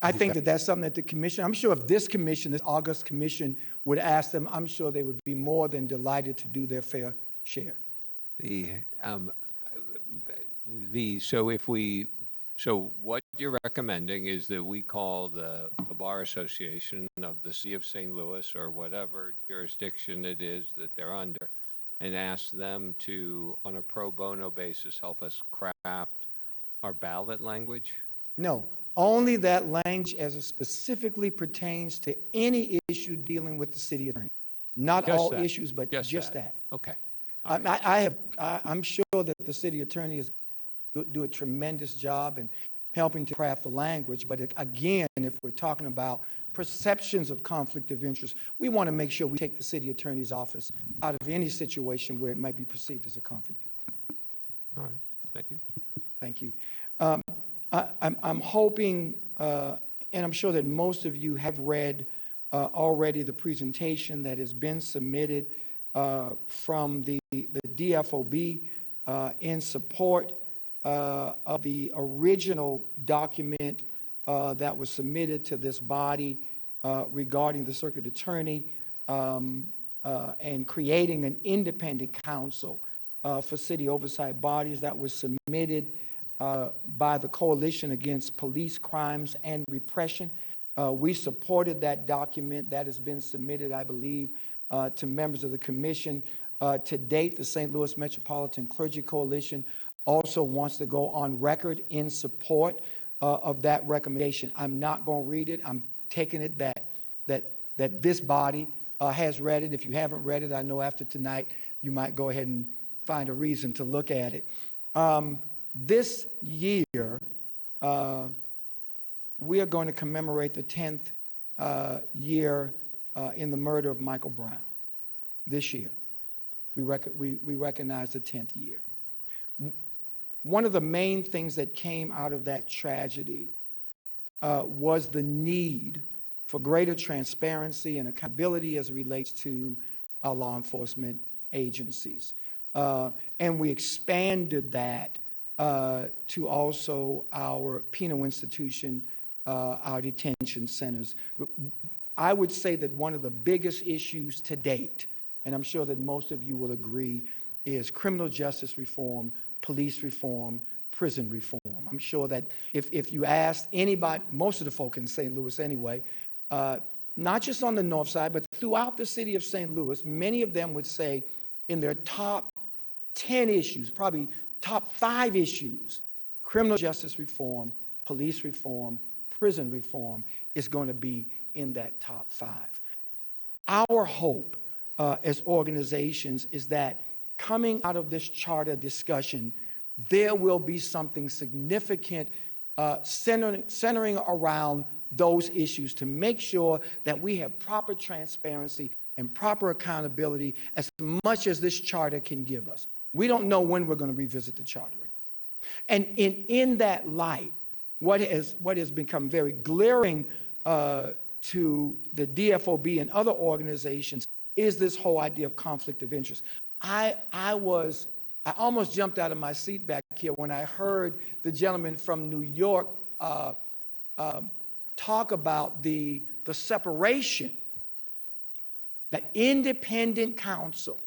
I think that's something that the commission, I'm sure if this commission, this August commission, would ask them, I'm sure they would be more than delighted to do their fair share.
So what you're recommending is that we call the Bar Association of the City of St. Louis or whatever jurisdiction it is that they're under and ask them to, on a pro bono basis, help us craft our ballot language?
No, only that language as it specifically pertains to any issue dealing with the city attorney. Not
Just
all
that.
issues, but
Just
just
that.
that.
Okay.
I'm sure that the city attorney is do a tremendous job in helping to craft the language. But again, if we're talking about perceptions of conflict of interest, we want to make sure we take the city attorney's office out of any situation where it might be perceived as a conflict.
All right. Thank you.
Thank you. I'm hoping, and I'm sure that most of you have read already the presentation that has been submitted from the DFOB in support of the original document that was submitted to this body regarding the circuit attorney and creating an independent counsel for city oversight bodies that was submitted by the Coalition Against Police Crimes and Repression. We supported that document that has been submitted, I believe, to members of the commission. To date, the St. Louis Metropolitan Clergy Coalition also wants to go on record in support of that recommendation. I'm not going to read it. I'm taking it that this body has read it. If you haven't read it, I know after tonight you might go ahead and find a reason to look at it. This year, we are going to commemorate the 10th year in the murder of Michael Brown. This year, we recognize the 10th year. One of the main things that came out of that tragedy was the need for greater transparency and accountability as it relates to our law enforcement agencies. And we expanded that to also our penal institution, our detention centers. I would say that one of the biggest issues to date, and I'm sure that most of you will agree, is criminal justice reform, police reform, prison reform. I'm sure that if you asked anybody, most of the folk in St. Louis anyway, not just on the north side, but throughout the city of St. Louis, many of them would say in their top 10 issues, probably top 5 issues, criminal justice reform, police reform, prison reform is going to be in that top 5. Our hope as organizations is that coming out of this charter discussion, there will be something significant centering around those issues to make sure that we have proper transparency and proper accountability as much as this charter can give us. We don't know when we're going to revisit the charter. And in that light, what has become very glaring to the DFOB and other organizations is this whole idea of conflict of interest. I almost jumped out of my seat back here when I heard the gentleman from New York talk about the separation, that independent counsel.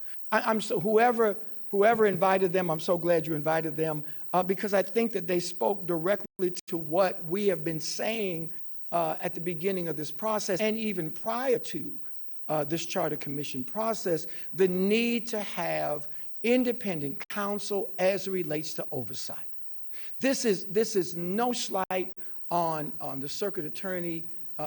Whoever invited them, I'm so glad you invited them, because I think that they spoke directly to what we have been saying at the beginning of this process and even prior to this Charter Commission process, the need to have independent counsel as it relates to oversight. This is no slight on the circuit attorney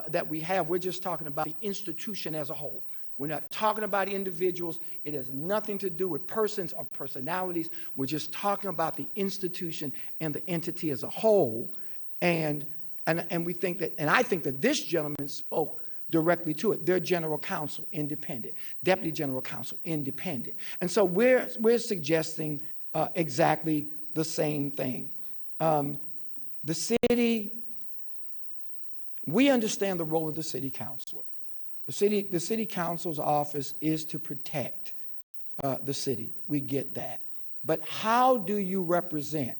that we have. We're just talking about the institution as a whole. We're not talking about individuals. It has nothing to do with persons or personalities. We're just talking about the institution and the entity as a whole. And we think that, and I think that this gentleman spoke directly to it. Their general counsel, independent. Deputy general counsel, independent. And so we're suggesting exactly the same thing. The city, we understand the role of the city councilor. The city council's office is to protect the city. We get that. But how do you represent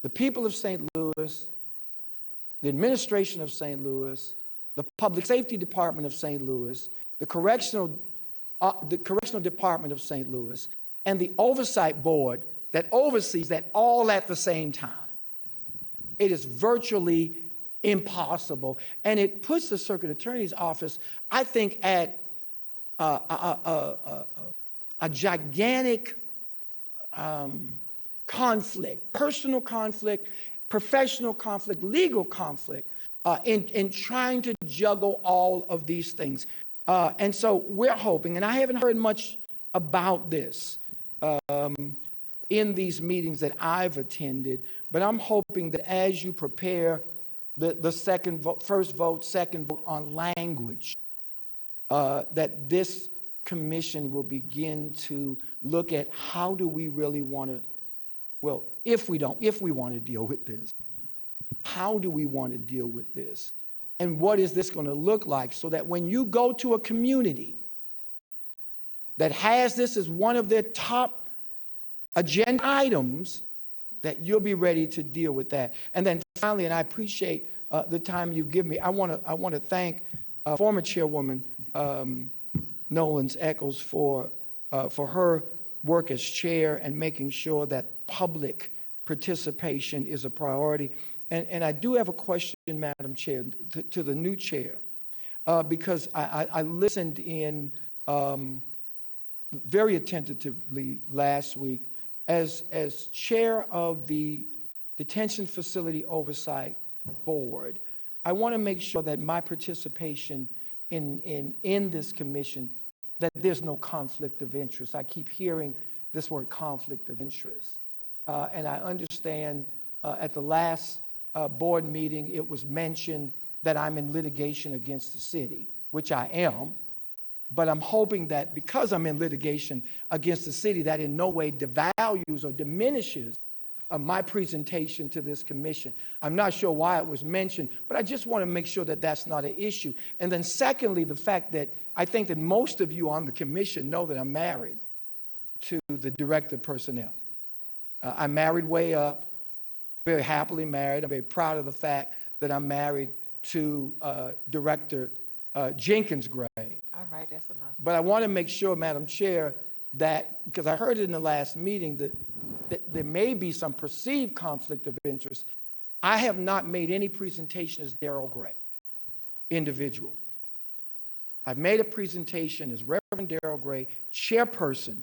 the people of St. Louis, the administration of St. Louis, the Public Safety Department of St. Louis, the Correctional Department of St. Louis, and the Oversight Board that oversees that all at the same time? It is virtually impossible, and it puts the circuit attorney's office, I think, at a gigantic conflict, personal conflict, professional conflict, legal conflict, in trying to juggle all of these things. And so we're hoping, and I haven't heard much about this in these meetings that I've attended, but I'm hoping that as you prepare the second vote, first vote, second vote on language, that this commission will begin to look at how do we really want to, well, if we want to deal with this, how do we want to deal with this? And what is this going to look like so that when you go to a community that has this as one of their top agenda items, that you'll be ready to deal with that. And then finally, and I appreciate the time you've given me, I want to thank former Chairwoman Nolens Eccles for her work as chair and making sure that public participation is a priority. And I do have a question, Madam Chair, to the new chair, because I listened in very attentively last week as chair of the Detention Facility Oversight Board. I want to make sure that my participation in this commission, that there's no conflict of interest. I keep hearing this word conflict of interest. And I understand at the last board meeting, it was mentioned that I'm in litigation against the city, which I am. But I'm hoping that because I'm in litigation against the city, that in no way devalues or diminishes my presentation to this commission. I'm not sure why it was mentioned, but I just want to make sure that that's not an issue. And then secondly, the fact that I think that most of you on the commission know that I'm married to the Director of Personnel. I'm married way up, very happily married. I'm very proud of the fact that I'm married to Director Jenkins Gray.
All right, that's enough.
But I want to make sure, Madam Chair, that, because I heard it in the last meeting, that there may be some perceived conflict of interest. I have not made any presentation as Darrell Gray, individual. I've made a presentation as Reverend Darrell Gray, chairperson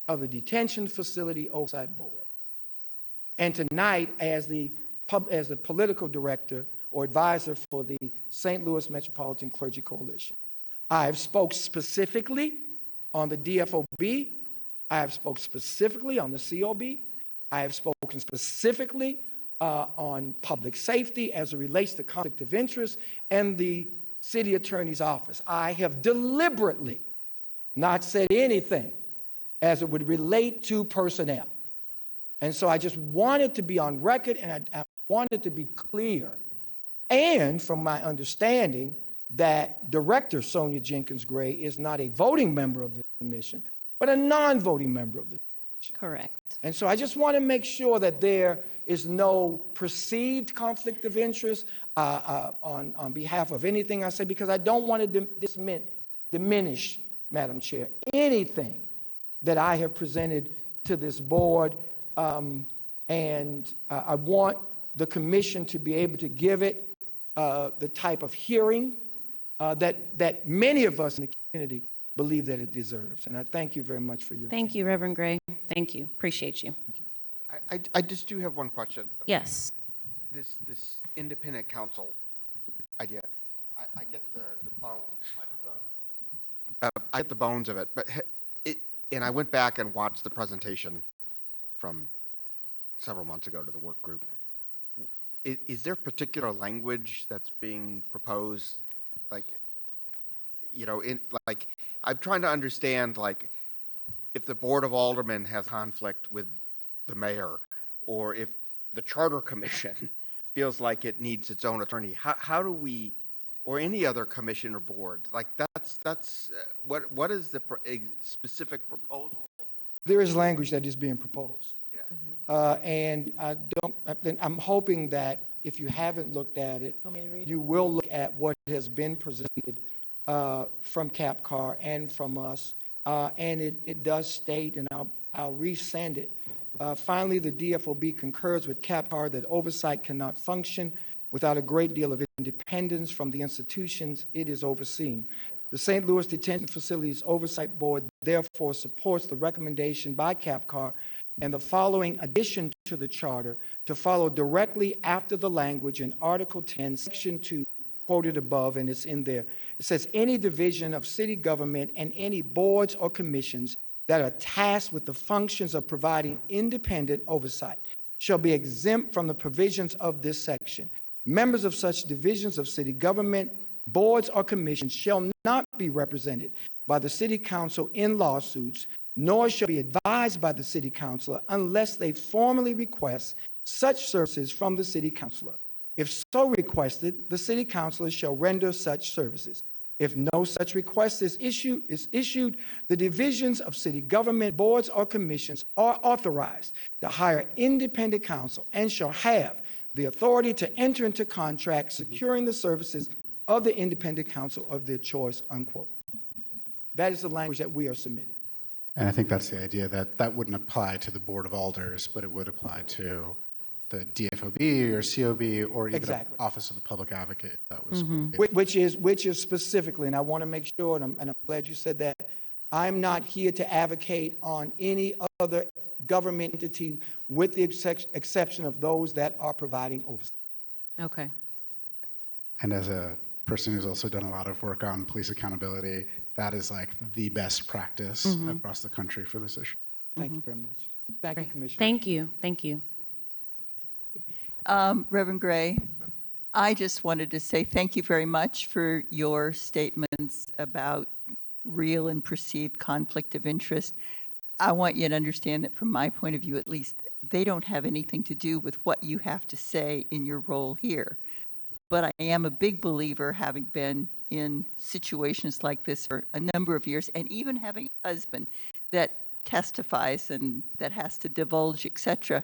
of the Detention Facility Oversight Board. And tonight, as the political director or advisor for the St. Louis Metropolitan Clergy Coalition. I have spoke specifically on the DFOB. I have spoke specifically on the COB. I have spoken specifically on public safety as it relates to conflict of interest and the city attorney's office. I have deliberately not said anything as it would relate to personnel. And so I just wanted to be on record, and I wanted to be clear. And from my understanding, that Director Sonia Jenkins Gray is not a voting member of the commission, but a non-voting member of the commission.
Correct.
And so I just want to make sure that there is no perceived conflict of interest on behalf of anything I say, because I don't want to diminish, Madam Chair, anything that I have presented to this board. And I want the commission to be able to give it the type of hearing that many of us in the community believe that it deserves. And I thank you very much for your
Thank you, Reverend Gray. Thank you. Appreciate you.
I just do have one question.
Yes.
This independent counsel idea, I get the bones. I get the bones of it, but and I went back and watched the presentation from several months ago to the work group. Is there particular language that's being proposed? Like, I'm trying to understand, like, if the Board of Aldermen has conflict with the mayor, or if the Charter Commission feels like it needs its own attorney, how do we, or any other commission or board, like that's what is the specific proposal?
There is language that is being proposed.
Yeah.
And I'm hoping that if you haven't looked at it, you will look at what has been presented from CAPCAR and from us. And it does state, and I'll resend it. Finally, the DFOB concurs with CAPCAR that oversight cannot function without a great deal of independence from the institutions it is overseeing. The St. Louis Detention Facilities Oversight Board therefore supports the recommendation by CAPCAR and the following addition to the charter to follow directly after the language in Article 10, Section 2, quoted above, and it's in there. It says, any division of city government and any boards or commissions that are tasked with the functions of providing independent oversight shall be exempt from the provisions of this section. Members of such divisions of city government, boards, or commissions shall not be represented by the city council in lawsuits, nor shall be advised by the city councilor unless they formally request such services from the city councilor. If so requested, the city councilor shall render such services. If no such request is issued, the divisions of city government, boards, or commissions are authorized to hire independent counsel and shall have the authority to enter into contracts securing the services of the independent counsel of their choice, unquote. That is the language that we are submitting.
And I think that's the idea, that that wouldn't apply to the Board of Alders, but it would apply to the DFOB or COB or even the Office of the Public Advocate. If that was
Which is specifically, and I want to make sure, and I'm glad you said that, I'm not here to advocate on any other government entity with the exception of those that are providing oversight.
Okay.
And as a person who's also done a lot of work on police accountability, that is like the best practice across the country for this issue.
Thank you very much. Thank you, Commissioner.
Thank you. Thank you.
Reverend Gray, I just wanted to say thank you very much for your statements about real and perceived conflict of interest. I want you to understand that from my point of view, at least, they don't have anything to do with what you have to say in your role here. But I am a big believer, having been in situations like this for a number of years, and even having a husband that testifies and that has to divulge, et cetera,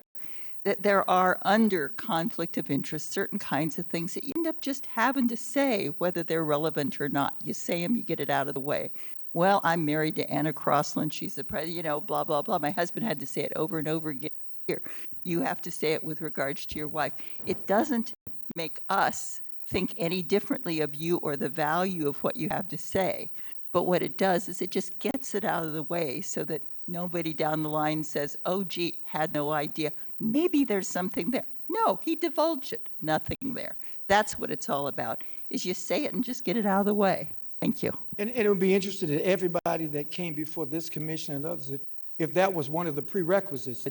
that there are, under conflict of interest, certain kinds of things that you end up just having to say, whether they're relevant or not. You say them, you get it out of the way. Well, I'm married to Anna Crossland. She's the president, blah, blah, blah. My husband had to say it over and over again. Here, you have to say it with regards to your wife. It doesn't make us think any differently of you or the value of what you have to say. But what it does is it just gets it out of the way so that nobody down the line says, oh, gee, had no idea. Maybe there's something there. No, he divulged it. Nothing there. That's what it's all about, is you say it and just get it out of the way. Thank you.
And it would be interesting to everybody that came before this commission and others, if that was one of the prerequisites.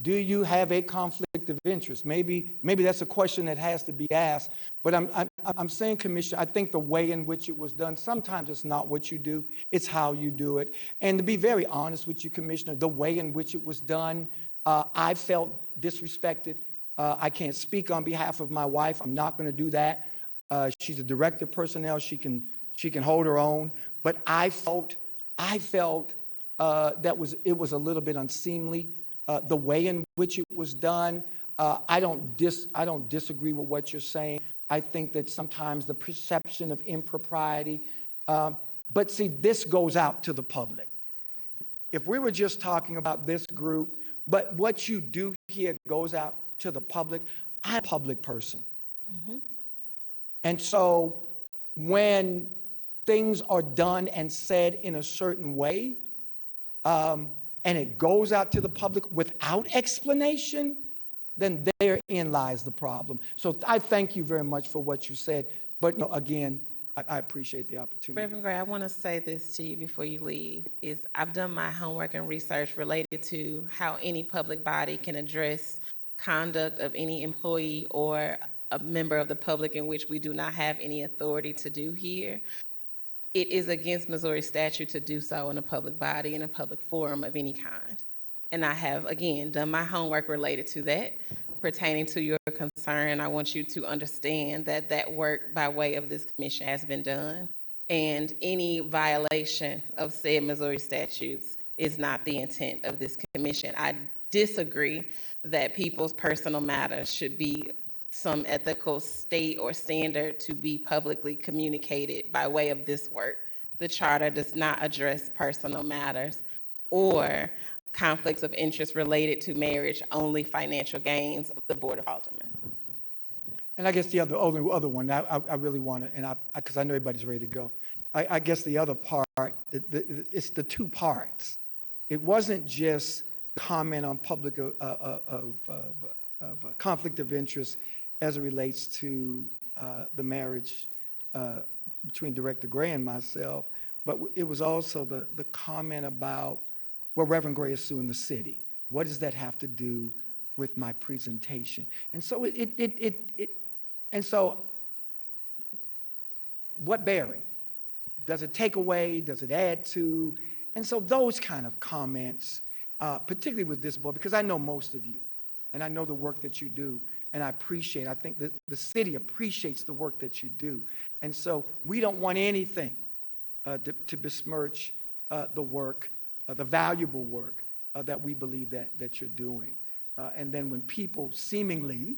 Do you have a conflict of interest? Maybe that's a question that has to be asked. But I'm saying, Commissioner, I think the way in which it was done, sometimes it's not what you do, it's how you do it. And to be very honest with you, Commissioner, the way in which it was done, I felt disrespected. I can't speak on behalf of my wife. I'm not going to do that. She's a director of personnel. She can hold her own. But I felt that it was a little bit unseemly. The way in which it was done, I don't disagree with what you're saying. I think that sometimes the perception of impropriety, but see, this goes out to the public. If we were just talking about this group, but what you do here goes out to the public, I'm a public person. And so when things are done and said in a certain way, and it goes out to the public without explanation, then therein lies the problem. So I thank you very much for what you said. But again, I appreciate the opportunity.
Reverend Gray, I want to say this to you before you leave, is I've done my homework and research related to how any public body can address conduct of any employee or a member of the public in which we do not have any authority to do here. It is against Missouri statute to do so in a public body, in a public forum of any kind. And I have, again, done my homework related to that. Pertaining to your concern, I want you to understand that that work by way of this commission has been done, and any violation of said Missouri statutes is not the intent of this commission. I disagree that people's personal matters should be some ethical state or standard to be publicly communicated by way of this work. The charter does not address personal matters or conflicts of interest related to marriage, only financial gains of the Board of Aldermen.
And I guess the other one, I really want to, and because I know everybody's ready to go. I guess the other part, it's the two parts. It wasn't just comment on public conflict of interest as it relates to the marriage between Director Gray and myself, but it was also the comment about, well, Reverend Gray is suing the city. What does that have to do with my presentation? And so what bearing? Does it take away? Does it add to? And so those kind of comments, particularly with this board, because I know most of you, and I know the work that you do, and I think that the city appreciates the work that you do. And so we don't want anything to besmirch the work, the valuable work that we believe that you're doing. And then when people seemingly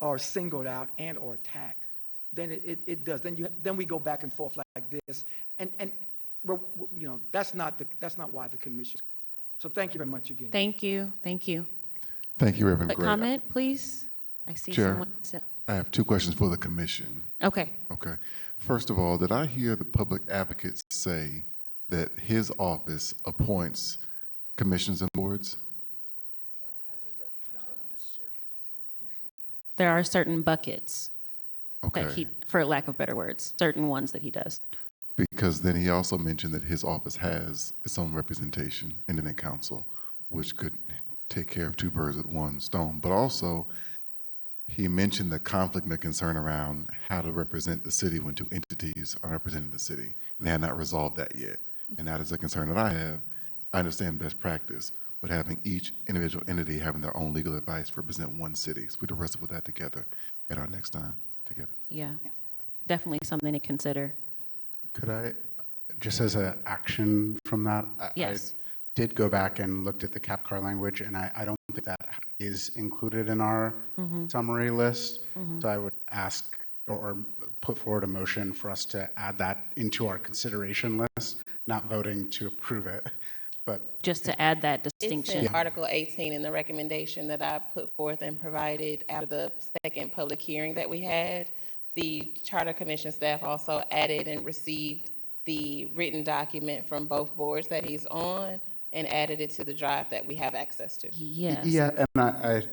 are singled out and or attacked, then it does. Then we go back and forth like this, and that's not why the commission. So thank you very much again.
Thank you. Thank you.
Thank you, Reverend
A
Gray.
comment, please? I see
Chair,
someone.
I have 2 questions for the commission.
Okay.
Okay. First of all, did I hear the public advocate say that his office appoints commissions and boards?
There are certain buckets
Okay.
that he, for lack of better words, certain ones that he does.
Because then he also mentioned that his office has its own representation in the council, which could take care of 2 birds with 1 stone. But also, he mentioned the conflict and the concern around how to represent the city when 2 entities are representing the city. And they had not resolved that yet. And that is a concern that I have. I understand best practice, but having each individual entity having their own legal advice represent 1 city. So we can wrestle with that together at our next time together.
Yeah. Definitely something to consider.
Could I, just as an action from that,
Yes.
I did go back and looked at the CAPCAR language, and I don't think that is included in our summary list. So I would ask or put forward a motion for us to add that into our consideration list, not voting to approve it, but
Just to add that
It's
distinction.
in Article 18 in the recommendation that I put forth and provided after the second public hearing that we had. The Charter Commission staff also added and received the written document from both boards that he's on and added it to the drive that we have access to.
Yes.
yeah, and I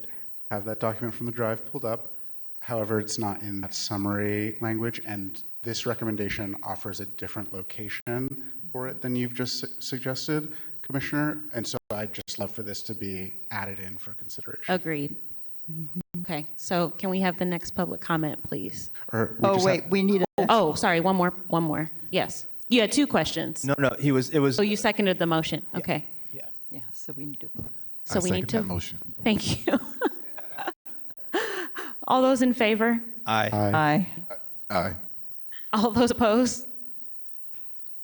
have that document from the drive pulled up. However, it's not in that summary language, and this recommendation offers a different location for it than you've just suggested, Commissioner. And so I'd just love for this to be added in for consideration.
Agreed. Okay, so can we have the next public comment, please?
Or we
Oh,
just
wait, we need a,
Oh, sorry, one more. Yes. You had 2 questions.
No, it was.
So you seconded the motion. Okay.
yeah, so we need to vote.
So
I
we need
second
to.
that motion.
Thank you. All those in favor?
Aye.
Aye.
Aye.
All those opposed?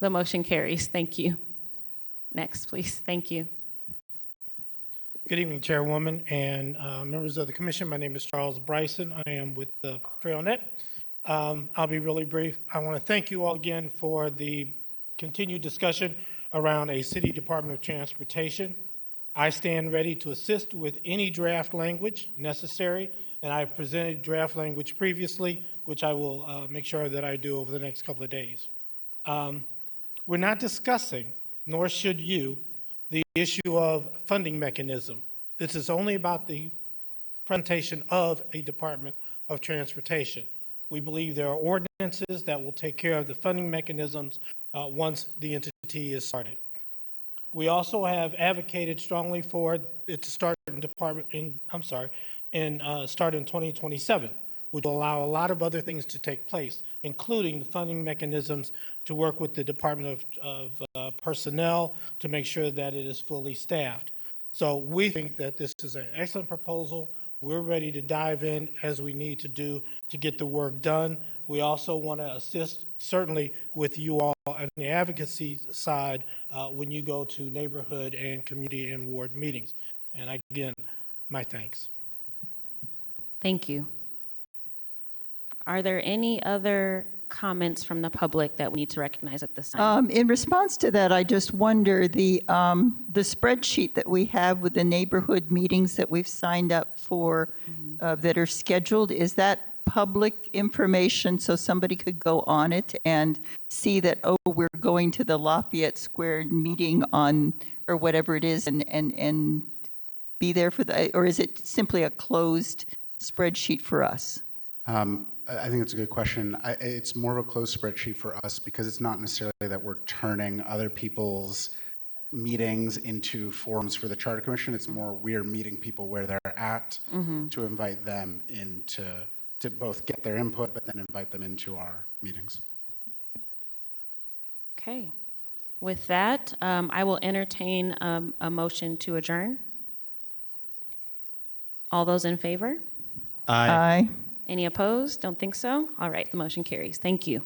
The motion carries. Thank you. Next, please. Thank you.
Good evening, Chairwoman and members of the commission. My name is Charles Bryson. I am with the TrailNet. I'll be really brief. I want to thank you all again for the continued discussion around a City Department of Transportation. I stand ready to assist with any draft language necessary, and I've presented draft language previously, which I will make sure that I do over the next couple of days. We're not discussing, nor should you, the issue of funding mechanism. This is only about the presentation of a Department of Transportation. We believe there are ordinances that will take care of the funding mechanisms once the entity is started. We also have advocated strongly for it to start in start in 2027, which will allow a lot of other things to take place, including the funding mechanisms to work with the Department of Personnel to make sure that it is fully staffed. So we think that this is an excellent proposal. We're ready to dive in as we need to do to get the work done. We also want to assist certainly with you all on the advocacy side when you go to neighborhood and community and ward meetings. And again, my thanks.
Thank you. Are there any other comments from the public that we need to recognize at this time?
In response to that, I just wonder, the spreadsheet that we have with the neighborhood meetings that we've signed up for that are scheduled, is that public information so somebody could go on it and see that, oh, we're going to the Lafayette Square meeting on, or whatever it is, and be there for the, or is it simply a closed spreadsheet for us?
I think it's a good question. It's more of a closed spreadsheet for us because it's not necessarily that we're turning other people's meetings into forums for the Charter Commission. It's more we're meeting people where they're at to invite them in to both get their input, but then invite them into our meetings.
Okay. With that, I will entertain a motion to adjourn. All those in favor?
Aye.
Any opposed? Don't think so? All right, the motion carries. Thank you.